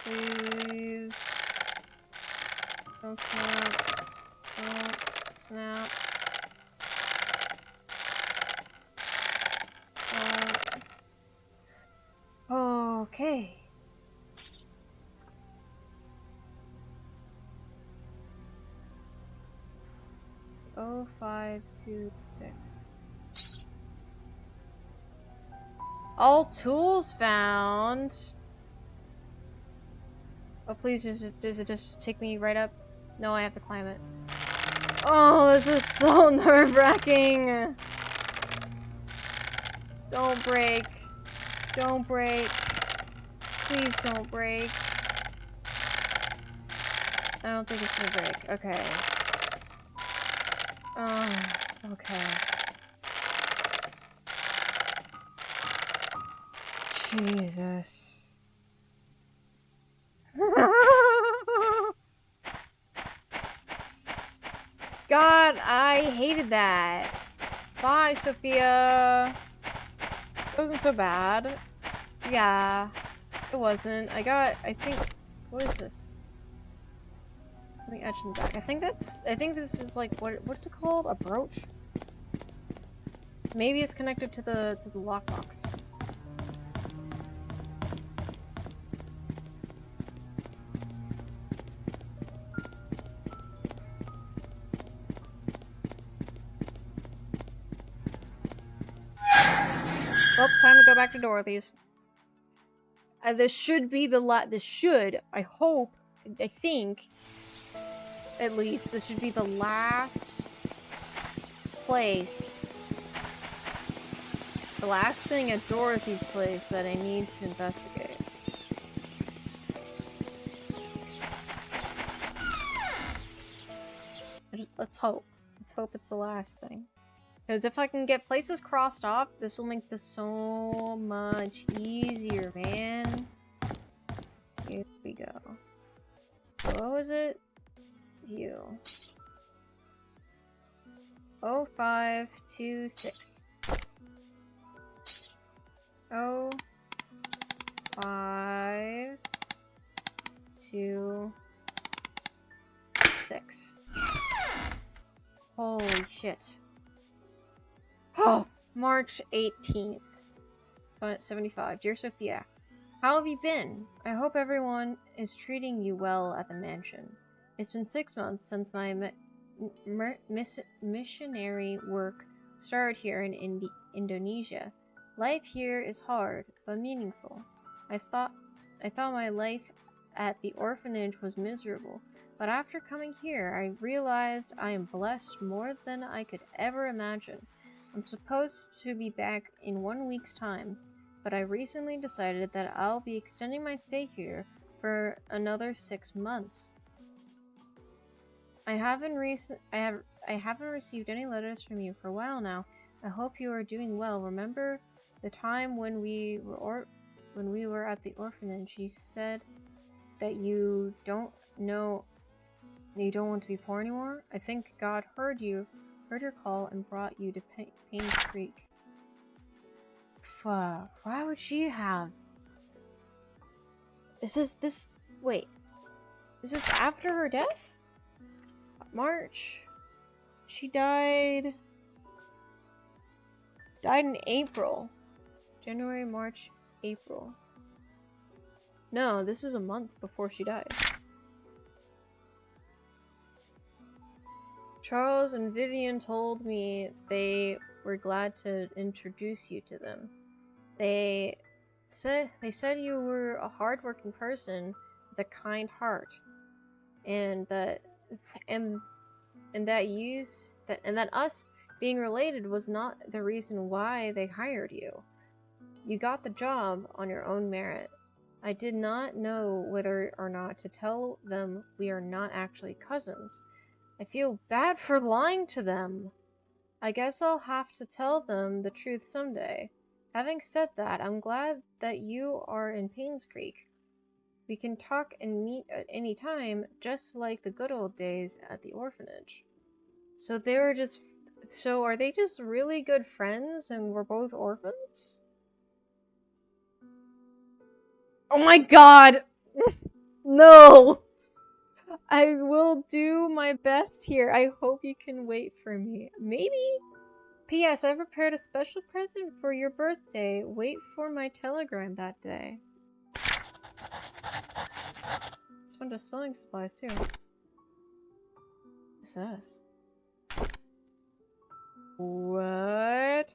Please. Don't snap. Don't snap. Okay. Oh, 526. All tools found. Oh, please, does it just take me right up? No, I have to climb it. Oh, this is so nerve-wracking. Don't break. Don't break. Please don't break. I don't think it's gonna break. Okay. Oh, okay. Jesus. God, I hated that. Bye, Sophia. It wasn't so bad. Yeah, it wasn't. I think, what is this? Something etched in the back. I think this is like, what's it called? A brooch? Maybe it's connected to the lockbox. Well, time to go back to Dorothy's. This should be I hope, I think, at least, this should be the last place, the last thing at Dorothy's place that I need to investigate. Let's hope it's the last thing. Because if I can get places crossed off, this will make this so much easier, man. Here we go. So what was it? View. 0526. 0526. Yes. Holy shit. Oh! March 18th, 75. Dear Sophia, how have you been? I hope everyone is treating you well at the mansion. It's been 6 months since my missionary work started here in Indonesia. Life here is hard, but meaningful. I thought my life at the orphanage was miserable, but after coming here, I realized I am blessed more than I could ever imagine. I'm supposed to be back in 1 week's time, but I recently decided that I'll be extending my stay here for another 6 months. I haven't received any letters from you for a while now. I hope you are doing well. Remember the time when we were at the orphanage? You said that you don't want to be poor anymore. I think God heard your call and brought you to Payne's Creek. Fuck. Why would she have? Wait. Is this after her death? March. She died in April. January, March, April. No, this is a month before she died. Charles and Vivian told me they were glad to introduce you to them. They said you were a hardworking person with a kind heart, and that us being related was not the reason why they hired you. You got the job on your own merit. I did not know whether or not to tell them we are not actually cousins. I feel bad for lying to them. I guess I'll have to tell them the truth someday. Having said that, I'm glad that you are in Payne's Creek. We can talk and meet at any time, just like the good old days at the orphanage. So are they just really good friends and we're both orphans? Oh my god! No! I will do my best here. I hope you can wait for me. Maybe? P.S. I prepared a special present for your birthday. Wait for my telegram that day. It's a bunch of sewing supplies, too. What's this? What?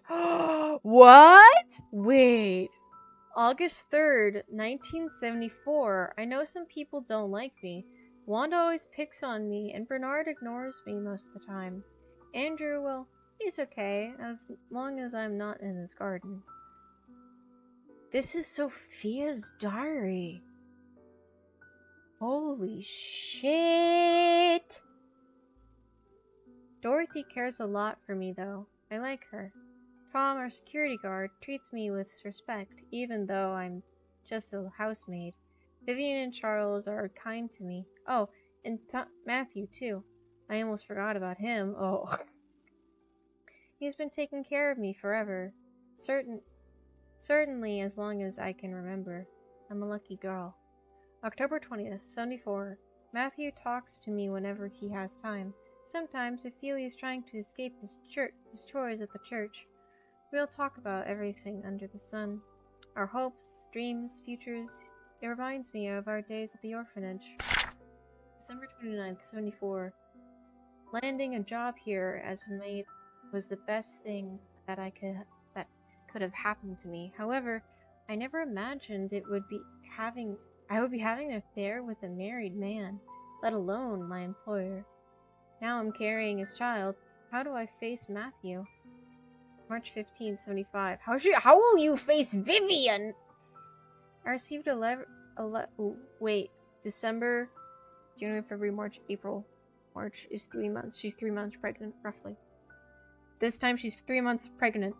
What? Wait. August 3rd, 1974. I know some people don't like me. Wanda always picks on me, and Bernard ignores me most of the time. Andrew, well, he's okay, as long as I'm not in his garden. This is Sophia's diary. Holy shit! Dorothy cares a lot for me, though. I like her. Tom, our security guard, treats me with respect, even though I'm just a housemaid. Vivian and Charles are kind to me. Oh, and Matthew, too. I almost forgot about him. Oh. He's been taking care of me forever. Certainly as long as I can remember. I'm a lucky girl. October 20th, 74. Matthew talks to me whenever he has time. Sometimes I feel he's trying to escape his chores at the church. We'll talk about everything under the sun. Our hopes, dreams, futures. It reminds me of our days at the orphanage. December 29th, 74. Landing a job here as a maid was the best thing that could have happened to me. However, I never imagined I would be having an affair with a married man, let alone my employer. Now I'm carrying his child. How do I face Matthew? March 15th, 75. How will you face Vivian? I received December, January, February, March, April. March is 3 months. She's 3 months pregnant, roughly. This time she's 3 months pregnant.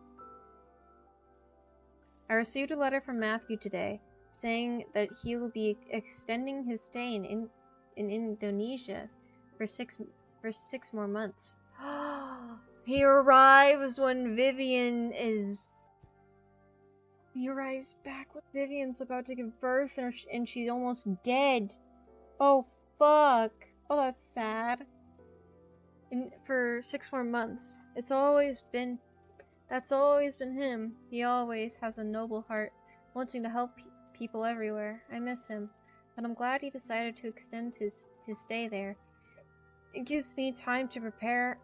I received a letter from Matthew today, saying that he will be extending his stay in Indonesia for six more months. He arrives when Vivian is... He arrives back when Vivian's about to give birth and she's almost dead. Oh, fuck. Oh, that's sad. for 6 more months. That's always been him. He always has a noble heart, wanting to help people everywhere. I miss him, but I'm glad he decided to extend his stay there. It gives me time to prepare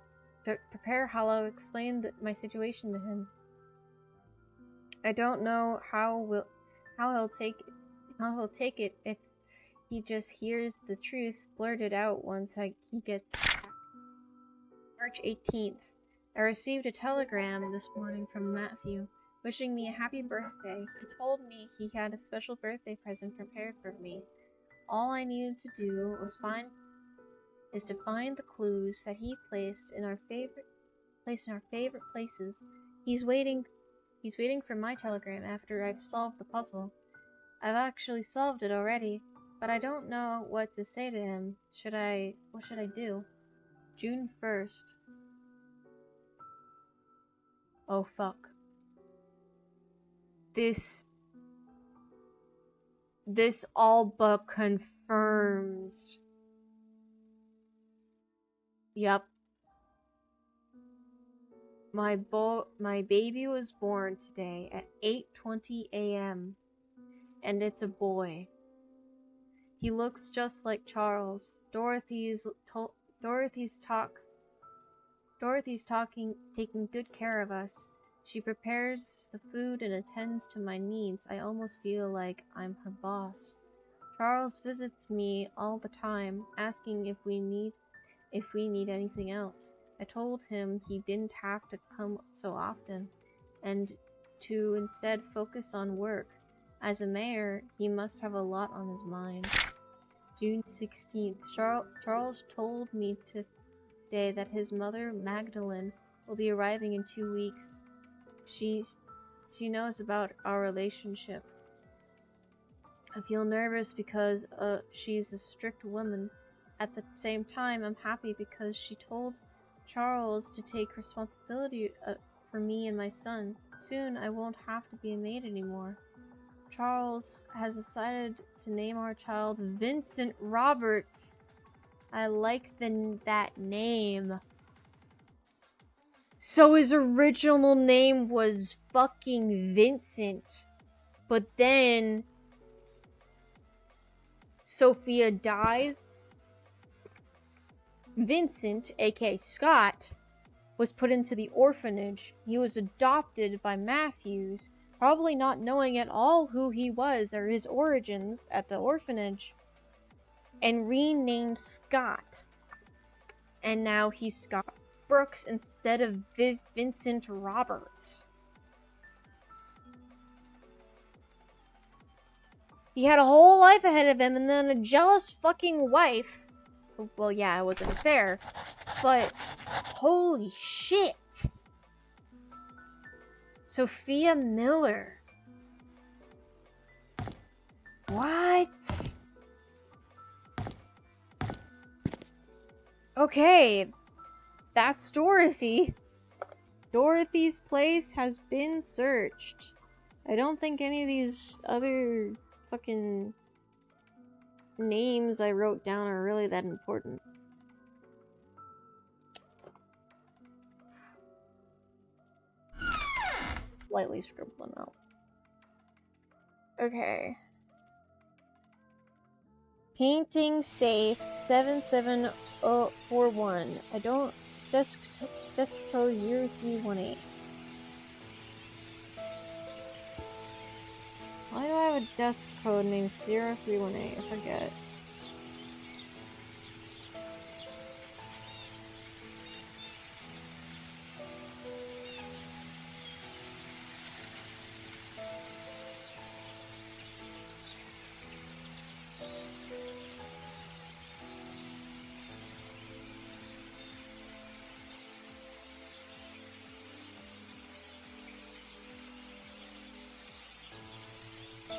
how I'll explain my situation to him. I don't know how he'll take it if he just hears the truth blurted out once he gets back. March 18th. I received a telegram this morning from Matthew, wishing me a happy birthday. He told me he had a special birthday present prepared for me. All I needed to do was to find the clues that he placed in our favorite places. He's waiting for my telegram after I've solved the puzzle. I've actually solved it already, but I don't know what to say to him. What should I do? June 1st. Oh fuck. This all but confirms. Yep. My baby was born today at 8:20 a.m. and it's a boy. He looks just like Charles. Dorothy's taking good care of us. She prepares the food and attends to my needs. I almost feel like I'm her boss. Charles visits me all the time, asking if we need anything else. I told him he didn't have to come so often, and to instead focus on work. As a mayor, he must have a lot on his mind. June 16th. Charles told me today that his mother, Magdalene, will be arriving in 2 weeks. She knows about our relationship. I feel nervous because she's a strict woman. At the same time, I'm happy because she told Charles to take responsibility for me and my son. Soon, I won't have to be a maid anymore. Charles has decided to name our child Vincent Roberts. I like that name. So his original name was fucking Vincent. But then Sophia died. Vincent, aka Scott, was put into the orphanage. He was adopted by Matthews, probably not knowing at all who he was or his origins at the orphanage, and renamed Scott. And now he's Scott Brooks instead of Vincent Roberts. He had a whole life ahead of him, and then a jealous fucking wife. Well, yeah, it wasn't fair, but holy shit. Sophia Miller. What? Okay, that's Dorothy. Dorothy's place has been searched. I don't think any of these other fucking names I wrote down are really that important. Slightly scribble them out. Okay. Painting safe 77041. I don't desk code 0318. Why do I have a desk code named 0318? I forget.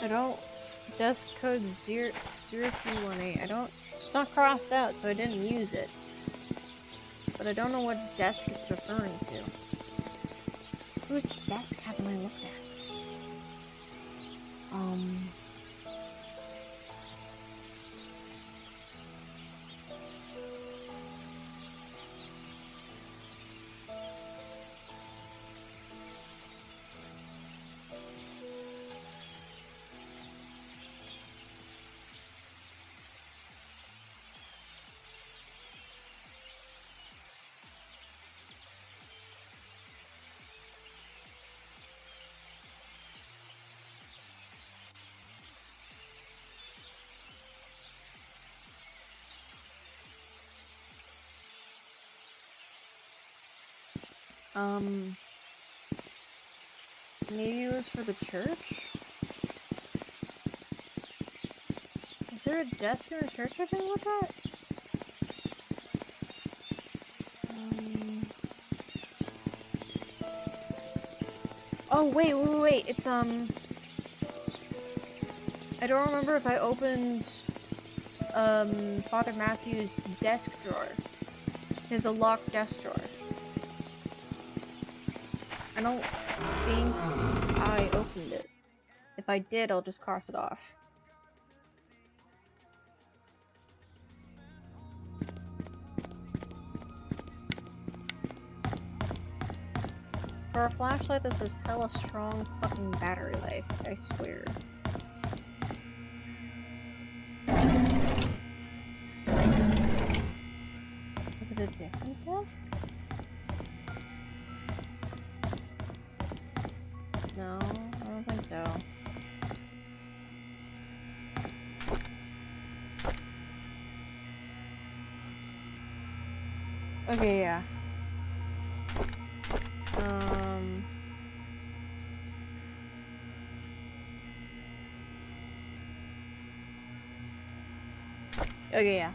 I don't. Desk code 0318. I don't. It's not crossed out, so I didn't use it. But I don't know what desk it's referring to. Whose desk haven't I looked at? Maybe it was for the church? Is there a desk in the church I can look at? Oh, wait. It's, I don't remember if I opened, Father Matthew's desk drawer. He has a locked desk drawer. I don't think I opened it. If I did, I'll just cross it off. For a flashlight, this is hella strong fucking battery life, I swear. Is it a different desk? No, I don't think so. Okay, yeah. Okay, yeah.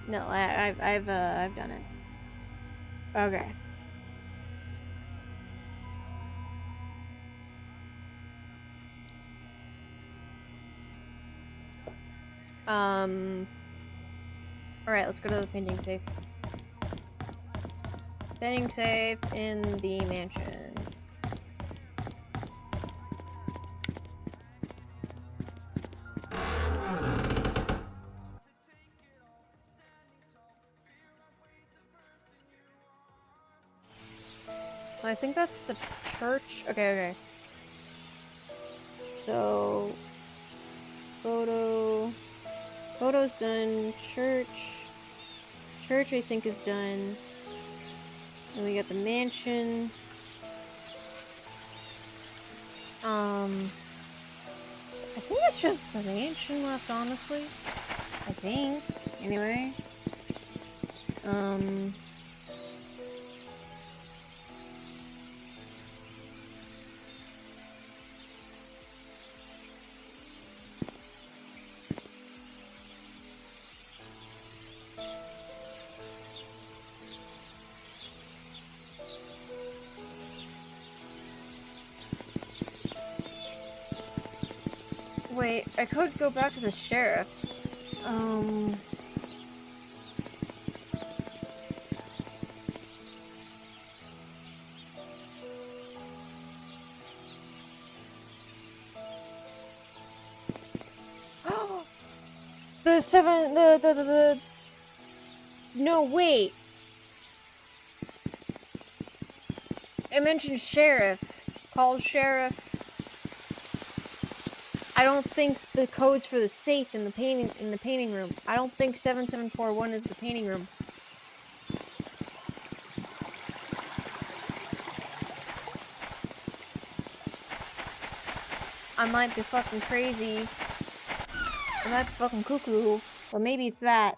No, I've done it. Okay. Alright, let's go to the painting safe. Painting safe in the mansion. So I think that's the church. Okay. So photo's done. Church I think is done. And we got the mansion. I think it's just the mansion left, honestly. I think. Anyway. Wait, I could go back to the sheriff's. No, wait. I mentioned sheriff. Call sheriff. I don't think the code's for the safe in the painting room. I don't think 7741 is the painting room. I might be fucking crazy. I might be fucking cuckoo, but maybe it's that.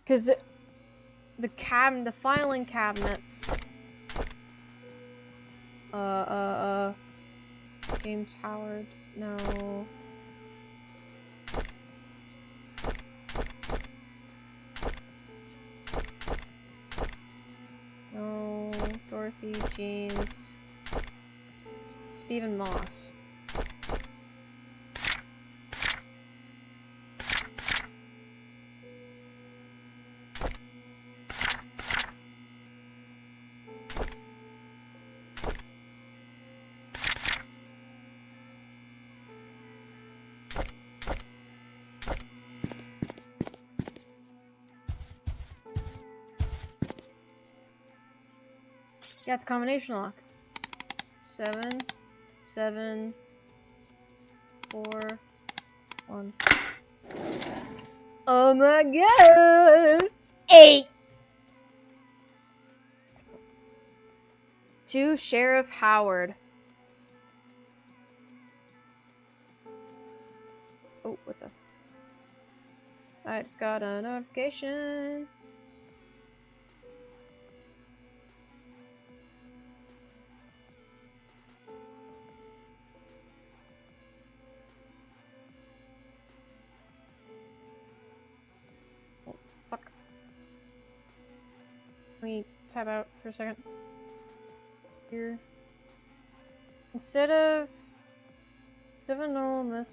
Cause the filing cabinets. James Howard, no. No, Dorothy, James, Stephen Moss. Yeah, it's a combination lock. 7, 7, 4, 1. Oh my god! 8! To Sheriff Howard. Oh, what the? I just got a notification. Oh, fuck. Let me tab out for a second. Here. Instead of a normal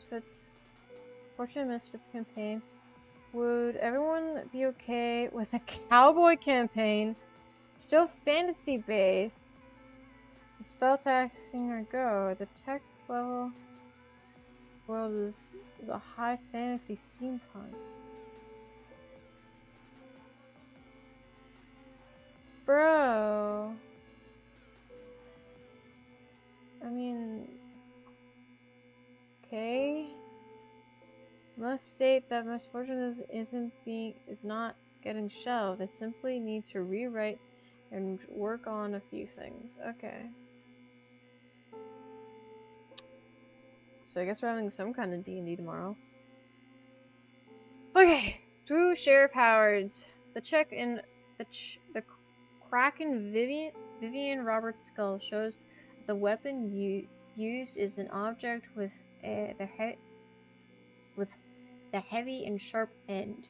Fortune Misfits campaign, would everyone be okay with a cowboy campaign? Still fantasy based. So spell taxing or go. The tech level world is a high fantasy steampunk. Bro. I mean, okay. Must state that Misfortune is not getting shelved. I simply need to rewrite and work on a few things. Okay. So I guess we're having some kind of D&D tomorrow. Okay. Through Sheriff Howard's. The check in the crack in Vivian Roberts' skull shows the weapon used is an object with the heavy and sharp end.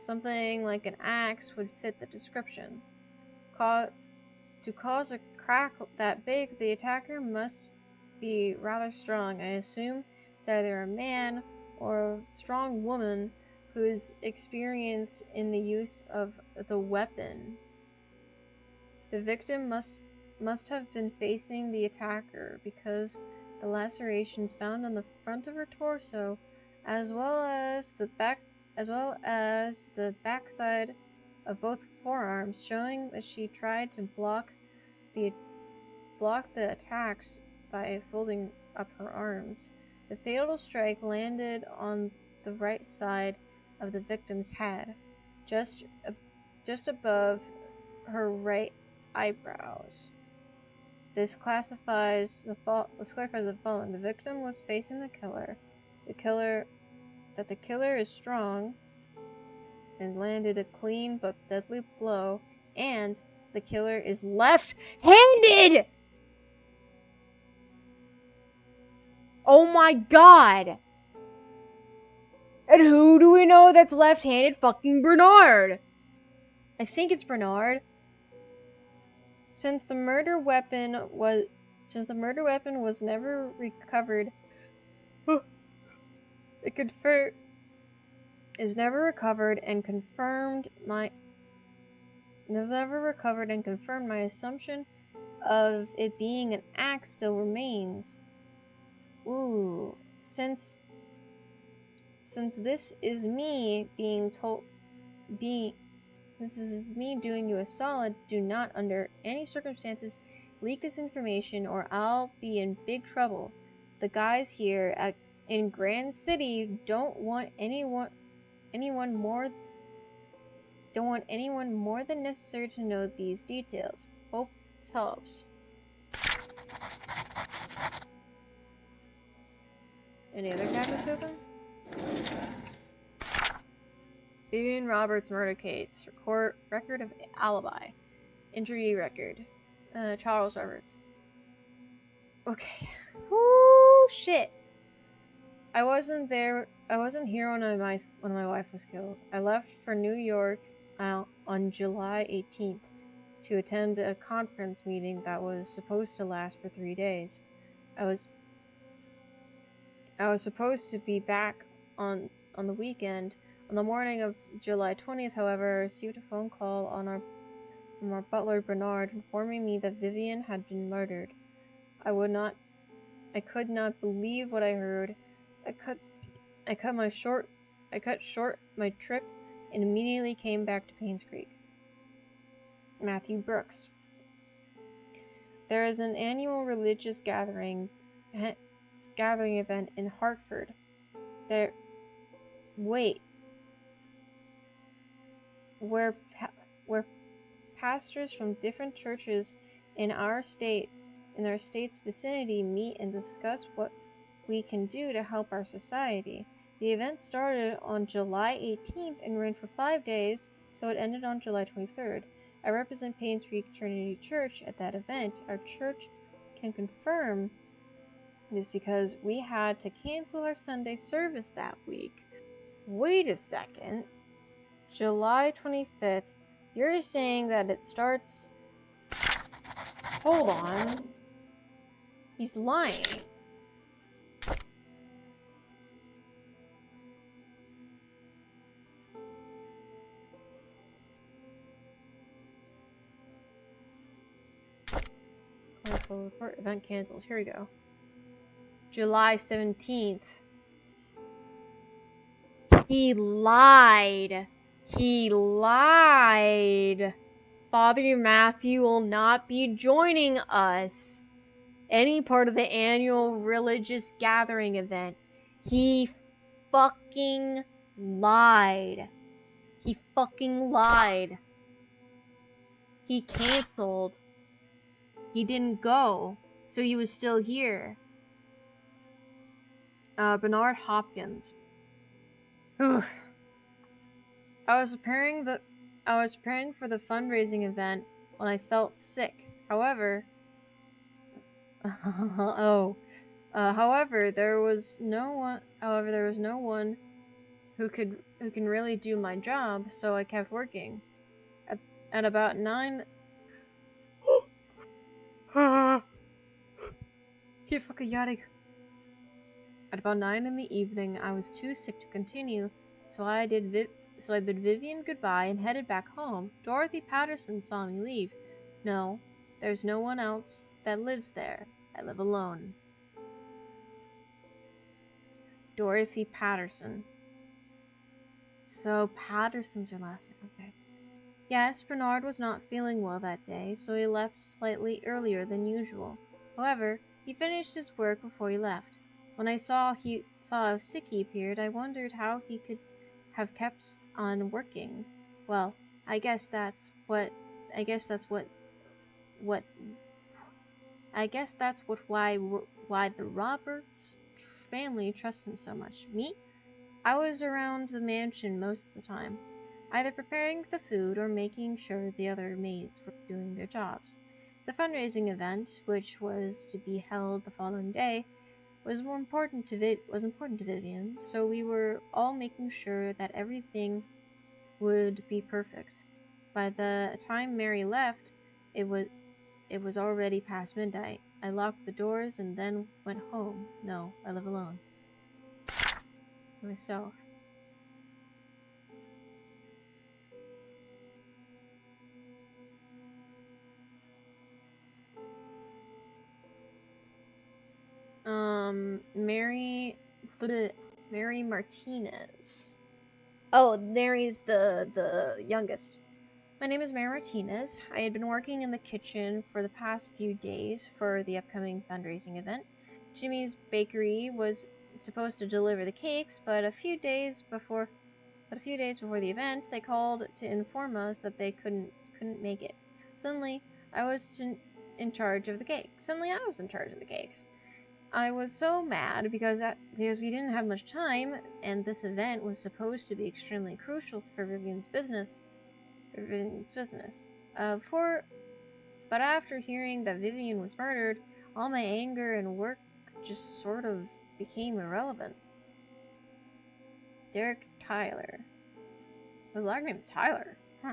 Something like an axe would fit the description. To cause a crack that big, the attacker must be rather strong. I assume it's either a man or a strong woman who is experienced in the use of the weapon. The victim must have been facing the attacker because the lacerations found on the front of her torso, as well as the backside of both forearms, showing that she tried to block the attacks by folding up her arms. The fatal strike landed on the right side of the victim's head, just above her right eyebrows. This clarifies the following. The victim was facing the killer. The killer is strong and landed a clean but deadly blow, and the killer is left-handed! Oh my god! And who do we know that's left-handed? Fucking Bernard! I think it's Bernard. Since the murder weapon was never recovered, is never recovered and confirmed my assumption of it being an axe still remains. Ooh, since this is me this is me doing you a solid, do not under any circumstances leak this information or I'll be in big trouble. The guys here in Grand City don't want anyone more than necessary to know these details. Hope this helps. Any other cabinets open? Vivian Roberts murder case. Record of alibi. Interview record. Charles Roberts. Okay. Whoo, shit. I wasn't here when my wife was killed. I left for New York on July 18th to attend a conference meeting that was supposed to last for 3 days. I was supposed to be back on the weekend. On the morning of July 20th, however, I received a phone call from our butler Bernard informing me that Vivian had been murdered. I could not believe what I heard. I cut short my trip and immediately came back to Paynes Creek. Matthew Brooks. There is an annual religious gathering event in Hartford. Where pastors from different churches in our state's vicinity meet and discuss what we can do to help our society. The event started on July 18th and ran for 5 days, so it ended on July 23rd. I represent Paynes Creek Trinity Church at that event. Our church can confirm this because we had to cancel our Sunday service that week. Wait a second. July 25th. You're saying that it starts... Hold on. He's lying. Report event canceled. Here we go. July 17th. He lied. He lied. Father Matthew will not be joining us. Any part of the annual religious gathering event. He fucking lied. He fucking lied. He canceled. He didn't go, so he was still here. Bernard Hopkins. Whew. I was preparing for the fundraising event when I felt sick. However, however, there was no one who can really do my job, so I kept working. At about 9 Keep fucking yawning. At about 9 in the evening, I was too sick to continue, so I bid Vivian goodbye and headed back home. Dorothy Patterson saw me leave. No, there's no one else that lives there. I live alone. Dorothy Patterson. So Patterson's your last name, okay. Yes, Bernard was not feeling well that day, so he left slightly earlier than usual. However, he finished his work before he left. When I saw how sick he appeared, I wondered how he could have kept on working. Well, I guess that's why the Roberts family trusts him so much. Me? I was around the mansion most of the time, either preparing the food or making sure the other maids were doing their jobs. The fundraising event, which was to be held the following day, was important to Vivian, so we were all making sure that everything would be perfect. By the time Mary left, it was already past midnight. I locked the doors and then went home. No, I live alone. Myself. Mary Martinez. Oh, Mary's the youngest. My name is Mary Martinez. I had been working in the kitchen for the past few days for the upcoming fundraising event. Jimmy's Bakery was supposed to deliver the cakes, but a few days before the event, they called to inform us that they couldn't make it. Suddenly, I was in charge of the cakes. I was so mad because we didn't have much time, and this event was supposed to be extremely crucial for Vivian's business. But after hearing that Vivian was murdered, all my anger and work just sort of became irrelevant. Derek Tyler. His last name is Tyler. Huh.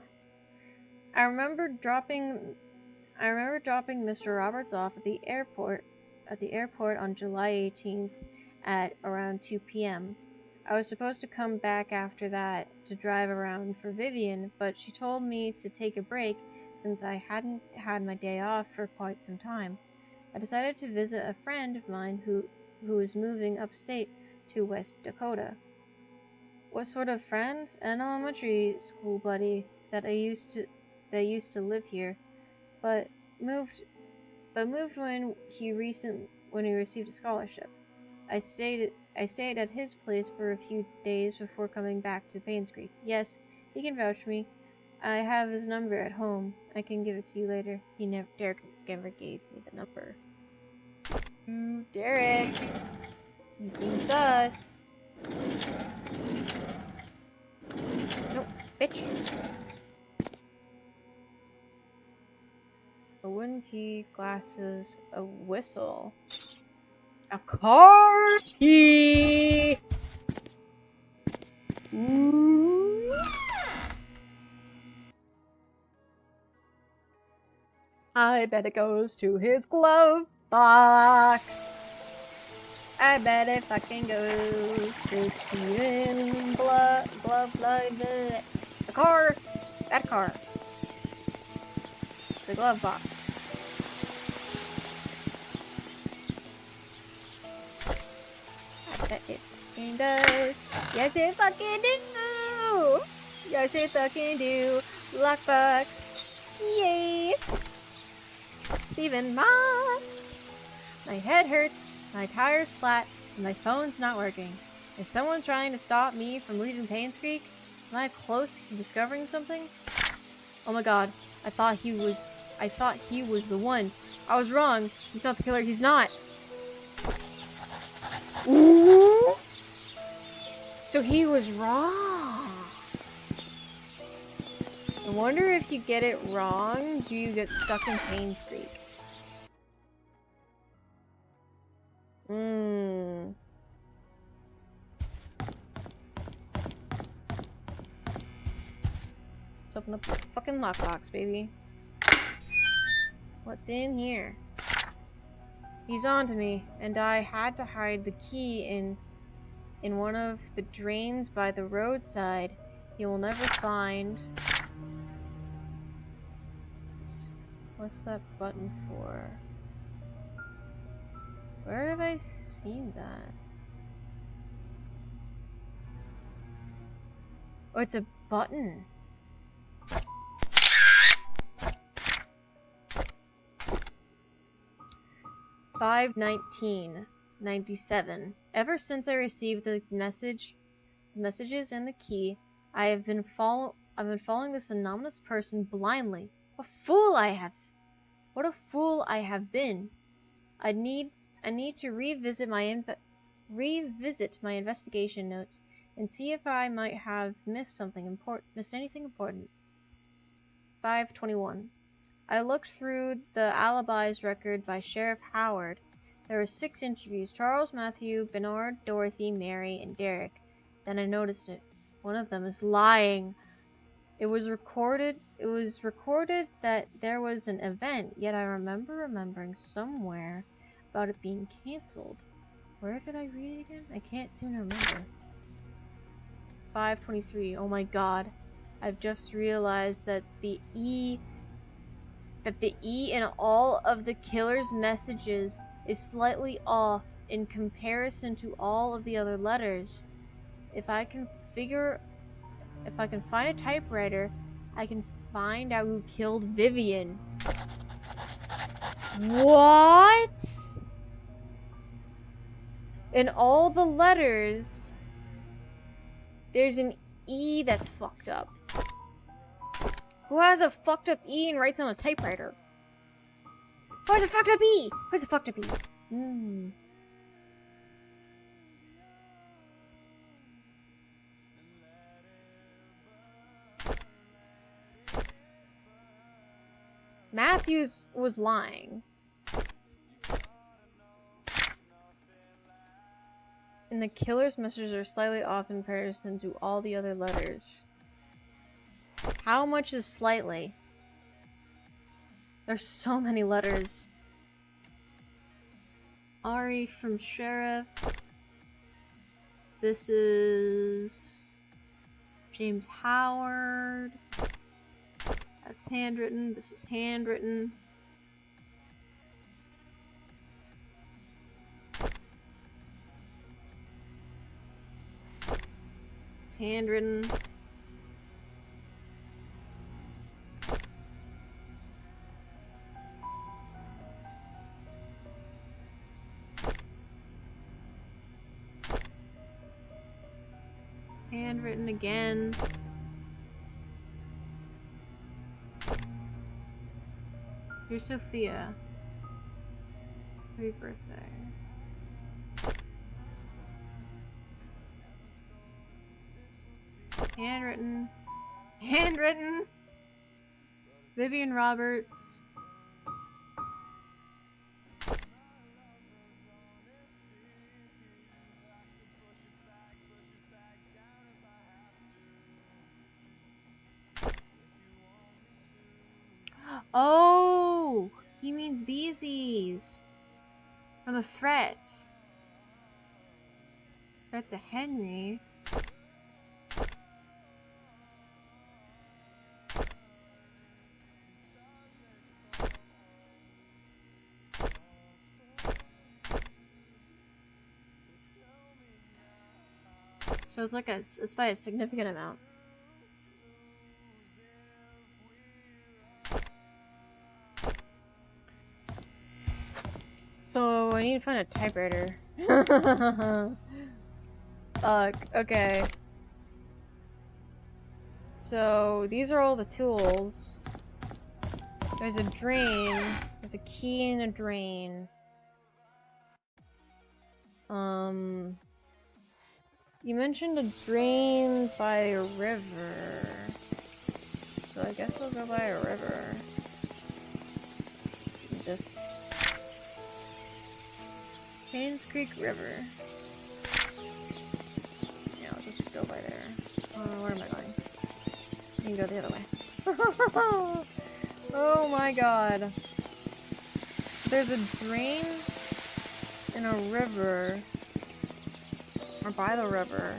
I remember dropping Mr. Roberts off at the airport on July 18th at around 2 p.m. I was supposed to come back after that to drive around for Vivian, but she told me to take a break since I hadn't had my day off for quite some time. I decided to visit a friend of mine who was moving upstate to West Dakota. What sort of friend? An elementary school buddy that used to live here, but moved when he received a scholarship. I stayed at his place for a few days before coming back to Paynes Creek. Yes, he can vouch for me. I have his number at home. I can give it to you later. Derek never gave me the number. Derek, you seem sus. Nope, bitch. A wooden key, glasses, a whistle. A car key! Ooh. I bet it goes to his glove box. I bet it fucking goes to Steven Glove the car. That car. The glove box. I bet it fucking does. Yes, it fucking do. Yes, it fucking do. Lockbox. Yay. Stephen Moss. My head hurts, my tire's flat, and my phone's not working. Is someone trying to stop me from leaving Payne's Creek? Am I close to discovering something? Oh my god, I thought he was the one. I was wrong. He's not the killer, he's not. Ooh. So he was wrong. I wonder if you get it wrong, do you get stuck in Payne's Creek? Let's open up the fucking lockbox, baby. What's in here? He's on to me, and I had to hide the key in one of the drains by the roadside. He will never find. What's that button for? Where have I seen that? Oh, it's a button. $519.97. Ever since I received the messages and the key, I've been following this anonymous person blindly. What a fool I have been. I need to revisit my investigation notes and see if I might have missed anything important. 521. I looked through the alibis record by Sheriff Howard. There were 6 interviews: Charles, Matthew, Bernard, Dorothy, Mary, and Derek. Then I noticed it. One of them is lying. It was recorded that there was an event, yet I remembering somewhere about it being cancelled. Where did I read it again? I can't seem to remember. 523. Oh my god. I've just realized that the E in all of the killer's messages is slightly off in comparison to all of the other letters. If I can find a typewriter, I can find out who killed Vivian. What? In all the letters, there's an E that's fucked up. Who has a fucked up E and writes on a typewriter? Who has a fucked up E? Who has a fucked up E? Matthews was lying. And the killer's messages are slightly off in comparison to all the other letters. How much is slightly? There's so many letters. Ari from Sheriff. This is James Howard. That's handwritten. This is handwritten. It's handwritten. Handwritten again. Here's Sophia. Happy birthday. Handwritten. Handwritten! Vivian Roberts. Oh! He means these. From the threats. Threat to Henry. So it's like it's by a significant amount. So I need to find a typewriter. Okay. So these are all the tools. There's a drain. There's a key in a drain. You mentioned a drain by a river. So I guess we'll go by a river. Just... Haynes Creek River. Yeah, I'll just go by there. Where am I going? I can go the other way. Oh my god. So there's a drain in a river. Or by the river.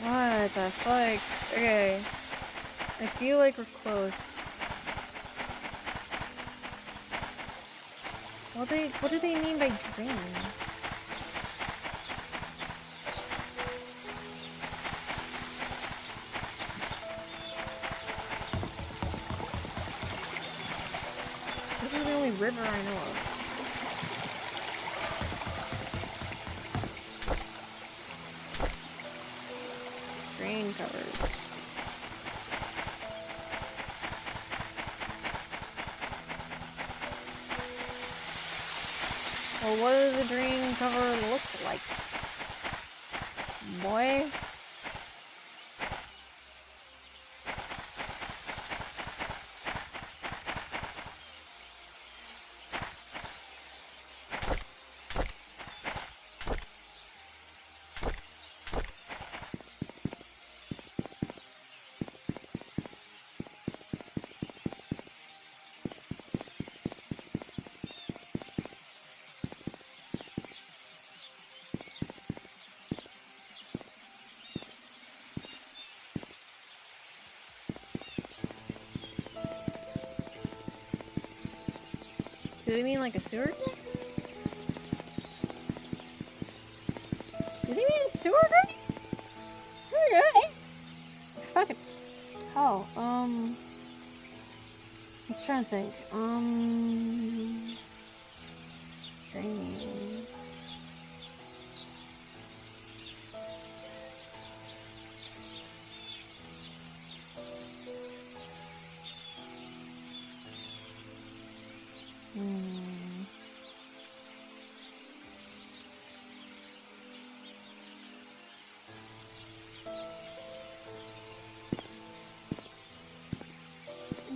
What the fuck? Okay. I feel like we're close. What do they mean by drain? This is the only river I know of. Drain covers. Well, what does the drain cover look like? Boy? Do they mean like a sewer drain? Do they mean a sewer drain? Sewer drain? Fucking... Oh, let's try and think. Drain...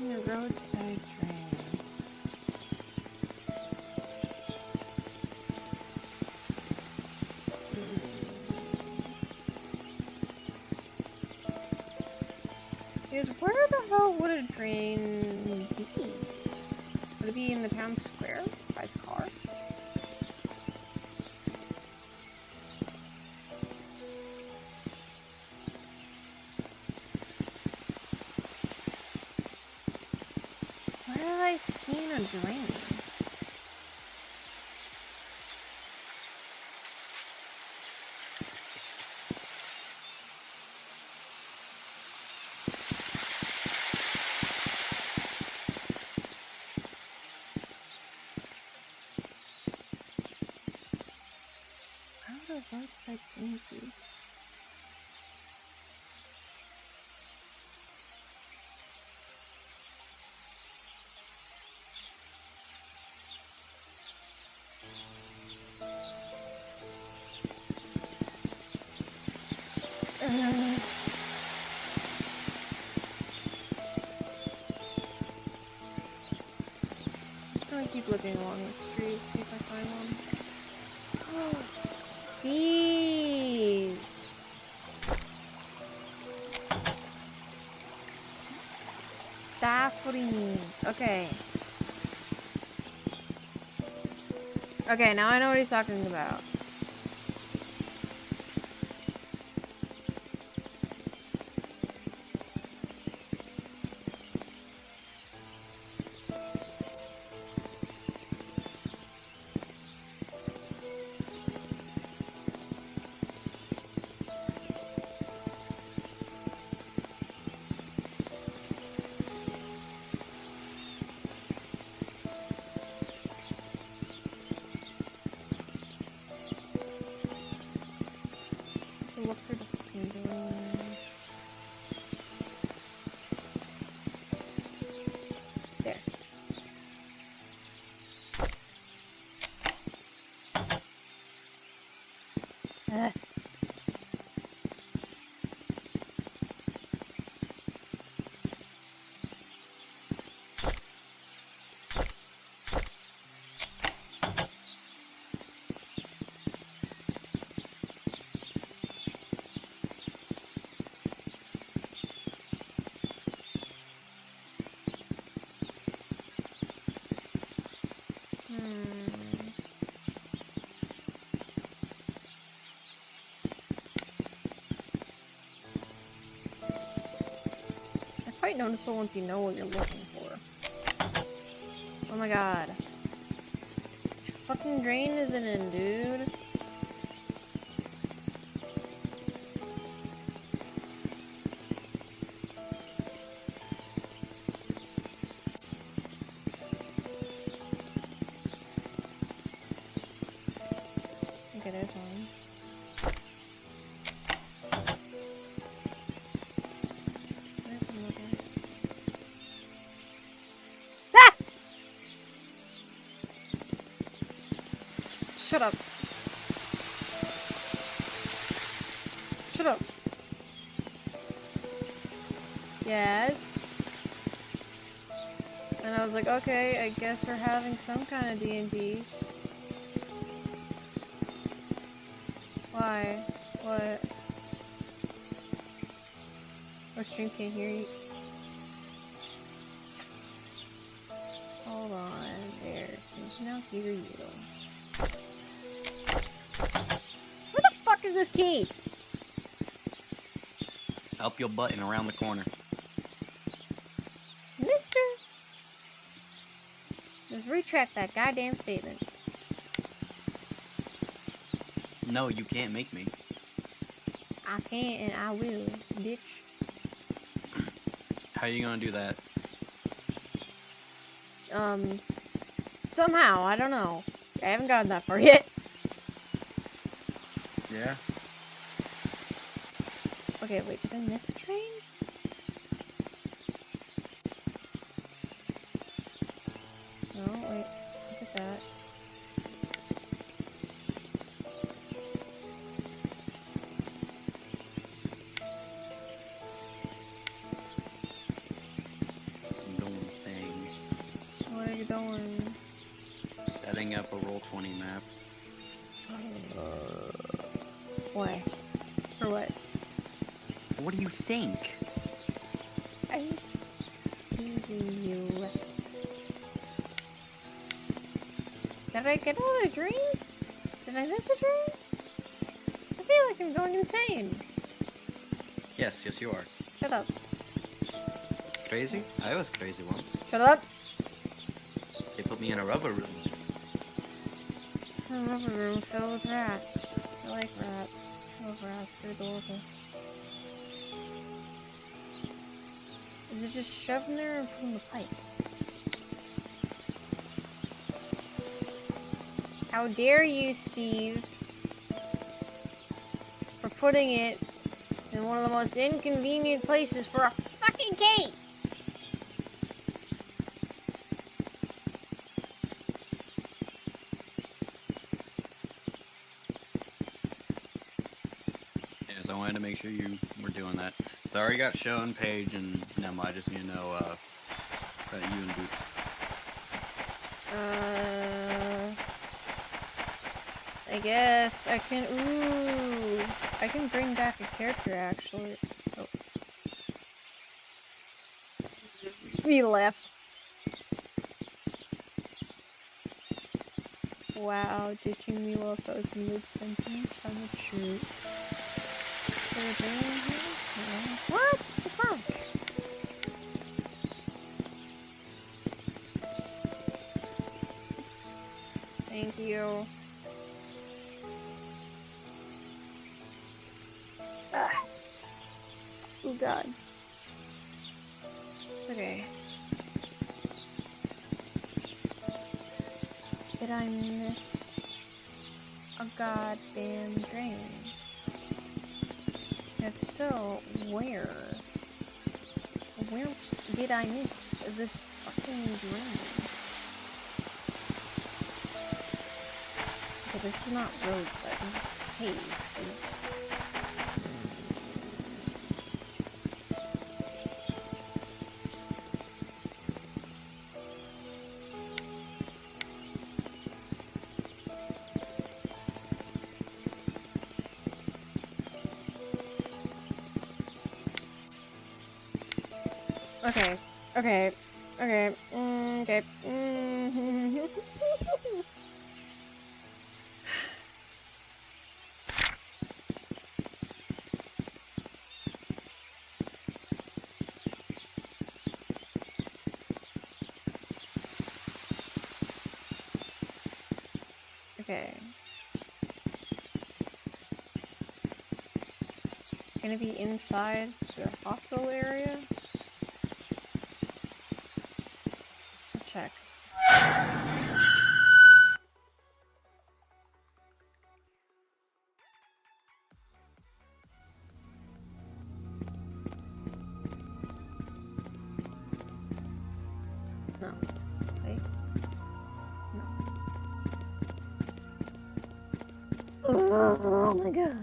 The roadside drain. Because where the hell would a drain be? Would it be in the town square? By his car? Where have I seen a drain? How would a roadside drain be? I'm gonna keep looking along the street, see if I find one. Bees! That's what he means. Okay. Okay, now I know what he's talking about. Look for the fucking door. There. Quite noticeable once you know what you're looking for. Oh my god. Which fucking drain is it in, dude? Okay, there's one. There's another. Ah! Shut up. Shut up. Yes. And I was like, okay, I guess we're having some kind of D&D. Why? What? Our stream can't hear you. Hold on. There. So we can now hear you. Where the fuck is this key? Up your button around the corner. Mister? Just retract that goddamn statement. No, you can't make me. I can't and I will, bitch. How are you gonna do that? Somehow, I don't know. I haven't gotten that far yet. Yeah? Okay, wait, did I miss a train? No, wait, look at that. Doing thing. Where are you going? Setting up a Roll20 map. Why? For what? What do you think? I'm teasing you. Did I get all the dreams? Did I miss a dream? I feel like I'm going insane. Yes, you are. Shut up. Crazy? I was crazy once. Shut up. They put me in a rubber room. A rubber room filled with rats. I like rats. I love rats. They're adorable. Is it just shoved in there or put in the pipe? How dare you, Steve, for putting it in one of the most inconvenient places for a fucking key! because I wanted to make sure you were doing that. So I already got shown Paige and Nema. I just need to know that you and Boots. I guess I can. Ooh, I can bring back a character actually. Oh, he left. Wow, ditching me whilst I was mid-sentence from the truth. So we're doing here? What the fuck? Thank you. Ah. Oh god. Okay. Did I miss a goddamn drain? If so, where? Where did I miss this fucking drain? Okay, this is not roadside, this is paved. This is... Okay, okay, okay, okay. Okay. Gonna be inside the hospital area? I'll check. No. Wait. No. Oh my god.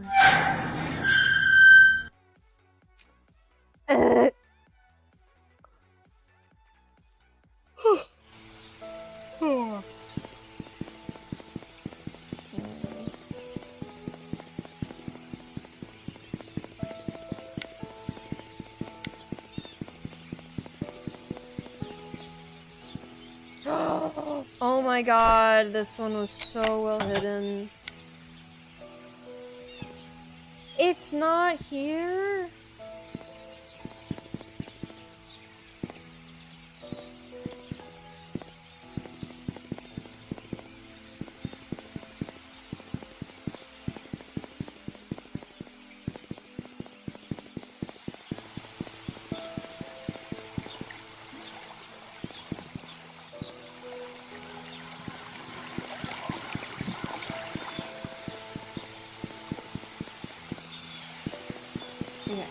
Oh my god, this one was so well hidden. It's not here? Okay.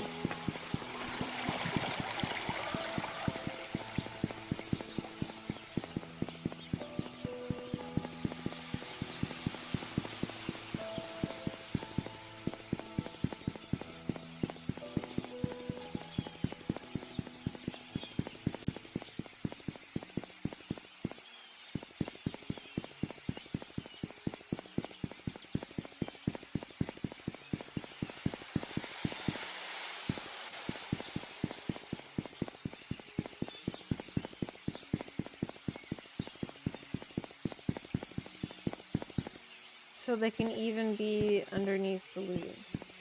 So they can even be underneath the leaves.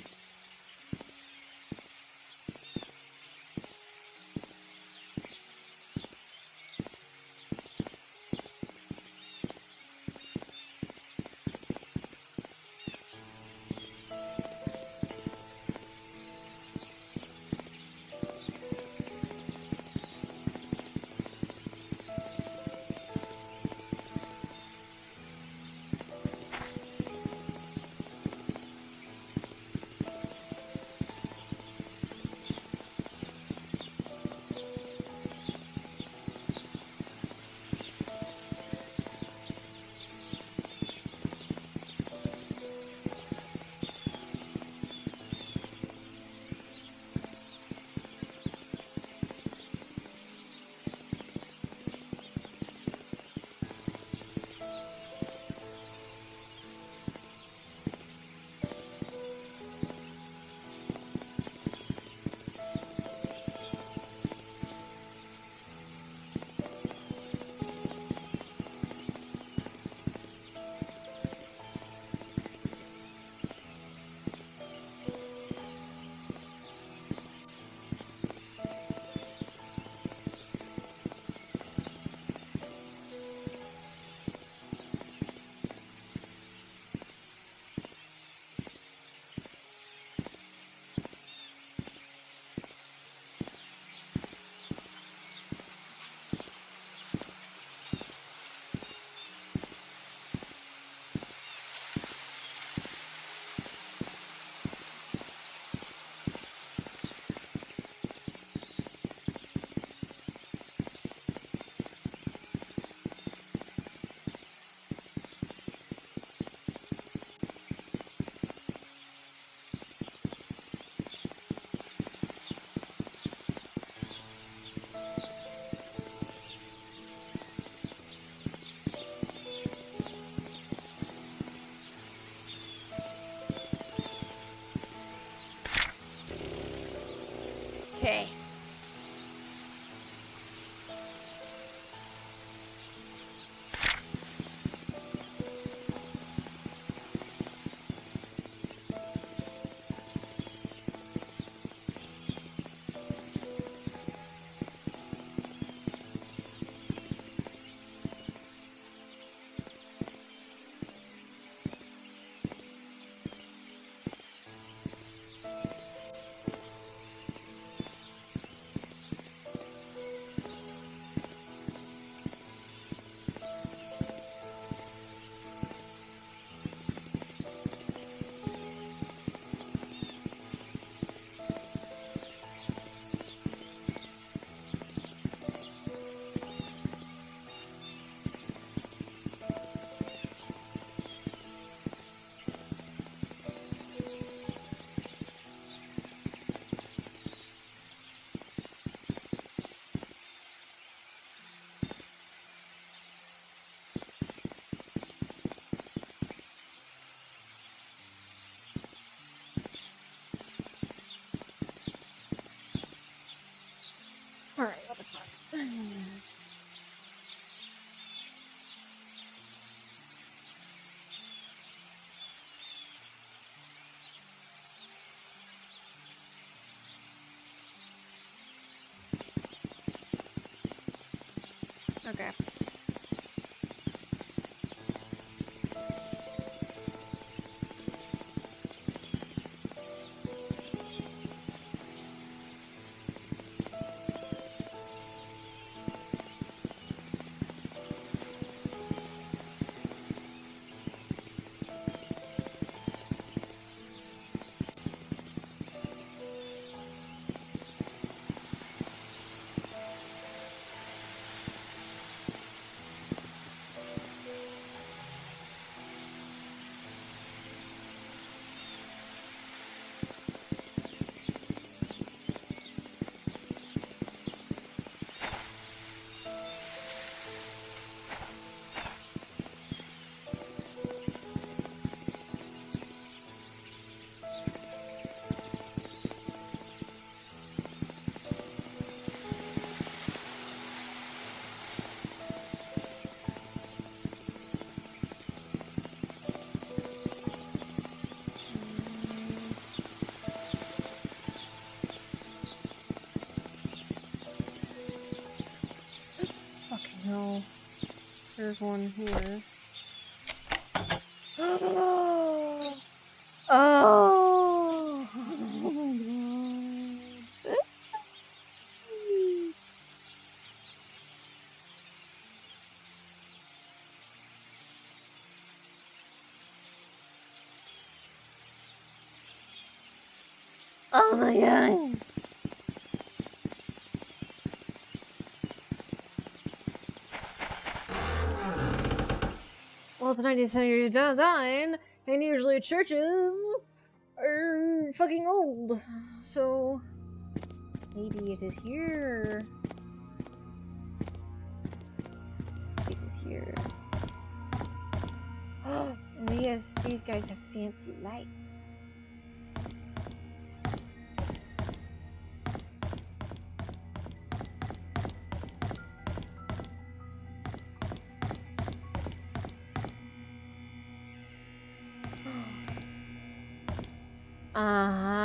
Okay. Alright, what the fuck? Okay. Fucking hell. There's one here. Oh! Oh my god. Oh my god. Well, it's 19th century design, and usually churches are fucking old. So maybe it is here. It is here. Oh, and yes, these guys have fancy lights. Uh-huh.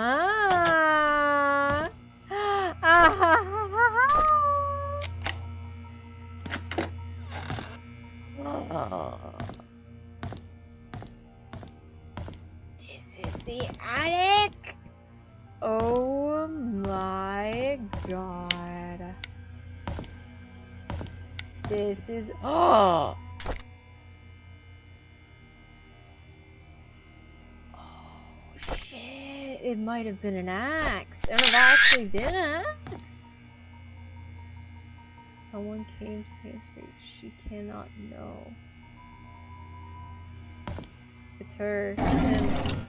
This is the attic. Oh my god. This is oh shit. It might have been an axe. It might have actually been an axe. Someone came to me and said she cannot know. It's her. It's him.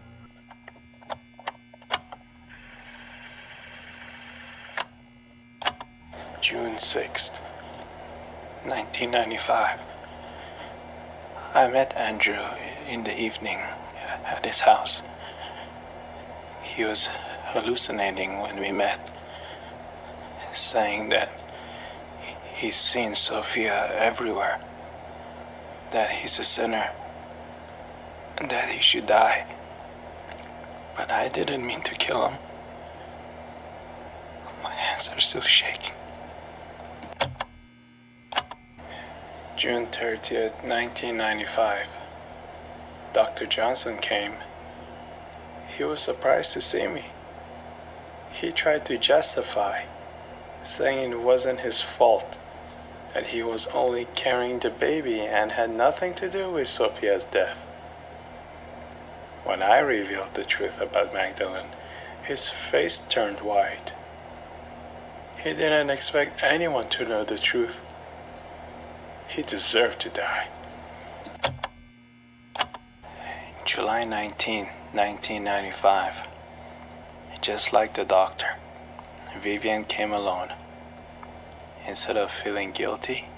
June 6th, 1995. I met Andrew in the evening at his house. He was hallucinating when we met. saying that he's seen Sophia everywhere, that he's a sinner, and that he should die. But I didn't mean to kill him. My hands are still shaking. June 30th, 1995. Dr. Johnson came. He was surprised to see me. He tried to justify, saying it wasn't his fault, that he was only carrying the baby and had nothing to do with Sophia's death. When I revealed the truth about Magdalene, his face turned white. He didn't expect anyone to know the truth. He deserved to die. July 19, 1995. Just like the doctor, Vivian came alone. Instead of feeling guilty,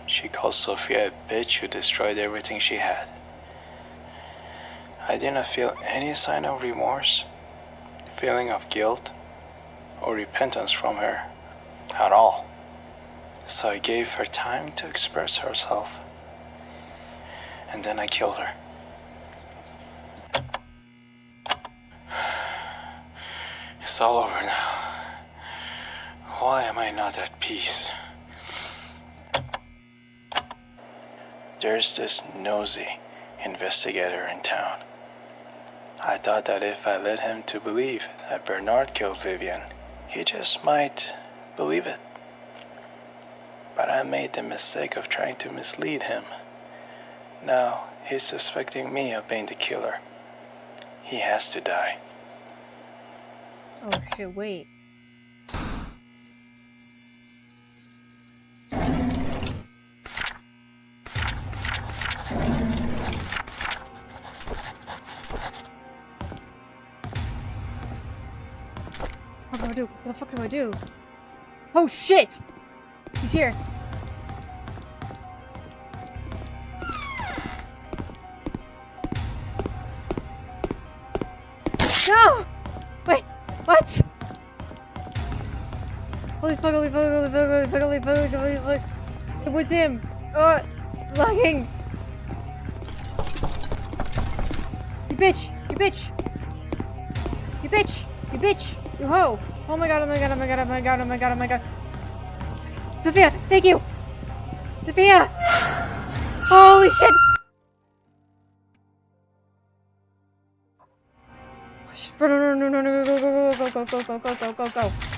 she called Sophia a bitch who destroyed everything she had. I didn't feel any sign of remorse, feeling of guilt, or repentance from her at all. So I gave her time to express herself. And then I killed her. It's all over now. Why am I not at peace? There's this nosy investigator in town. I thought that if I led him to believe that Bernard killed Vivian, he just might believe it. But I made the mistake of trying to mislead him. Now he's suspecting me of being the killer. He has to die. Oh shit, wait. What do I do? What the fuck do I do? Oh shit! He's here! No! Wait! What? Holy fuck, holy fuck, holy fuck, holy fuck, holy fuck, holy fuck. It was him! Lagging! You bitch! You bitch! You bitch! You bitch! You hoe! Oh my god, oh my god, oh my god, oh my god, oh my god, oh my god. Sophia, thank you! Sophia! Holy shit! No, no, no, no, no, go, go, go, go, go, go, go, go, go,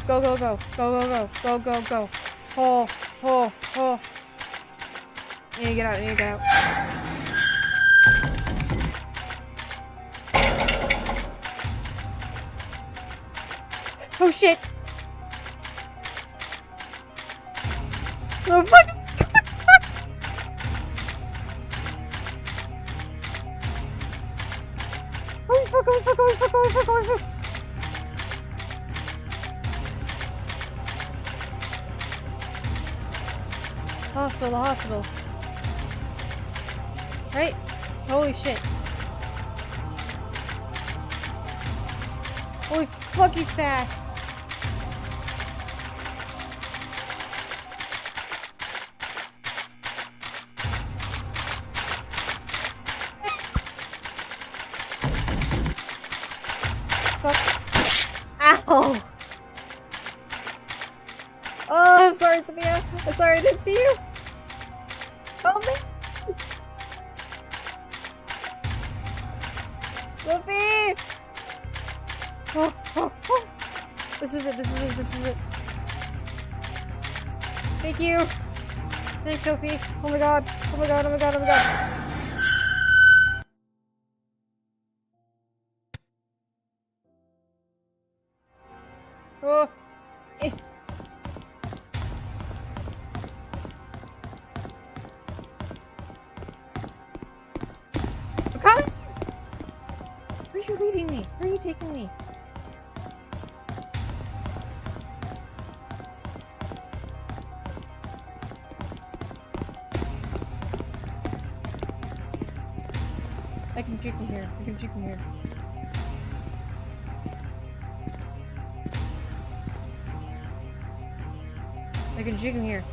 go, go, go, go, go, go, go, go, go. Oh, oh, oh. I need to get out, I need to get out. Oh shit! Oh fuck! Holy fuck, holy fuck, holy fuck, holy fuck, holy fuck! Hospital, the hospital. Right? Holy shit. Holy fuck, he's fast. Fuck. Ow! Oh, I'm sorry, Sophia. I'm sorry I didn't see you. Oh, man. Sophie! Oh, oh, oh. This is it, this is it, this is it. Thank you. Thanks, Sophie. Oh my god. Oh my god, oh my god, oh my god. Oh. Eh. I'm coming! Where are you leading me? Where are you taking me? I can juke him here. I can juke him here. I can shoot him here.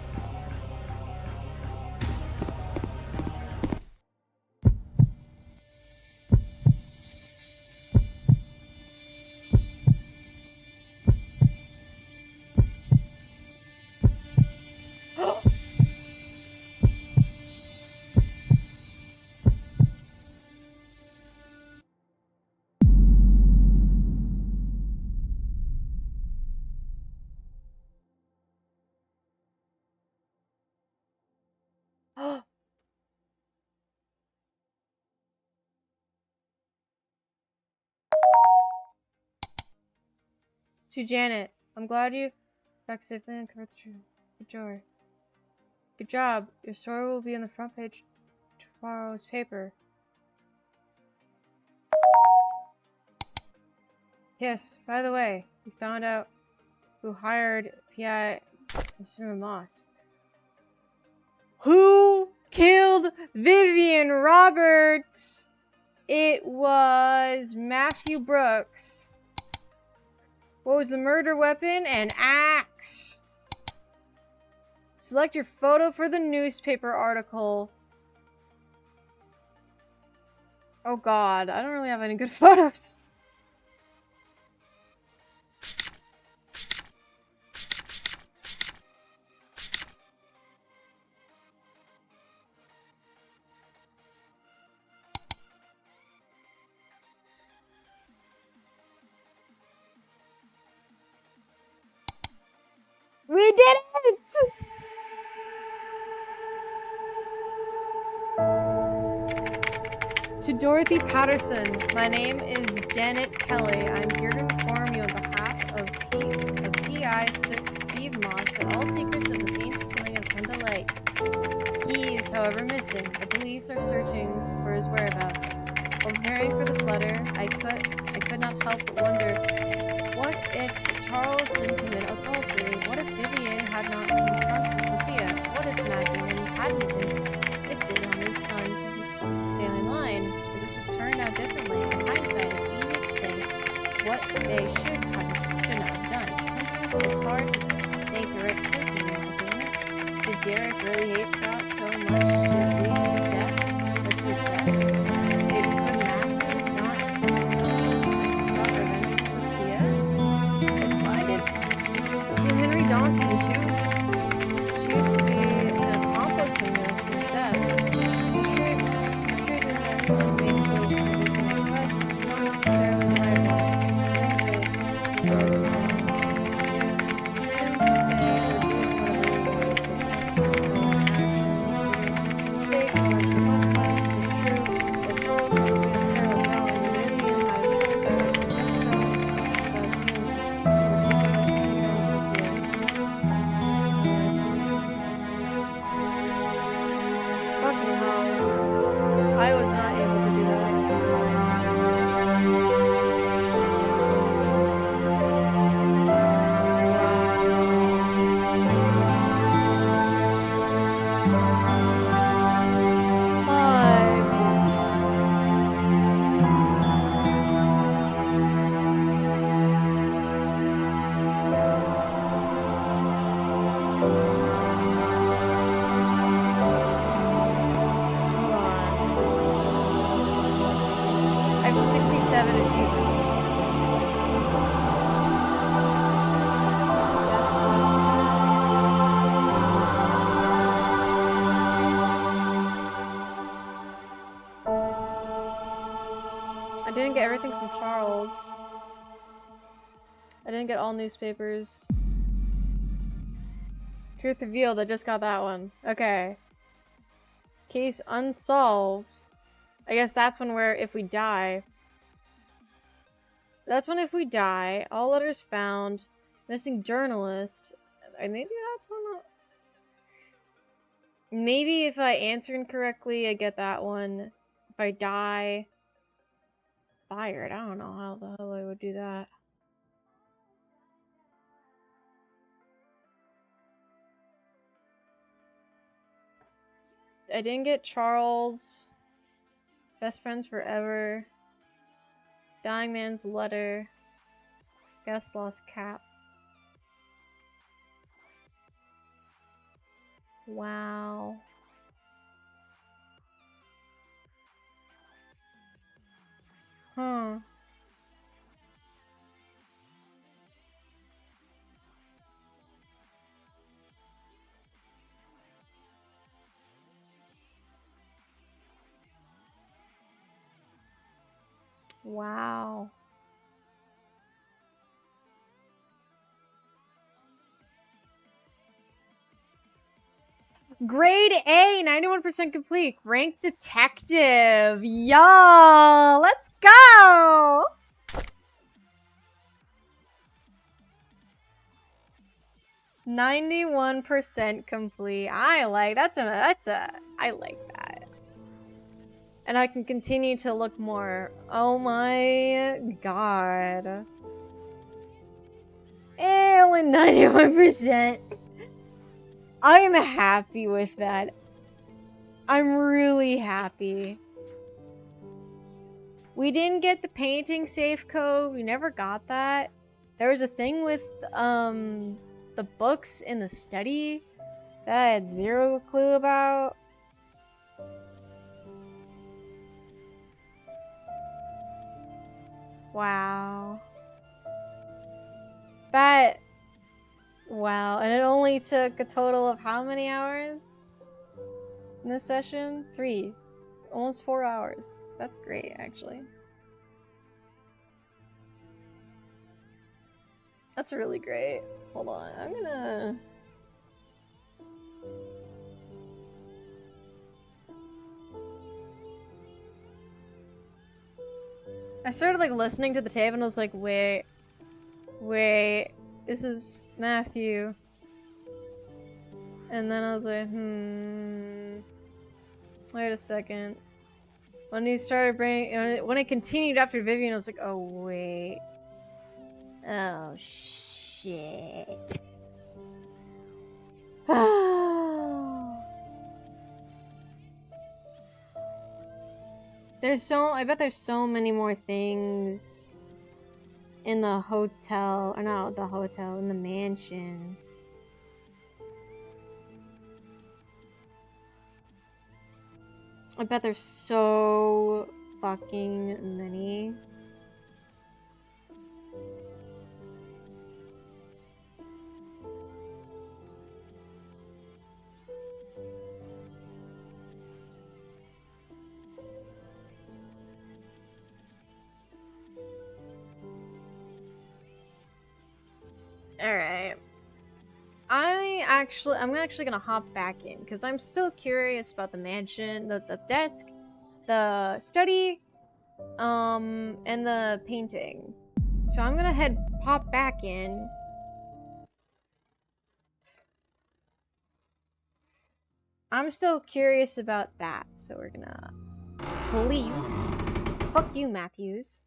To Janet, I'm glad you back safely and covered the truth. Good job. Good job. Your story will be on the front page of tomorrow's paper. Yes, by the way, we found out who hired PI Mr. Moss. Who killed Vivian Roberts? It was Matthew Brooks. What was the murder weapon? An axe. Select your photo for the newspaper article. Oh god, I don't really have any good photos. We did it! To Dorothy Patterson, my name is Janet Kelly. I'm here to inform you on behalf of PI Steve Moss that all secrets of the paints killing have come to light. He is, however, missing. The police are searching for his whereabouts. While preparing for this letter, I could not help but wonder, what if Charles didn't commit adultery? What if Vivian had not confronted Sophia? What if Magdalene hadn't insisted on his son to be failing line? But this has turned out differently. In hindsight, it's easy to say what they should not have done. Sometimes it's hard to make the right choices in life, isn't it? Did Derek really hate Scott so much to believe his death? Or to his death? Did Matthew not sought revenge for Sophia? Why did Henry Johnson choose to be an accomplice in his death? The truth is that everyone made choices to be best. It's not necessarily the right one. It was the wrong. Freedom to say or do whatever we want, which must be still an mistake or true consequence is true. That Charles is Sophia's pair was wrong. The Vivian had a choice over the next round. It's about feelings. Fucking hell. I was not able to do that. I have 67 achievements. Yes, I didn't get everything from Charles. I didn't get all newspapers. Truth revealed, I just got that one. Okay. Case unsolved. I guess that's when we're if we die. That's when if we die. All letters found. Missing journalist. Maybe that's one. Maybe if I answer incorrectly, I get that one. If I die. Fired. I don't know how the hell I would do that. I didn't get Charles. Best friends forever. Dying man's letter. Guess lost cap. Wow. Hmm. Wow. Grade A, 91% complete. Rank detective. Y'all, let's go. 91% complete. I like I like that. And I can continue to look more. Oh my god. Ew, and 91%. I'm happy with that. I'm really happy. We didn't get the painting safe code. We never got that. There was a thing with the books in the study that I had zero clue about. Wow. Wow, and it only took a total of how many hours in this session? 3. Almost 4 hours. That's great, actually. That's really great. Hold on, I'm gonna... I started like listening to the tape and I was like, wait, this is Matthew. And then I was like, wait a second. When he started when it continued after Vivian, I was like, oh wait. Oh shit. I bet there's so many more things in the hotel, or not the hotel, in the mansion. I bet there's so fucking many. Alright. I'm actually gonna hop back in because I'm still curious about the mansion, the desk, the study, and the painting. So I'm gonna pop back in. I'm still curious about that, so we're gonna leave. Fuck you, Matthews.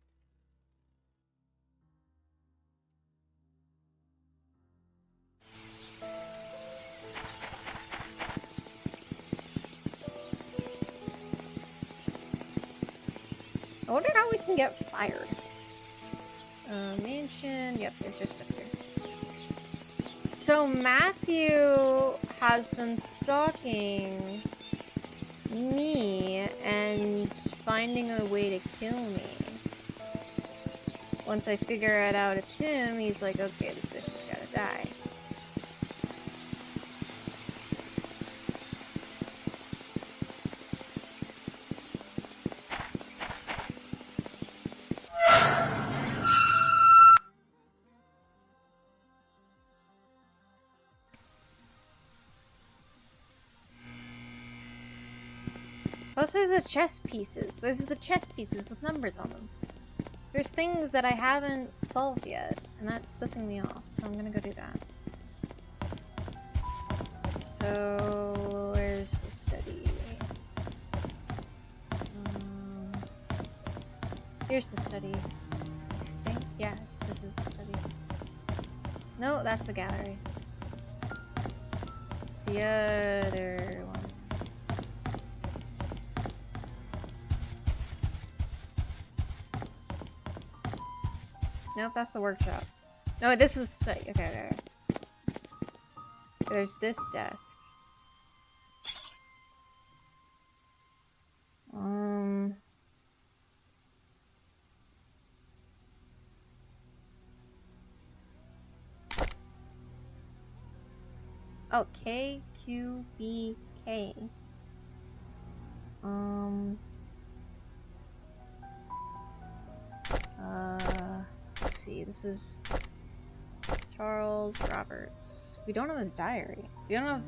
I wonder how we can get fired. Mansion. Yep, there's your stuff here. So Matthew has been stalking me and finding a way to kill me. Once I figure it out it's him, he's like, okay, this bitch has gotta die. Those are the chess pieces. Those are the chess pieces with numbers on them. There's things that I haven't solved yet, and that's pissing me off, so I'm gonna go do that. So, where's the study? Here's the study. I think, yes, this is the study. No, that's the gallery. It's the other one. Nope, that's the workshop. No, this is the study. Okay. There's this desk. Oh, KQBK. Let's see. This is Charles Roberts. We don't have his diary. We don't have...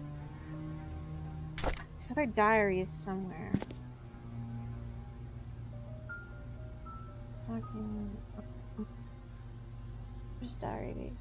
This other diary is somewhere. Talking... Where's diary, babe?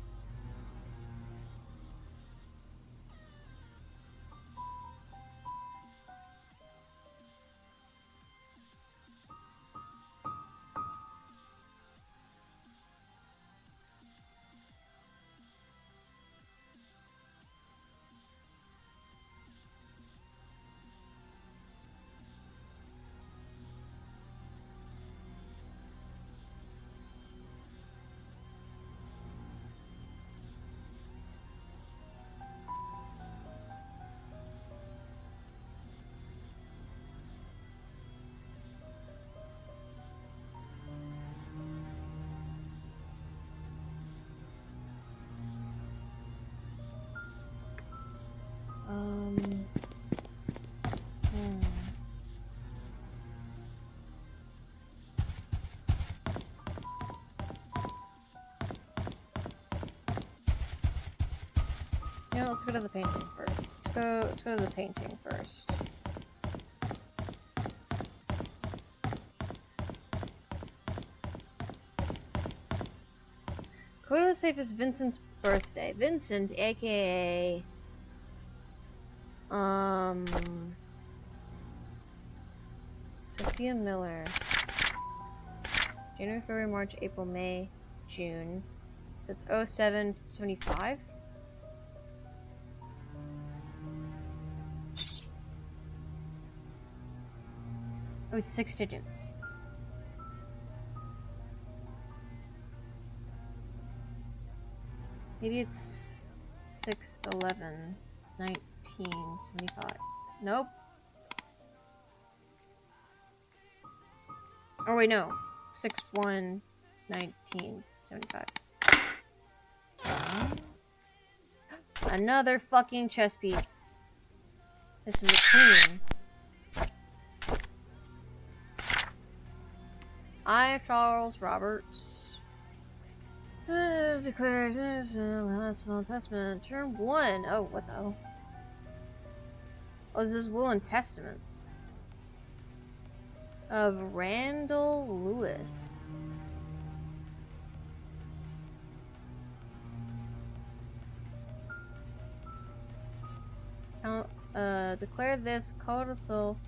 You know, let's go to the painting first. Let's go to the painting first. Go to the safe is Vincent's birthday. Vincent, aka Sophia Miller. January, February, March, April, May, June. So it's 0775. Oh, it's 6 digits. Maybe it's 6/11/1975. Nope. Oh wait, no. 6/1/1975. Another fucking chess piece. This is a queen. I, Charles Roberts, declared last will and testament, term 1. Oh, what the hell? Oh, this is will and testament of Randall Lewis. Declare this codicil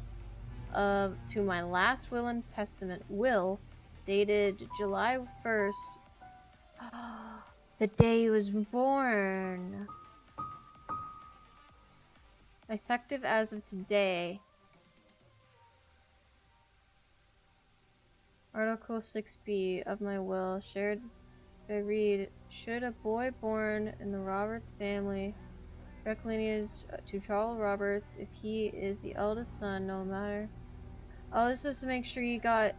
to my last will and testament, will, dated July 1st, the day he was born. Effective as of today. Article 6b of my will, shared by read, should a boy born in the Roberts family direct lineage to Charles Roberts, if he is the eldest son, no matter. Oh, this is to make sure you got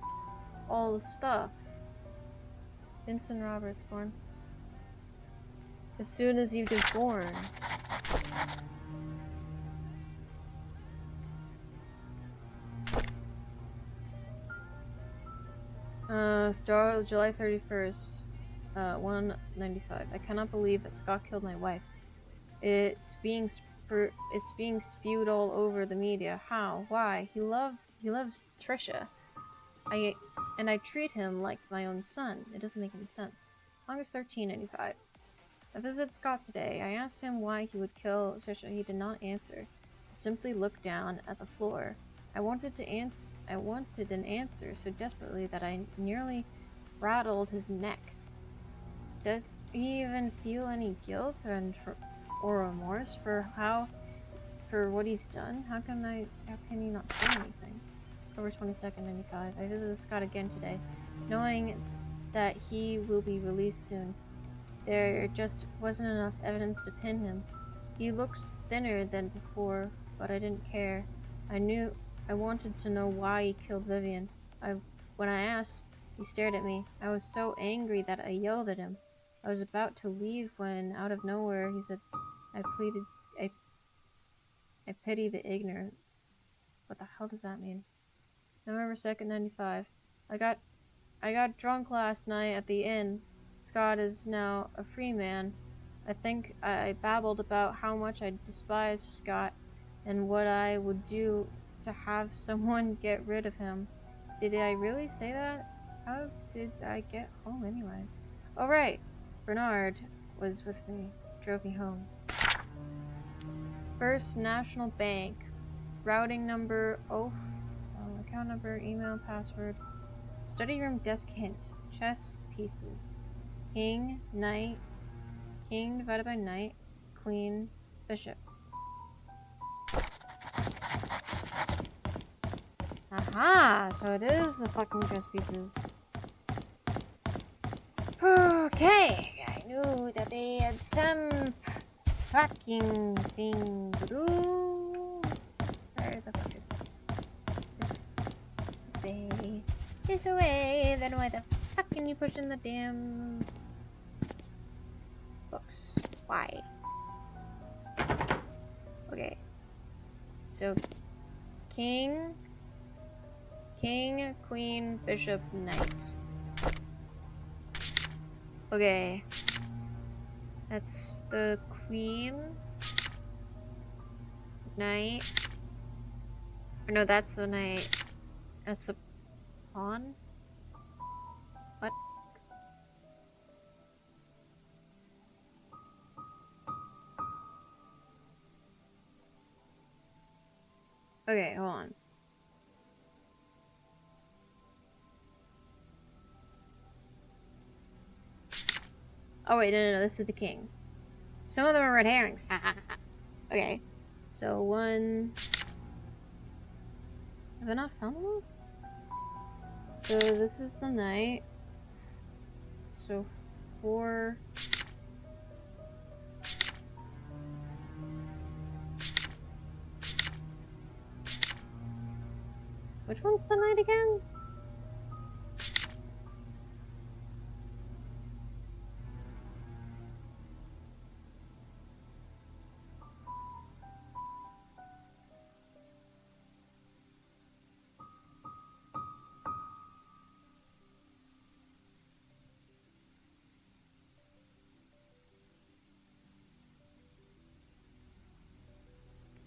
all the stuff. Vincent Roberts born. As soon as you get born. July 31st, 195. I cannot believe that Scott killed my wife. It's being spewed all over the media. How? Why? He loves Trisha. I treat him like my own son. It doesn't make any sense. August 1395. I visited Scott today. I asked him why he would kill Trisha. He did not answer. He simply looked down at the floor. I wanted an answer so desperately that I nearly rattled his neck. Does he even feel any guilt or remorse for what he's done? How can he not say anything? October 22nd, 95. I visited Scott again today, knowing that he will be released soon. There just wasn't enough evidence to pin him. He looked thinner than before, but I didn't care. I wanted to know why he killed Vivian. When I asked, he stared at me. I was so angry that I yelled at him. I was about to leave when, out of nowhere, he said, I I pity the ignorant. What the hell does that mean? November 2nd, 95. I got drunk last night at the inn. Scott is now a free man. I think I babbled about how much I despise Scott and what I would do to have someone get rid of him. Did I really say that? How did I get home anyways? Oh right, Bernard was with me. Drove me home. First National Bank. Routing number, account number, email, password. Study room desk hint. Chess pieces. King, knight, king divided by knight, queen, bishop. Aha! So it is the fucking chess pieces. Okay, I knew that they had some fucking thing to do. Where the fuck is it? This way. This way. Then why the fuck can you push in the damn books? Why? Okay. So, king, queen, bishop, knight. Okay. That's the queen. Knight. Or no, that's the knight. That's the pawn? What? Okay, hold on. Oh wait, no, this is the king. Some of them are red herrings. Okay. So one... Have I not found them all? So this is the knight. So 4... Which one's the knight again?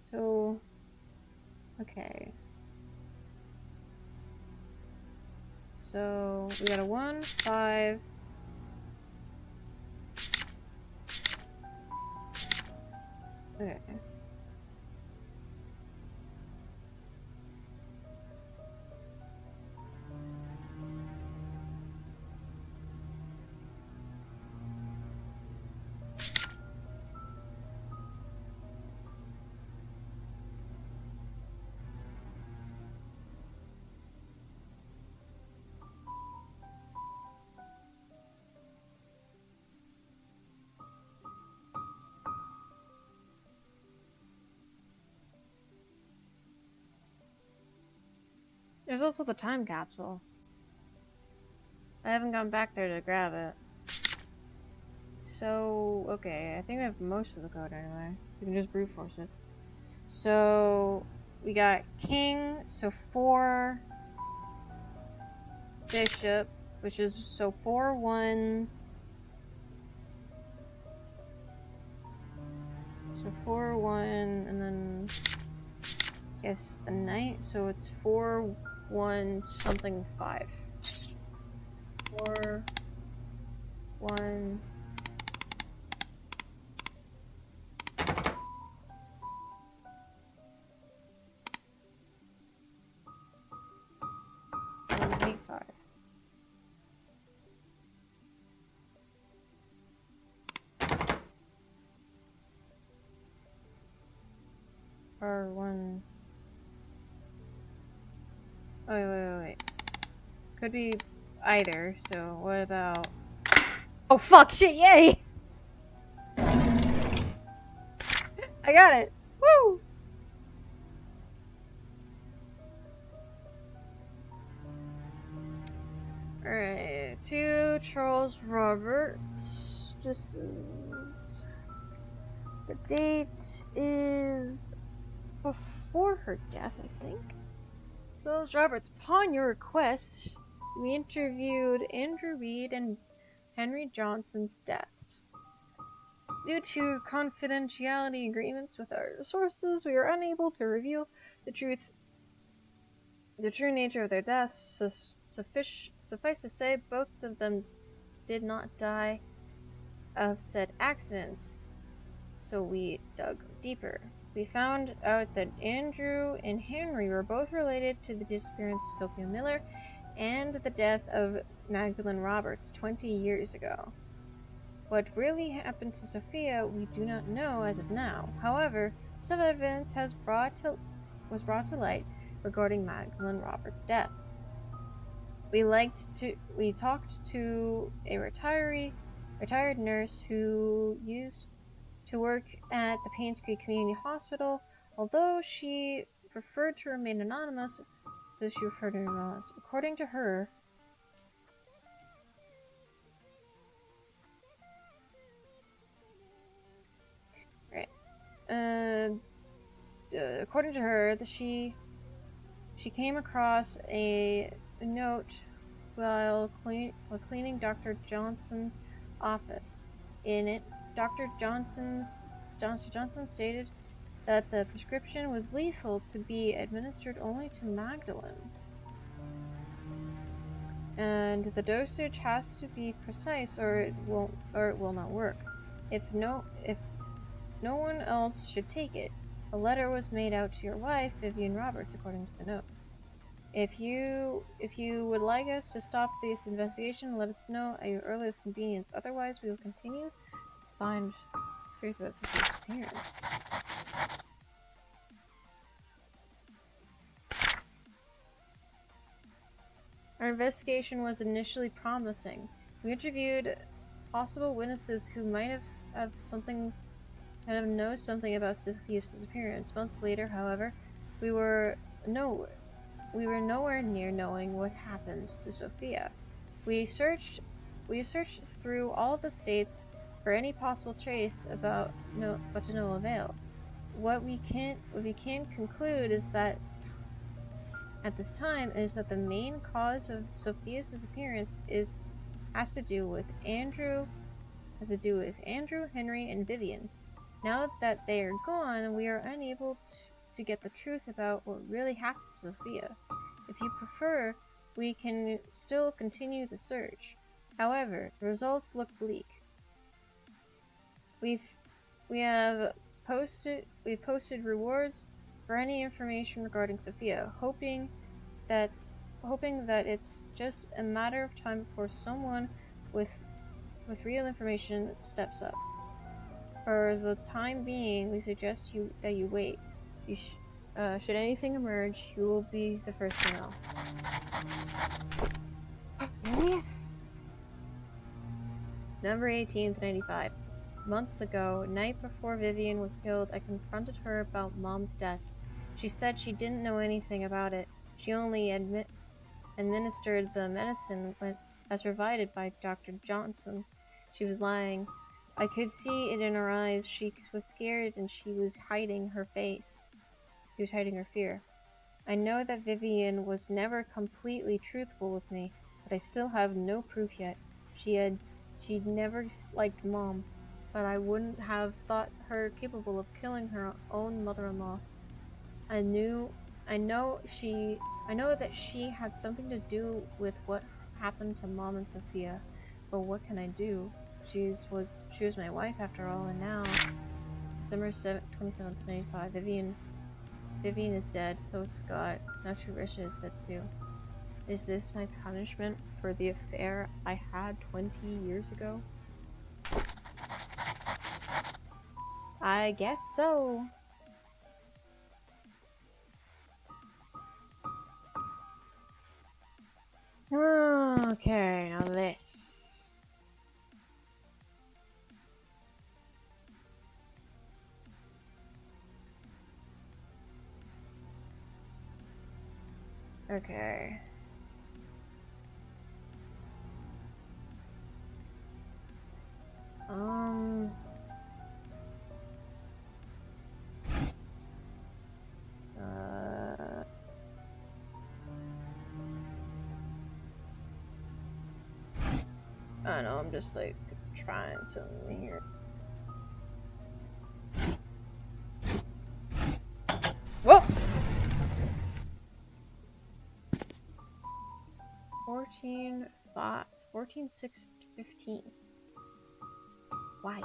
So, okay. So, we got a 1, 5. Okay. There's also the time capsule. I haven't gone back there to grab it. So, okay, I think I have most of the code anyway. We can just brute force it. So, we got king, so 4 bishop, which is, so 4, 1. So 4, 1, and then, I guess the knight, so it's 4, 1, something 5. 4, 1. And 8, 5. Or 1. Oh, wait. Could be either, so what about... Oh, fuck, shit, yay! I got it! Woo! Alright, to Charles Roberts. This is... The date is before her death, I think. So, Ms. Roberts, upon your request, we interviewed Andrew Reed and Henry Johnson's deaths. Due to confidentiality agreements with our sources, we are unable to reveal the true nature of their deaths. Suffice to say, both of them did not die of said accidents. So we dug deeper. We found out that Andrew and Henry were both related to the disappearance of Sophia Miller and the death of Magdalene Roberts 20 years ago. What really happened to Sophia we do not know as of now. However, some evidence was brought to light regarding Magdalene Roberts' death. We talked to a retired nurse who used to work at the Paynes Creek Community Hospital. Although she preferred to remain anonymous, according to her, she came across a note while cleaning Dr. Johnson's office. In it, Dr. Johnson stated that the prescription was lethal to be administered only to Magdalene, and the dosage has to be precise or it will not work. If no one else should take it. A letter was made out to your wife, Vivian Roberts, according to the note. If you would like us to stop this investigation, let us know at your earliest convenience. Otherwise, we will continue to find truth about Sophia's disappearance. Our investigation was initially promising. We interviewed possible witnesses who might have known something about Sophia's disappearance. Months later, however, we were nowhere near knowing what happened to Sophia. We searched through all the states for any possible trace but to no avail. What we can conclude is that at this time is that the main cause of Sophia's disappearance has to do with Andrew, Henry, and Vivian. Now that they are gone, we are unable to get the truth about what really happened to Sophia. If you prefer, we can still continue the search. However, the results look bleak. We've posted rewards for any information regarding Sophia, hoping that it's just a matter of time before someone with real information steps up. For the time being, we suggest that you wait. Should anything emerge, you will be the first to know. November 18th, 95. Months ago, night before Vivian was killed, I confronted her about Mom's death. She said she didn't know anything about it. She only administered the medicine as provided by Dr. Johnson. She was lying. I could see it in her eyes. She was scared and she was hiding her face. She was hiding her fear. I know that Vivian was never completely truthful with me, but I still have no proof yet. She'd never liked Mom, but I wouldn't have thought her capable of killing her own mother-in-law. I know that she had something to do with what happened to Mom and Sophia, but what can I do? She was my wife after all, and now, December 27th, 95, Vivian is dead, so is Scott. Now Trisha is dead too. Is this my punishment for the affair I had 20 years ago? I guess so. Okay, now this. Okay. I don't know, I'm just like trying something here. Whoa! 14, 6, 15. Why?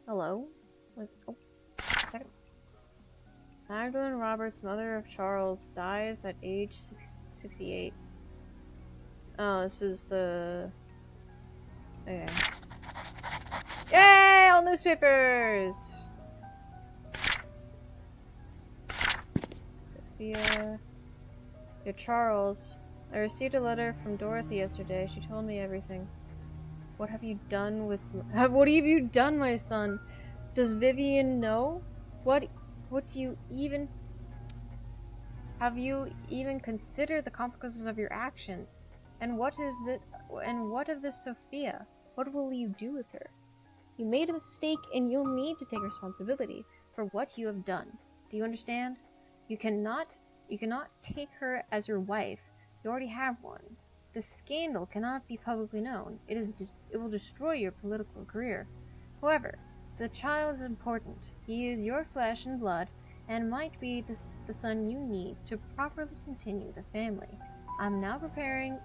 Hello? Oh, a second. Magdalene Roberts, mother of Charles, dies at age 68. Oh, this is the... Okay. Yay! All newspapers! Sophia... Dear Charles, I received a letter from Dorothy yesterday. She told me everything. What have you done with... What have you done, my son? Does Vivian know? What do you even... Have you even considered the consequences of your actions? And what of this Sophia? What will you do with her? You made a mistake and you'll need to take responsibility for what you have done. Do you understand? You cannot take her as your wife. You already have one. This scandal cannot be publicly known. It will destroy your political career. However, the child is important. He is your flesh and blood, and might be the son you need to properly continue the family. I'm now preparing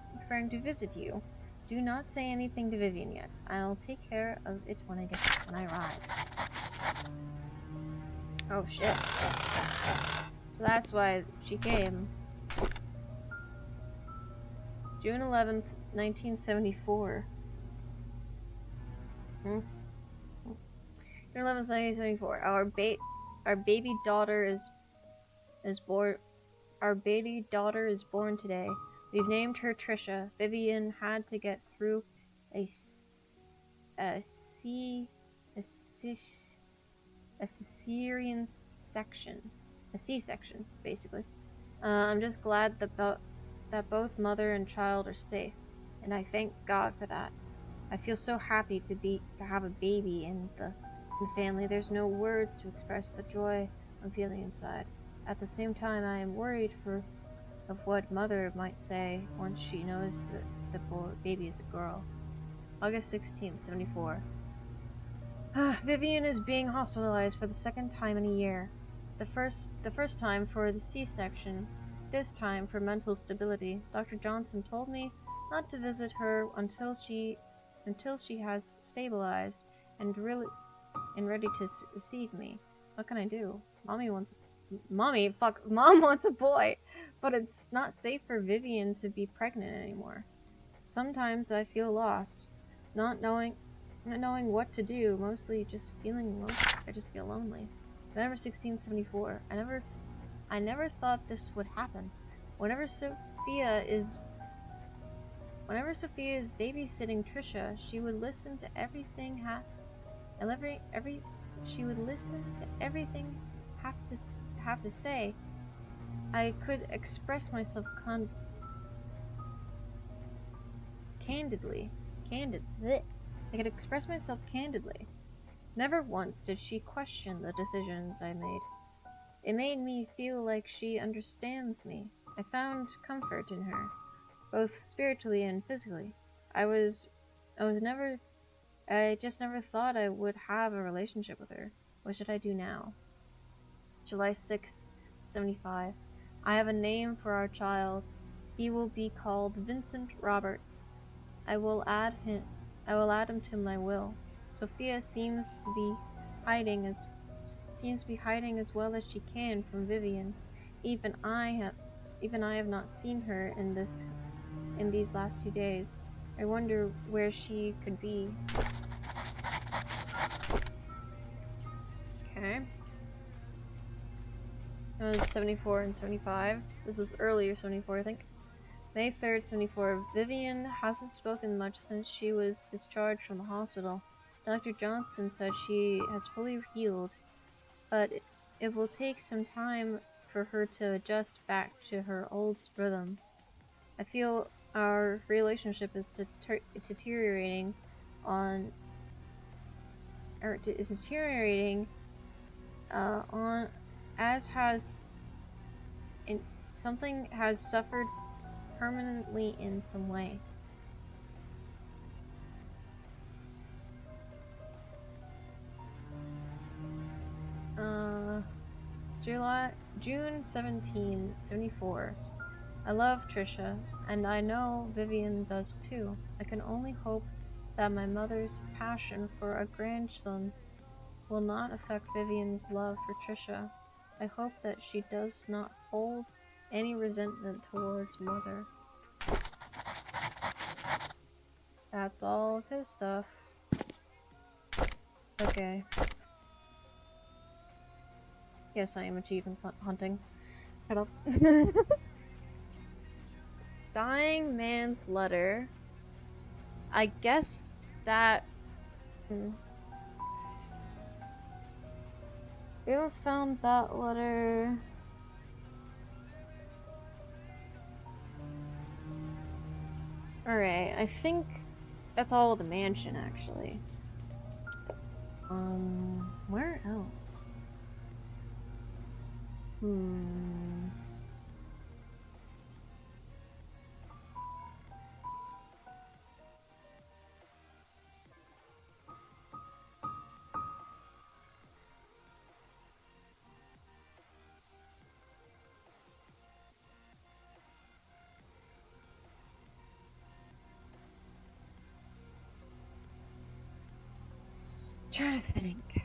to visit you. Do not say anything to Vivian yet. I'll take care of it when I arrive. Oh shit. So that's why she came. June 11th, 1974. June 11th, 1974. Our baby daughter is born. Our baby daughter is born today. We've named her Trisha. Vivian had to get through a cesarean section. A C-section, basically. I'm just glad that both mother and child are safe, and I thank God for that. I feel so happy to have a baby in the family. There's no words to express the joy I'm feeling inside. At the same time, I am worried of what mother might say once she knows that the baby is a girl. August 16th, 74. Vivian is being hospitalized for the second time in a year. The first time for the C-section, this time for mental stability. Dr. Johnson told me not to visit her until she has stabilized and ready to receive me. What can I do? Mom wants a boy, but it's not safe for Vivian to be pregnant anymore. Sometimes I feel lost, not knowing what to do, mostly just feeling lonely. I just feel lonely. November 1674. I never thought this would happen. Whenever Sophia is babysitting Trisha, she would listen to everything she would listen to everything have to say. I could express myself candidly. I could express myself candidly. Never once did she question the decisions I made. It made me feel like she understands me. I found comfort in her, both spiritually and physically. I just never thought I would have a relationship with her. What should I do now? July 6th, 75. I have a name for our child. He will be called Vincent Roberts. I will add him to my will. Sophia seems to be hiding as well as she can from Vivian. Even I have not seen her in these last 2 days. I wonder where she could be. Okay. It was 74 and 75. This is earlier 74, I think. May 3rd, 74. Vivian hasn't spoken much since she was discharged from the hospital. Dr. Johnson said she has fully healed, but it will take some time for her to adjust back to her old rhythm. I feel our relationship is deteriorating Something has suffered permanently in some way. June 17, 74. I love Trisha, and I know Vivian does too. I can only hope that my mother's passion for a grandson will not affect Vivian's love for Trisha. I hope that she does not hold any resentment towards Mother. That's all of his stuff. Okay. Yes, I am achievement hunting. Shut up. Dying man's letter. I guess that... We ever found that letter? Alright, I think that's all of the mansion, actually. Where else? Trying to think.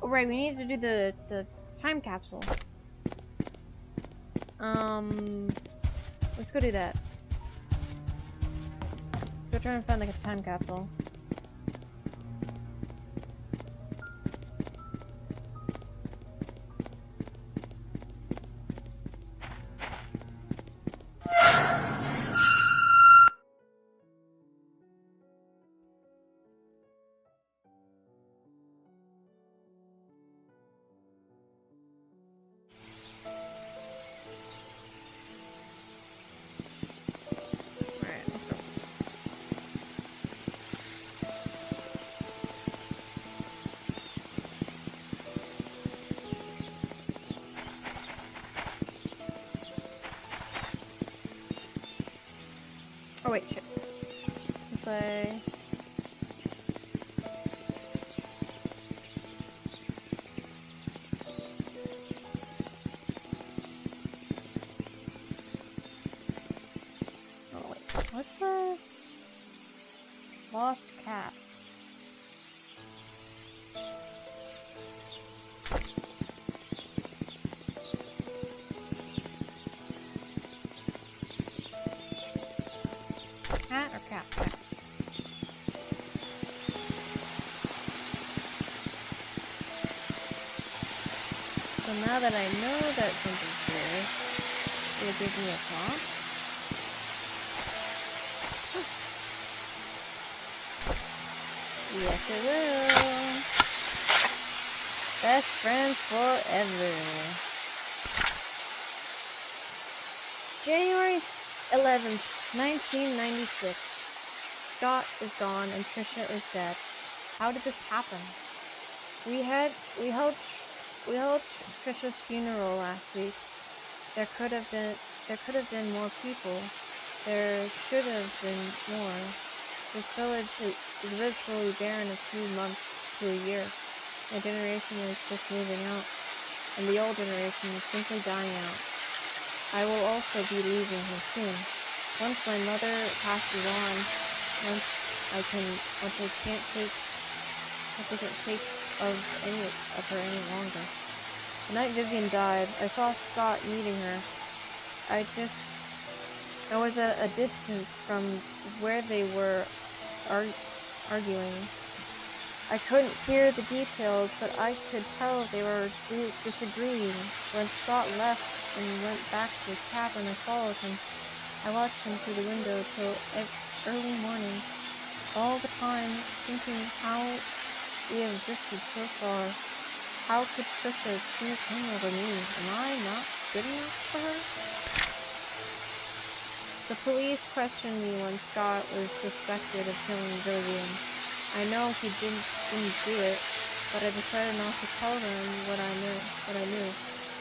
Oh, right, we need to do the time capsule. Let's go do that. Let's go try and find like a time capsule. Oh wait, shit. This way. Oh wait, what's the lost cat? Cat or cat? Cat. So now that I know that something's here, it'll give me a prompt. Yes, it will. Best friends forever. January 11th, 1996. Scott is gone and Trisha is dead. How did this happen? We held Trisha's funeral last week. There could have been more people. There should have been more. This village is virtually barren a few months to a year. My generation is just moving out, and the old generation is simply dying out. I will also be leaving her soon. Once my mother passes on, once I can't take of any of her any longer. The night Vivian died, I saw Scott meeting her. I was at a distance from where they were arguing. I couldn't hear the details, but I could tell they were disagreeing. When Scott left and went back to his cabin, I followed him. I watched him through the window till early morning, all the time thinking how we have drifted so far. How could Trisha choose him over me? Am I not good enough for her? The police questioned me when Scott was suspected of killing Vivian. I know he didn't do it. but I decided not to tell them what I knew.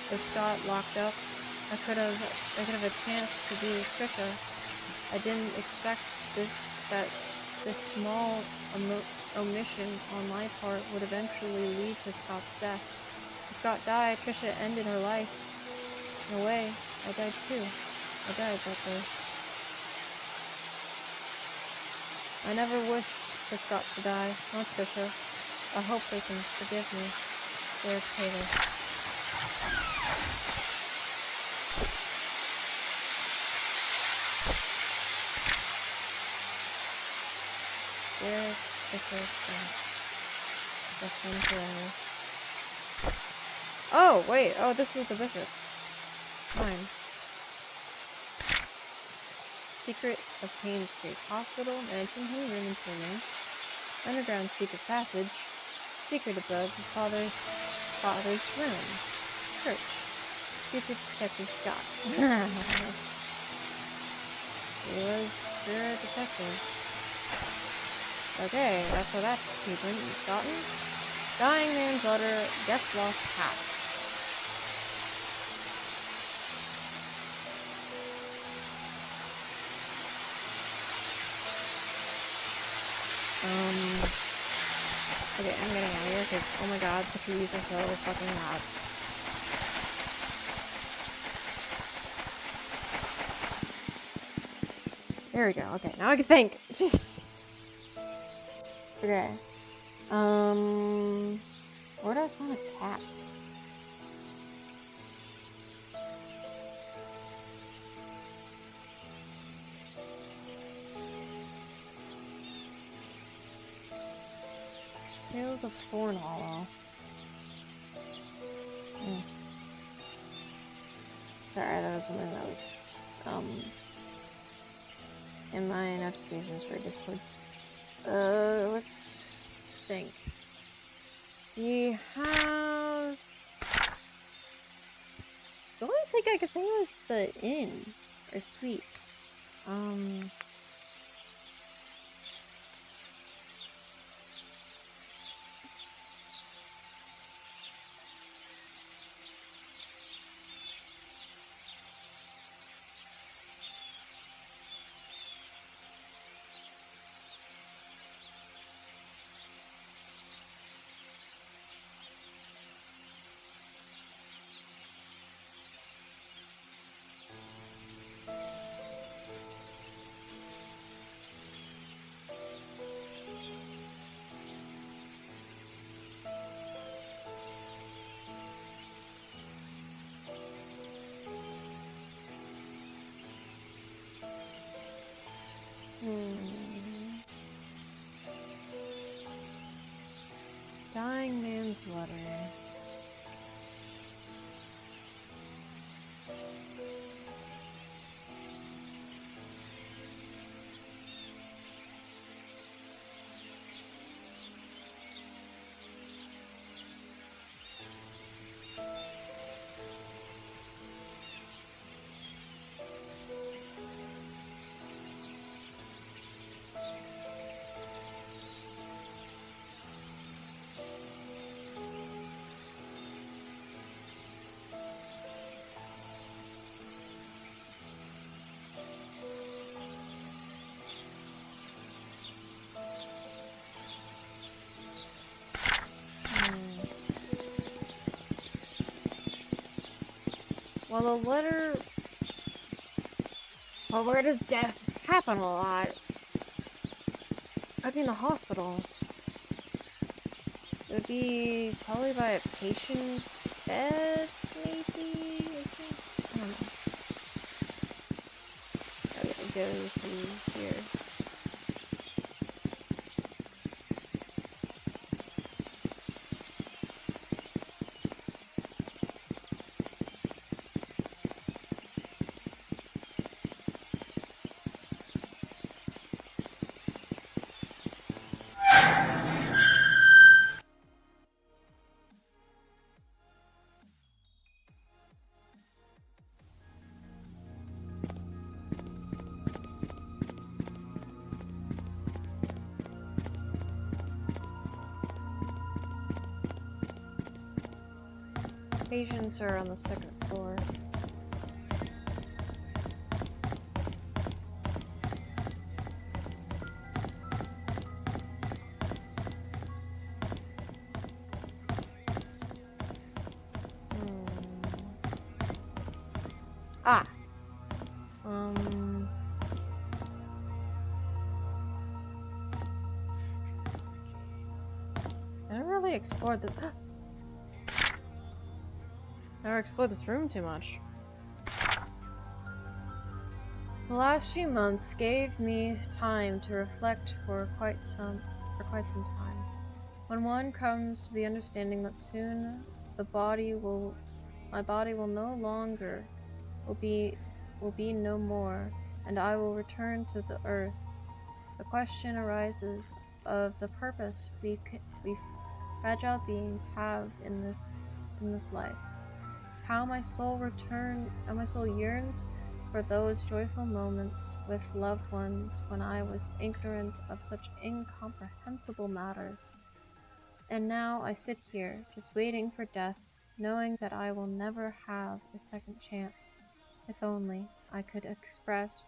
With Scott locked up, I could have a chance to be with Trisha. I didn't expect that this small omission on my part would eventually lead to Scott's death. When Scott died, Trisha ended her life. In a way, I died too. I died that day. I never wished for Scott to die, nor Trisha. I hope they can forgive me. Derek Taylor. Derek Taylor. Best friend forever. Oh, wait. Oh, this is the bishop. Fine. Secret of Payne's Creek Hospital, mansion, hidden room and ceiling. Underground secret passage. Secret above the father's room. Church. Future Detective Scott. He was sure a detective. Okay, that's what that achievement is gotten. Dying man's letter, guest lost hat. Okay, I'm getting out of here because, oh my god, the trees are so fucking loud. There we go, okay, now I can think! Jesus! Okay. Where do I find a cat? Tales of Thorn Hollow. Sorry, that was something that was, in my notifications for Discord. Let's think. We have... The only thing I could think was the inn, or suite. Dying man's letter. Well, the letter... Well, where does death happen a lot? I'd be in the hospital. It would be probably by a patient's bed, maybe? I think? I don't know. I gotta go through here. patients are on the second floor. Ah! I never really explored this. Never explored this room too much. The last few months gave me time to reflect for quite some time. When one comes to the understanding that soon my body will no longer will be no more, and I will return to the earth, the question arises of the purpose we fragile beings have in this life. How my soul yearns for those joyful moments with loved ones when I was ignorant of such incomprehensible matters. And now I sit here, just waiting for death, knowing that I will never have a second chance. If only I could express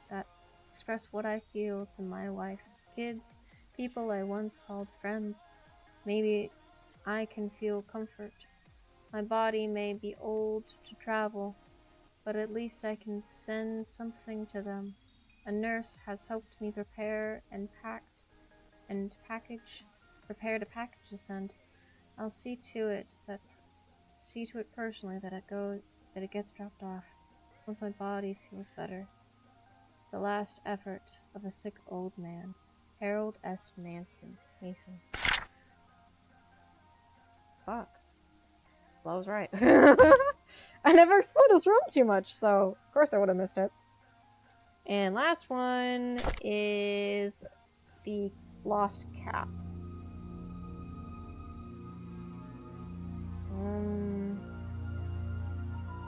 what I feel to my wife, kids, people I once called friends. Maybe I can feel comfort. My body may be old to travel, but at least I can send something to them. A nurse has helped me prepared a package to send. I'll see to it personally that it gets dropped off once my body feels better. The last effort of a sick old man. Harold S. Mason. Fuck. Well, I was right. I never explored this room too much, so of course I would have missed it. And last one is the lost cap.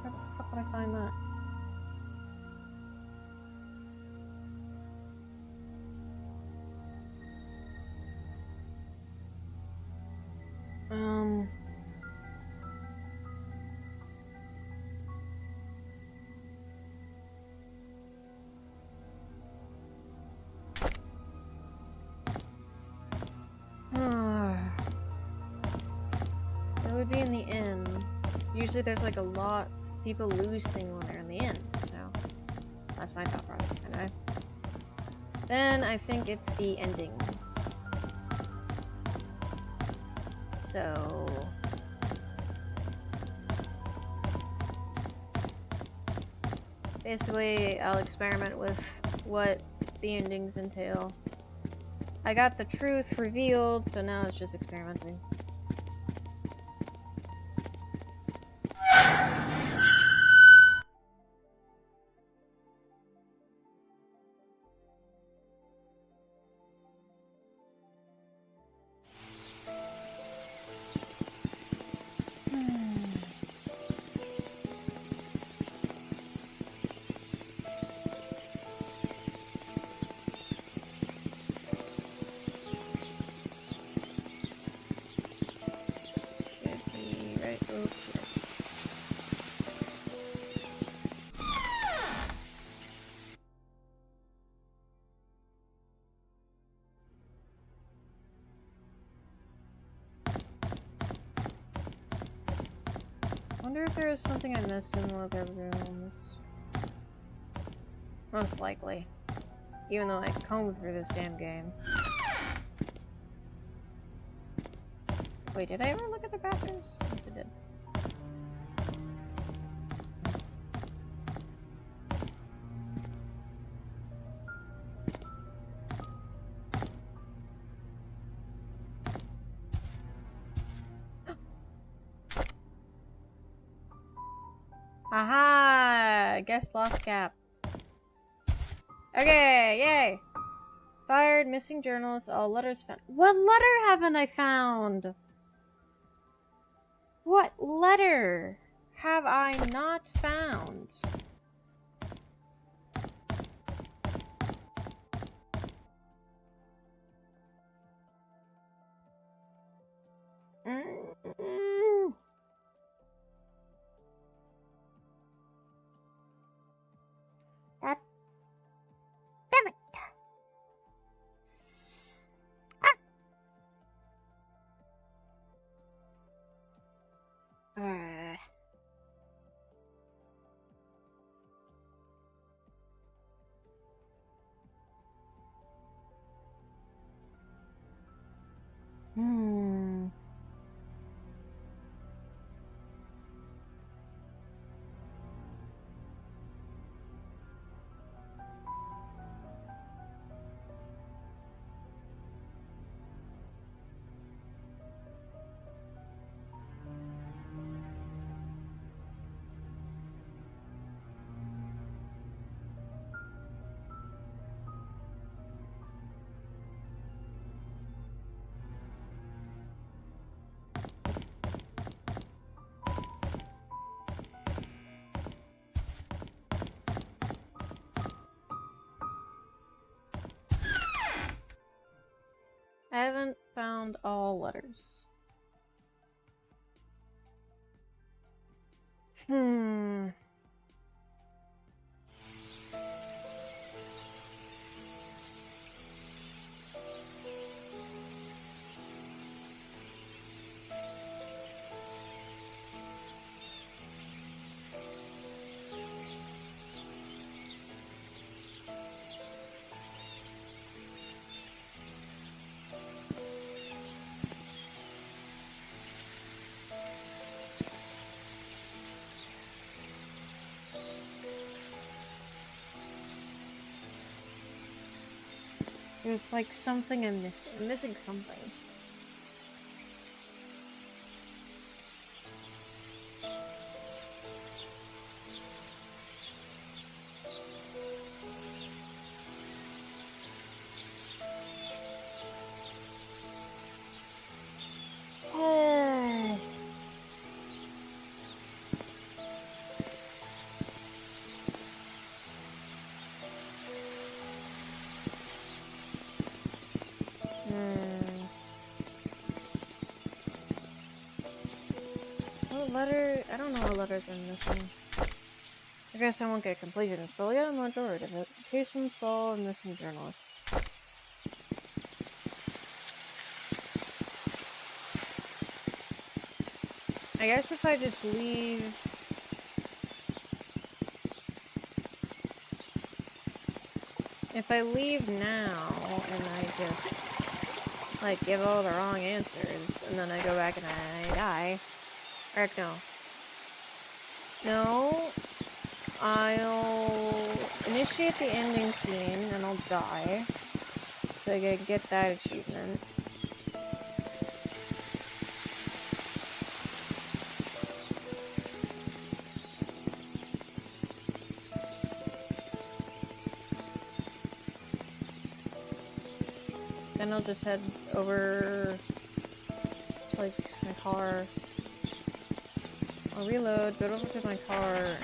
Where the fuck would I find that? It would be in the inn. Usually there's like a lot, people lose things when they're in the inn, so that's my thought process anyway. Then I think it's the endings. So basically I'll experiment with what the endings entail. I got the truth revealed, so now it's just experimenting. I wonder if there is something I missed in the other rooms. Most likely. Even though I combed through this damn game. Wait, did I ever look at the bathrooms? Yes, I did. Aha! Guess lost cap. Okay, yay! Fired, missing journalists, all letters found. What letter haven't I found? What letter have I not found? I haven't found all letters. There's like something I'm missing. I'm missing something. What letter? I don't know what letters I'm missing. I guess I won't get completionist, but we'll get a majority of it. Jason Saul and missing journalist. I guess if I just leave... If I leave now, and I just, like, give all the wrong answers, and then I go back and I die... Or, no. No. I'll initiate the ending scene, and I'll die. So I can get that achievement. Then I'll just head over to, like, my car. I'll reload, go over to my car, and...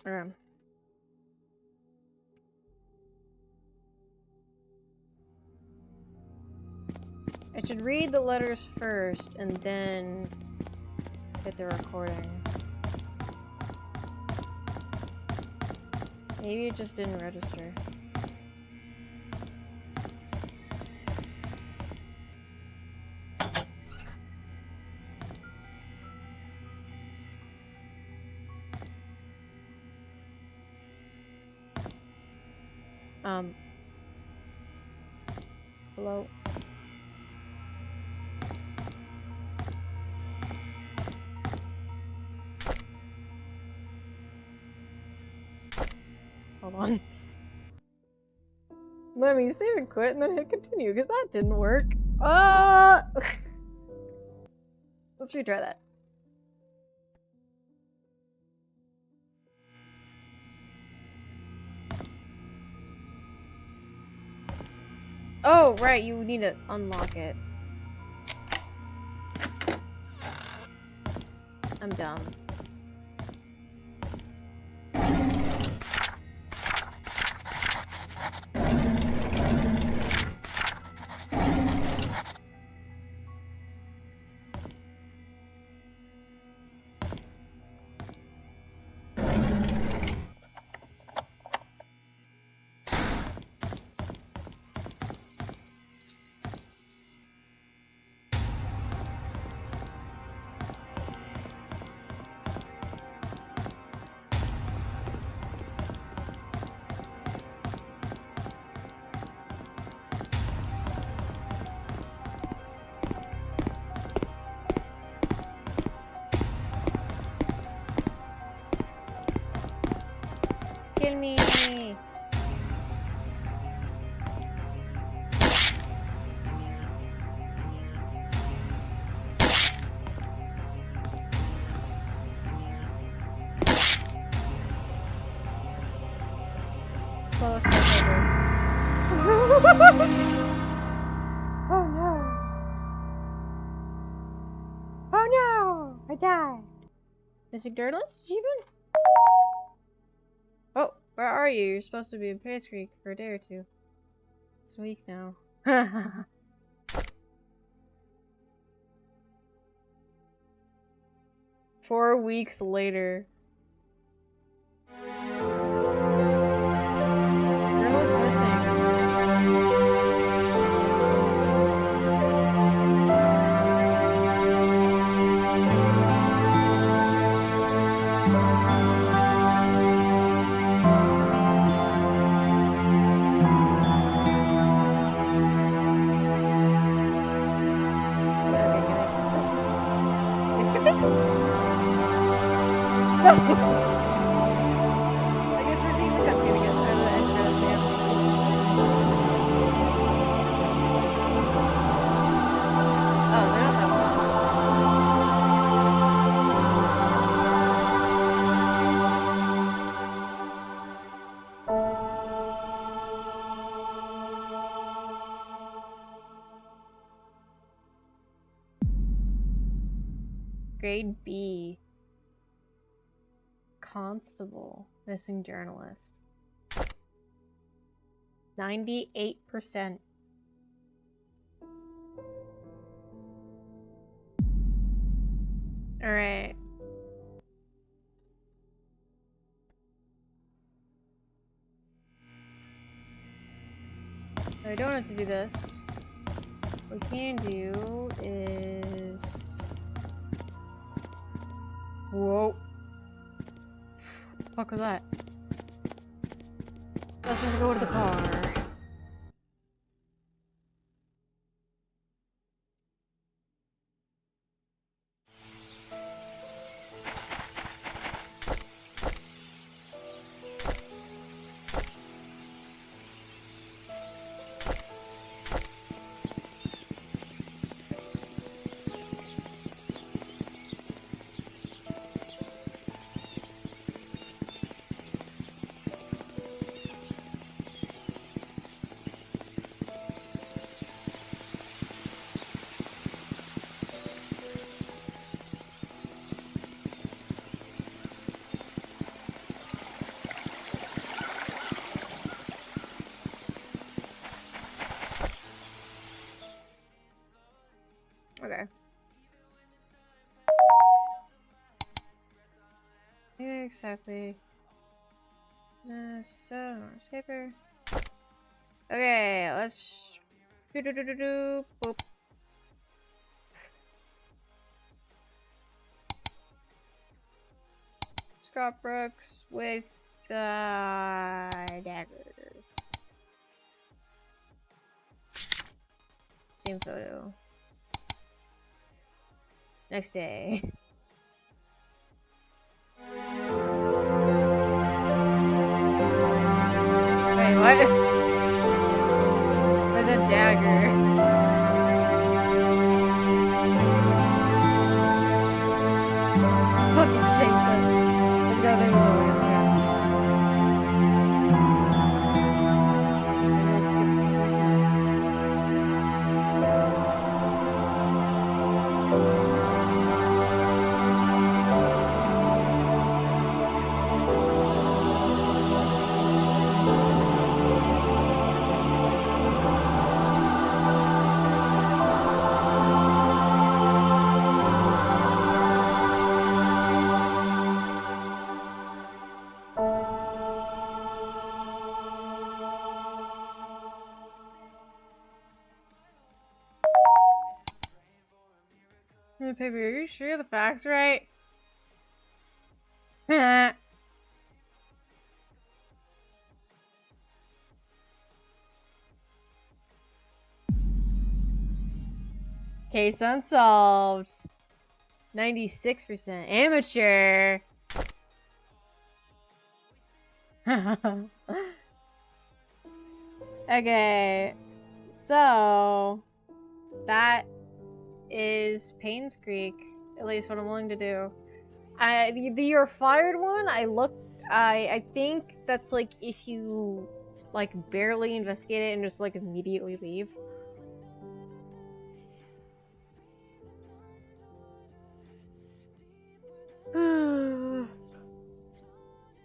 Okay. I should read the letters first, and then hit the recording. Maybe it just didn't register. Hello? Hold on. Let me save and quit and then hit continue, because that didn't work. Let's retry that. Oh, right, you need to unlock it. I'm dumb. Kill me! Slowest step ever. Oh no! Oh no! I died! Missing journalist achievement? Oh, where are you? You're supposed to be in Pace Creek for a day or two. It's a week now. 4 weeks later. Journalist missing. Okay, can I skip this? Can I skip this? No! I guess we're seeing the cutscene again. Or the end credits again. Oh, they're not that long. Grade B. Constable. Missing journalist. 98%. Alright. I don't have to do this. What we can do is... Whoa. What the fuck was that? Let's just go to the car. Okay. Yeah, exactly. So much paper. Okay, let's do boop. Scott Brooks with the dagger. Same photo. Next day. Wait, what? With a dagger. Fucking shameful. Let's go through this over again. So we're gonna skip paper, are you sure the facts right? Case unsolved. 96%. Amateur. Okay. So that is Payne's Creek. At least what I'm willing to do. The you're fired one, I think that's like if you like barely investigate it and just like immediately leave.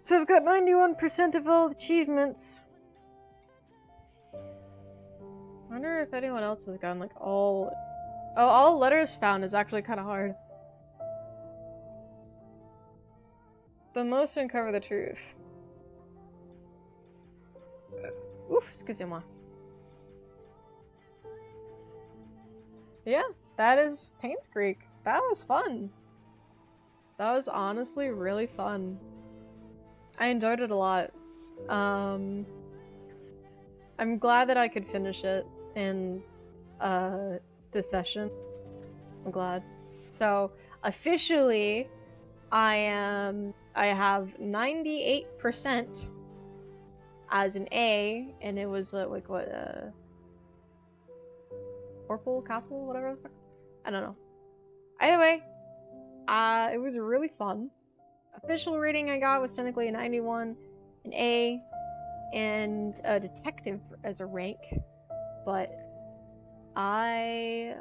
So I've got 91% of all achievements. wonder if anyone else has gotten like all... Oh, all letters found is actually kind of hard. The most uncover the truth. Oof, excusez-moi. Yeah, that is Payne's Creek. That was fun. That was honestly really fun. I enjoyed it a lot. I'm glad that I could finish it in this session. I'm glad. So officially, I have 98% as an A, and it was like what Corporal, Capel, whatever the fuck. I don't know. Either way, it was really fun. Official rating I got was technically a 91, an A, and a detective as a rank, but I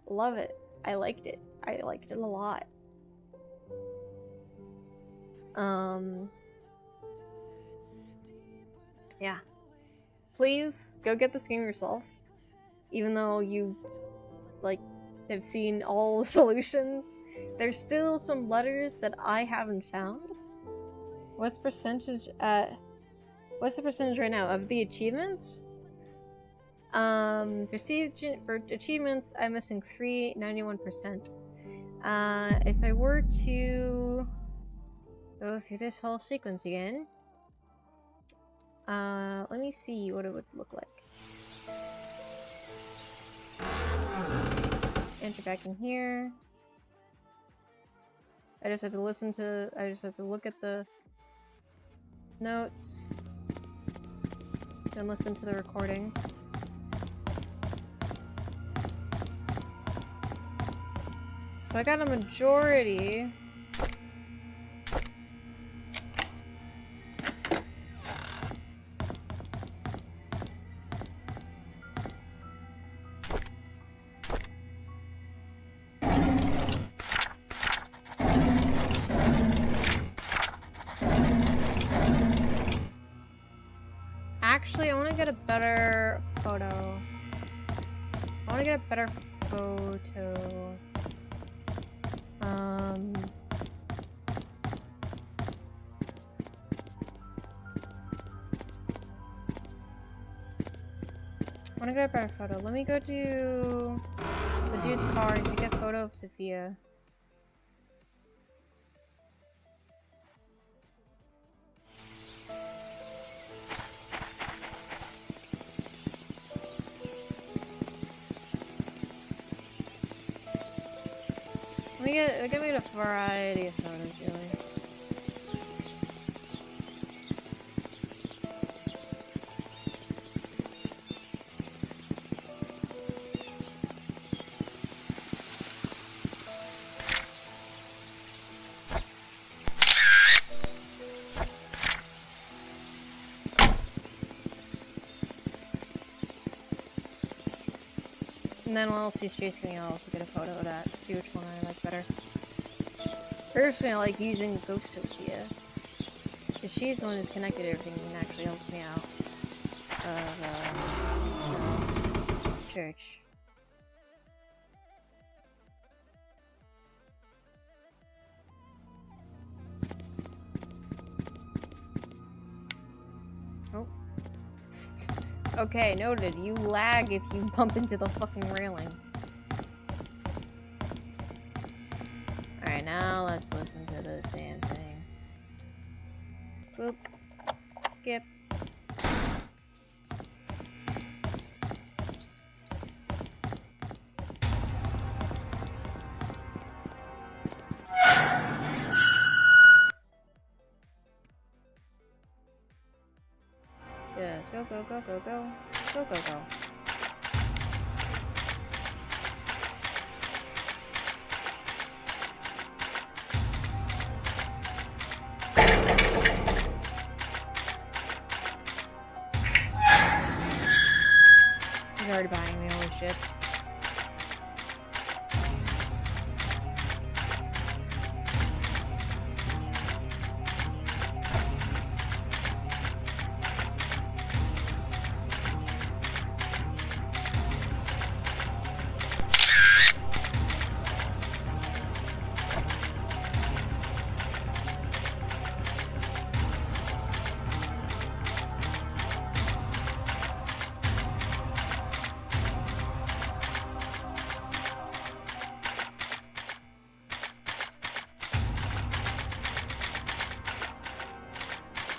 love it. I liked it. I liked it a lot. Yeah. Please go get this game yourself. Even though you, like, have seen all the solutions, there's still some letters that I haven't found. What's the percentage right now of the achievements? For achievements, I'm missing 91%. If I were to go through this whole sequence again, let me see what it would look like. Enter back in here. I just have to look at the notes, then listen to the recording. So I got a majority. Actually, I want to get a better photo. I want to get a better photo. I want to get a better photo. Let me go to the dude's car and take a photo of Sophia. Give me a variety of photos, really. And then while she's chasing me, I'll also get a photo of that, see which one I like better. Personally, I like using Ghost Sophia, because she's the one who's connected to everything and actually helps me out of church. Oh. Okay, noted. You lag if you bump into the fucking railing. Alright, now let's listen to this damn thing. Boop. Skip. Yes, go, go, go, go, go. Go, go, go. He's already buying me, holy shit.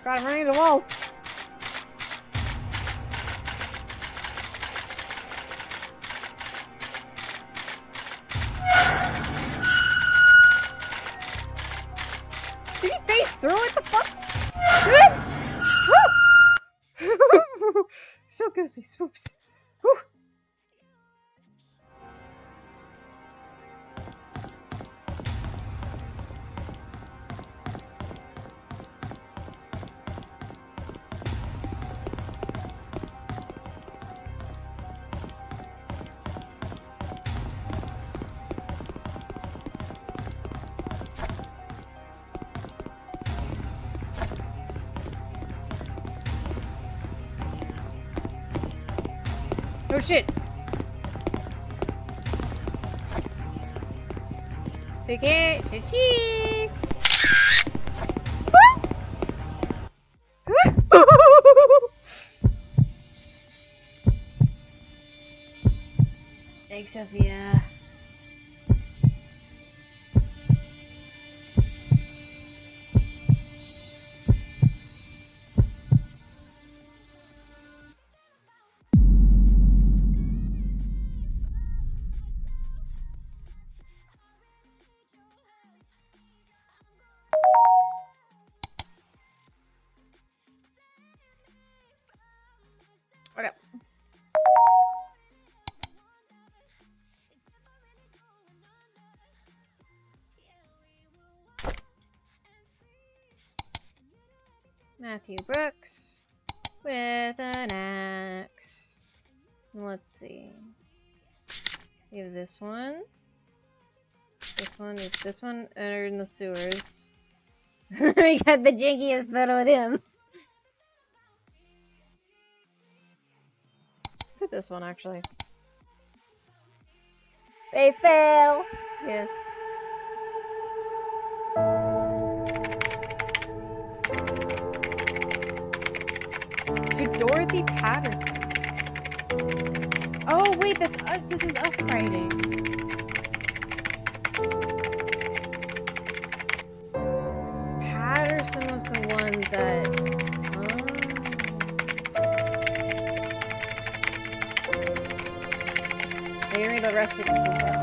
God, I'm running into walls. Did you face through it? The fuck? Still gives me swoops. Whew. Oh shit! Take it! Cheese! Thanks, Sophia. Okay. Matthew Brooks with an axe. Let's see. We have this one. This one entered in the sewers. We got the jankiest photo with him. Let's hit this one actually. They fail! Yes. To Dorothy Patterson. Oh wait, that's us. This is us writing. Patterson was the one that. Oh. They read the rest of this as well.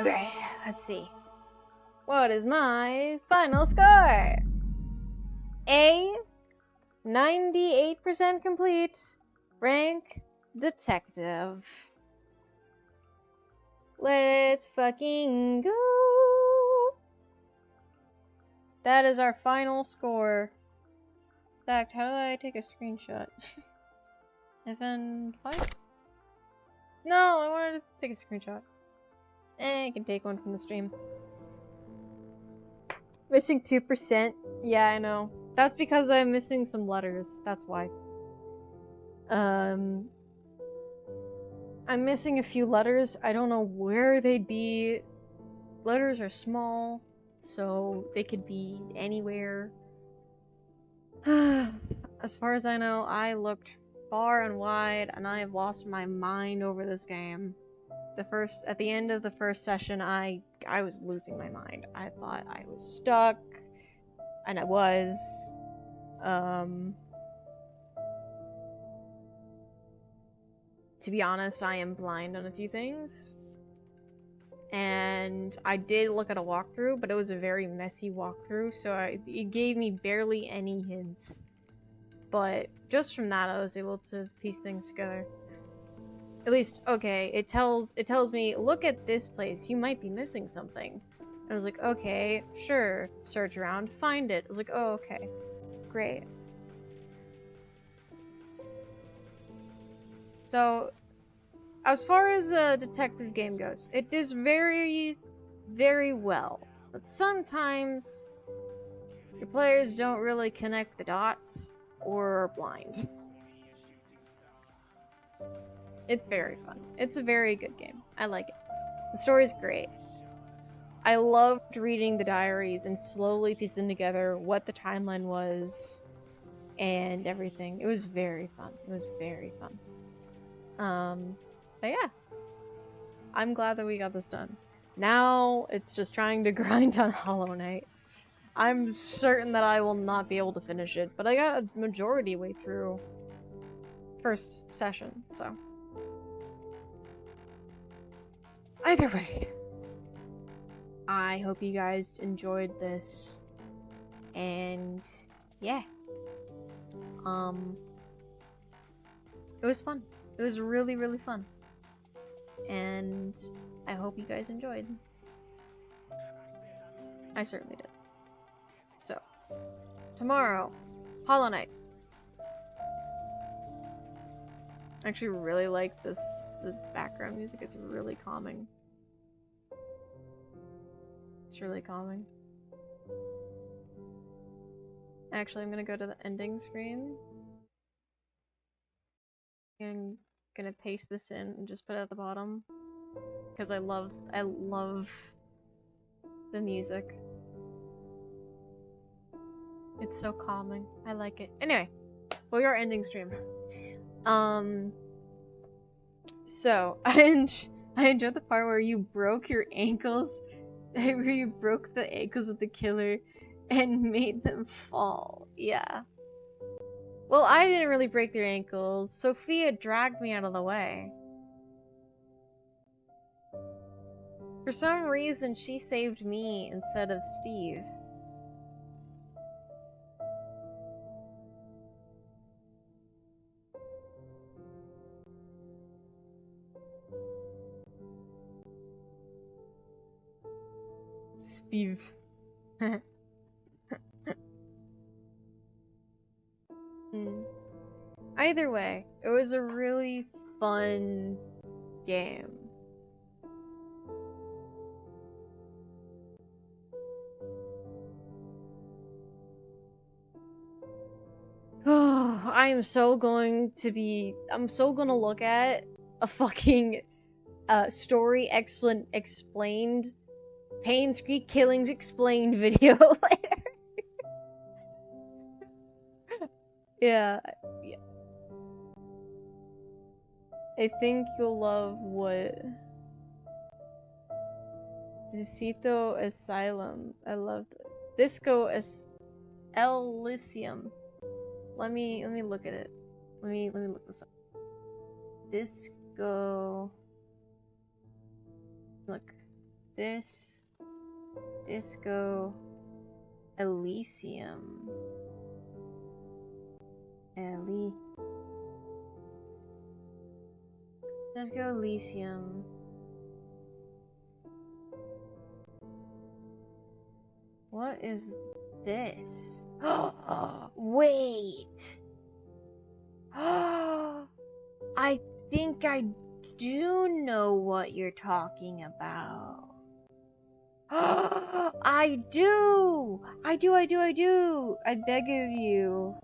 Okay, let's see. What is my final score? A, 98% complete, rank detective. Let's fucking go. That is our final score. In fact, how do I take a screenshot? FN5? No, I wanted to take a screenshot. I can take one from the stream. Missing 2%? Yeah, I know. That's because I'm missing some letters. That's why. I'm missing a few letters. I don't know where they'd be. Letters are small, so they could be anywhere. As far as I know, I looked far and wide, and I have lost my mind over this game. At the end of the first session, I was losing my mind. I thought I was stuck, and I was. To be honest, I am blind on a few things. And I did look at a walkthrough, but it was a very messy walkthrough, so it gave me barely any hints. But just from that, I was able to piece things together. At least, okay, it tells me, look at this place, you might be missing something. And I was like, okay, sure, search around, find it. I was like, oh, okay, great. So, as far as a detective game goes, it does very, very well. But sometimes, your players don't really connect the dots, or are blind. It's very fun. It's a very good game. I like it. The story's great. I loved reading the diaries and slowly piecing together what the timeline was and everything. It was very fun. It was very fun. But yeah. I'm glad that we got this done. Now, it's just trying to grind on Hollow Knight. I'm certain that I will not be able to finish it, but I got a majority way through first session, so. Either way, I hope you guys enjoyed this, and yeah. It was fun. It was really, really fun. And I hope you guys enjoyed. I certainly did. So, tomorrow, Hollow Knight. I actually really like the background music. It's really calming. It's really calming. Actually, I'm gonna go to the ending screen. I'm gonna paste this in and just put it at the bottom. Because I love the music. It's so calming. I like it. Anyway, for your ending stream. So, I enjoyed the part where you broke your ankles, where you broke the ankles of the killer and made them fall. Yeah. Well, I didn't really break their ankles. Sophia dragged me out of the way. For some reason, she saved me instead of Steve. Steve. Either way, it was a really fun game. I'm so gonna look at a fucking story explained Pain Street Killings explained video later. Yeah. I think you'll love what Disito Asylum. I loved it. Disco Elysium. Let me look at it. Let me look this up. Disco. Look. Disco Elysium. Disco Elysium. What is this? Wait. I think I do know what you're talking about. I do! I do! I beg of you.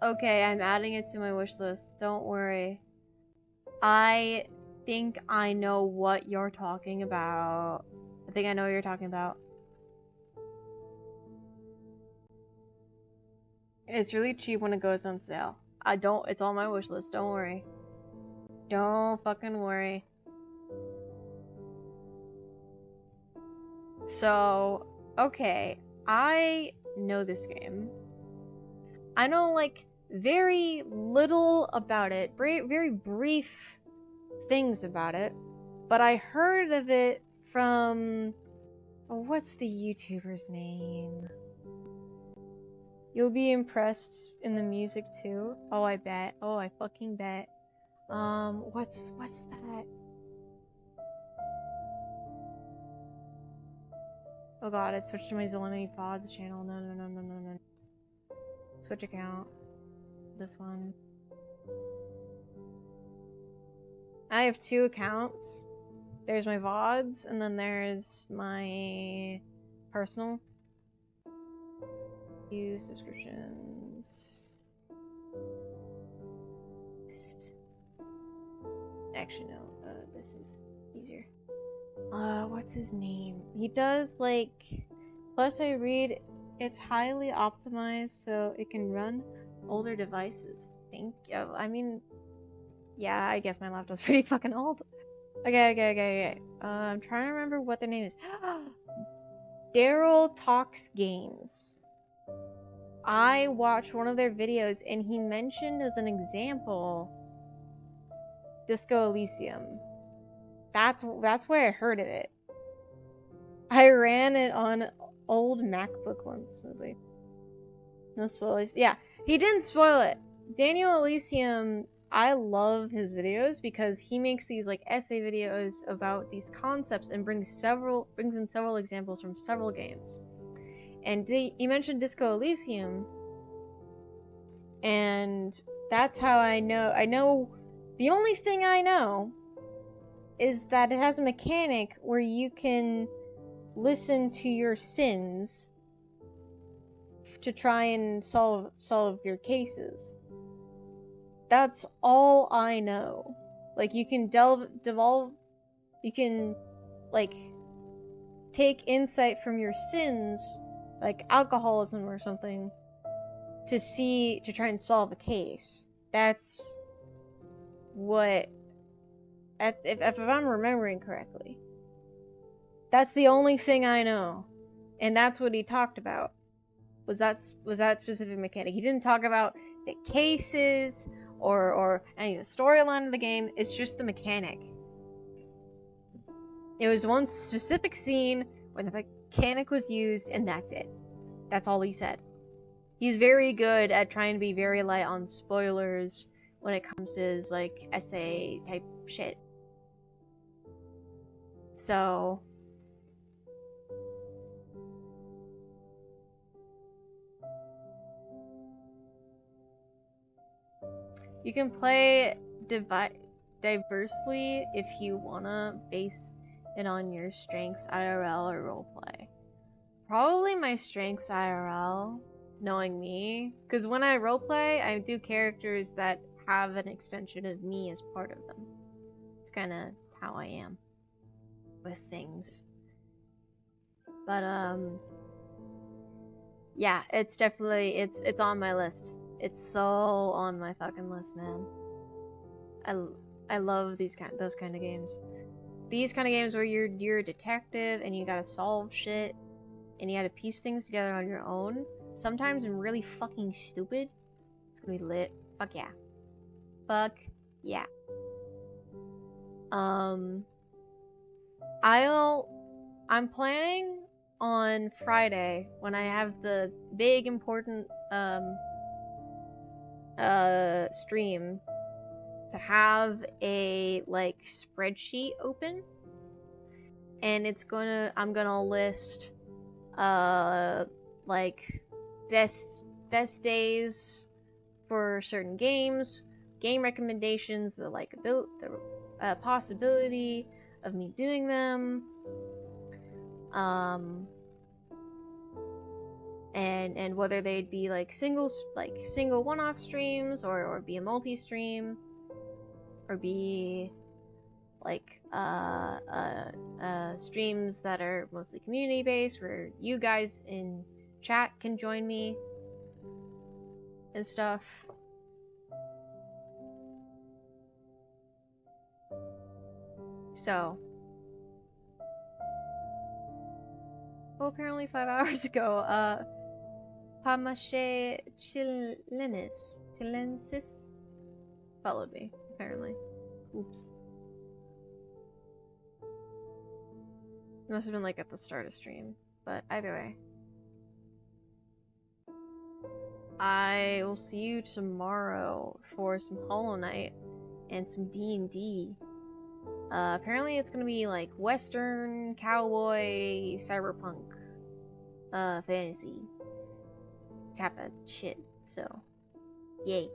Okay, I'm adding it to my wish list. Don't worry. I think I know what you're talking about. I think I know what you're talking about. It's really cheap when it goes on sale. It's on my wish list. Don't worry. Don't fucking worry. So, okay. I know this game. I know, like, very little about it. Very brief things about it. But I heard of it from... Oh, what's the YouTuber's name? You'll be impressed in the music too. Oh, I bet. Oh, I fucking bet. What's that? Oh god, it switched to my Zeleny Pods channel. No. Switch account. This one. I have 2 accounts. There's my VODs, and then there's my personal. View subscriptions. Actually, no. This is easier. What's his name? He does, like... Plus, I read it's highly optimized so it can run older devices. Thank you. I mean... Yeah, I guess my laptop's pretty fucking old. Okay. I'm trying to remember what their name is. Daryl Talks Games. I watched one of their videos and he mentioned as an example Disco Elysium. That's where I heard of it. I ran it on old MacBook once, smoothly. No spoilers. Yeah, he didn't spoil it. Daniel Elysium, I love his videos because he makes these like essay videos about these concepts and brings in several examples from several games. And he mentioned Disco Elysium, and that's how I know the only thing I know is that it has a mechanic where you can listen to your sins to try and solve your cases. That's all I know. Like, you can you can, like, take insight from your sins, like alcoholism or something, to try and solve a case. That's what, if I'm remembering correctly. That's the only thing I know. And that's what he talked about. Was that specific mechanic. He didn't talk about the cases or any of the storyline of the game. It's just the mechanic. It was one specific scene where the mechanic was used, and that's it. That's all he said. He's very good at trying to be very light on spoilers when it comes to his, like, essay type shit. So... You can play diversely if you wanna base it on your strengths IRL or roleplay. Probably my strengths IRL, knowing me. Because when I roleplay, I do characters that have an extension of me as part of them. It's kind of how I am with things. But, yeah, it's definitely, it's on my list. It's so on my fucking list, man. I love those kind of games. These kind of games where you're a detective and you gotta solve shit and you gotta piece things together on your own. Sometimes I'm really fucking stupid. It's gonna be lit. Fuck yeah. Fuck yeah. I'm planning on Friday when I have the big important stream to have a like spreadsheet open, and I'm gonna list like best days for certain games, game recommendations, the possibility of me doing them, and whether they'd be like single one-off streams or be a multi-stream, or be like streams that are mostly community based where you guys in chat can join me and stuff. So, well, apparently 5 hours ago, Pamache chilensis followed me, apparently. Oops. It must have been like at the start of stream, but either way. I will see you tomorrow for some Hollow Knight and some D&D. Apparently it's gonna be like Western, cowboy, cyberpunk, fantasy type of shit, so yay.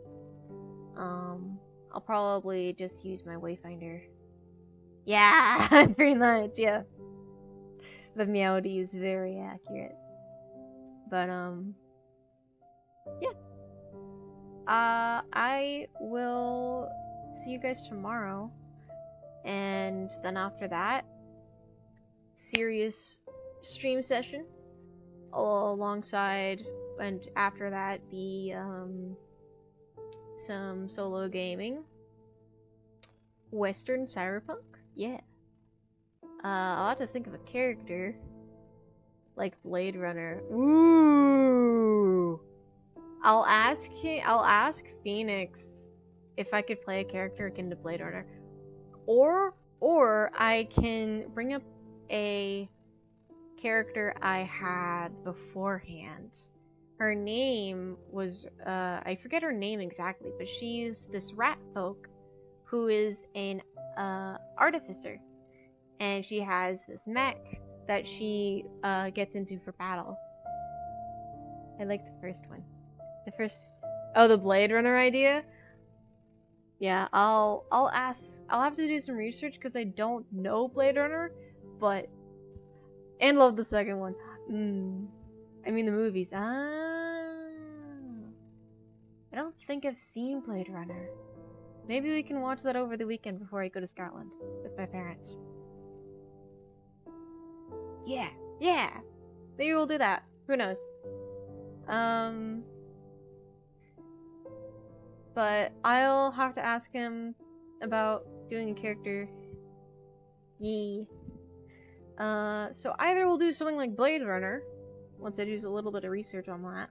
I'll probably just use my Wayfinder. Yeah, pretty much, yeah. The Meowdy is very accurate. But, yeah. I will see you guys tomorrow. And then after that, serious stream session. Alongside, and after that, be, some solo gaming. Western cyberpunk? Yeah. I'll have to think of a character. Like Blade Runner. Ooh! I'll ask Phoenix if I could play a character akin to Blade Runner. Or I can bring up a character I had beforehand. Her name was, I forget her name exactly, but she's this rat folk who is an, artificer. And she has this mech that she, gets into for battle. I like the first one. Oh, the Blade Runner idea? Yeah, I'll have to do some research because I don't know Blade Runner, but, and love the second one. I mean the movies. I don't think I've seen Blade Runner. Maybe we can watch that over the weekend before I go to Scotland with my parents. Yeah. Maybe we'll do that. Who knows? But I'll have to ask him about doing a character. Yee. So either we'll do something like Blade Runner, once I do a little bit of research on that,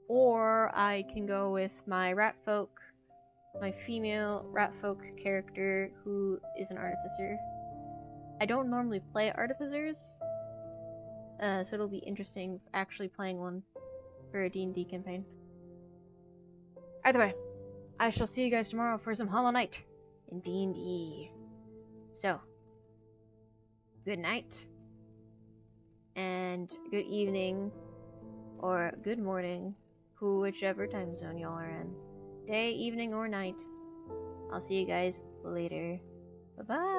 or I can go with my my female ratfolk character who is an artificer. I don't normally play artificers, so it'll be interesting actually playing one for a D&D campaign. Either way, I shall see you guys tomorrow for some Hollow Knight in D&D. So, good night, and good evening, or good morning, whichever time zone y'all are in. Day, evening, or night. I'll see you guys later. Bye-bye!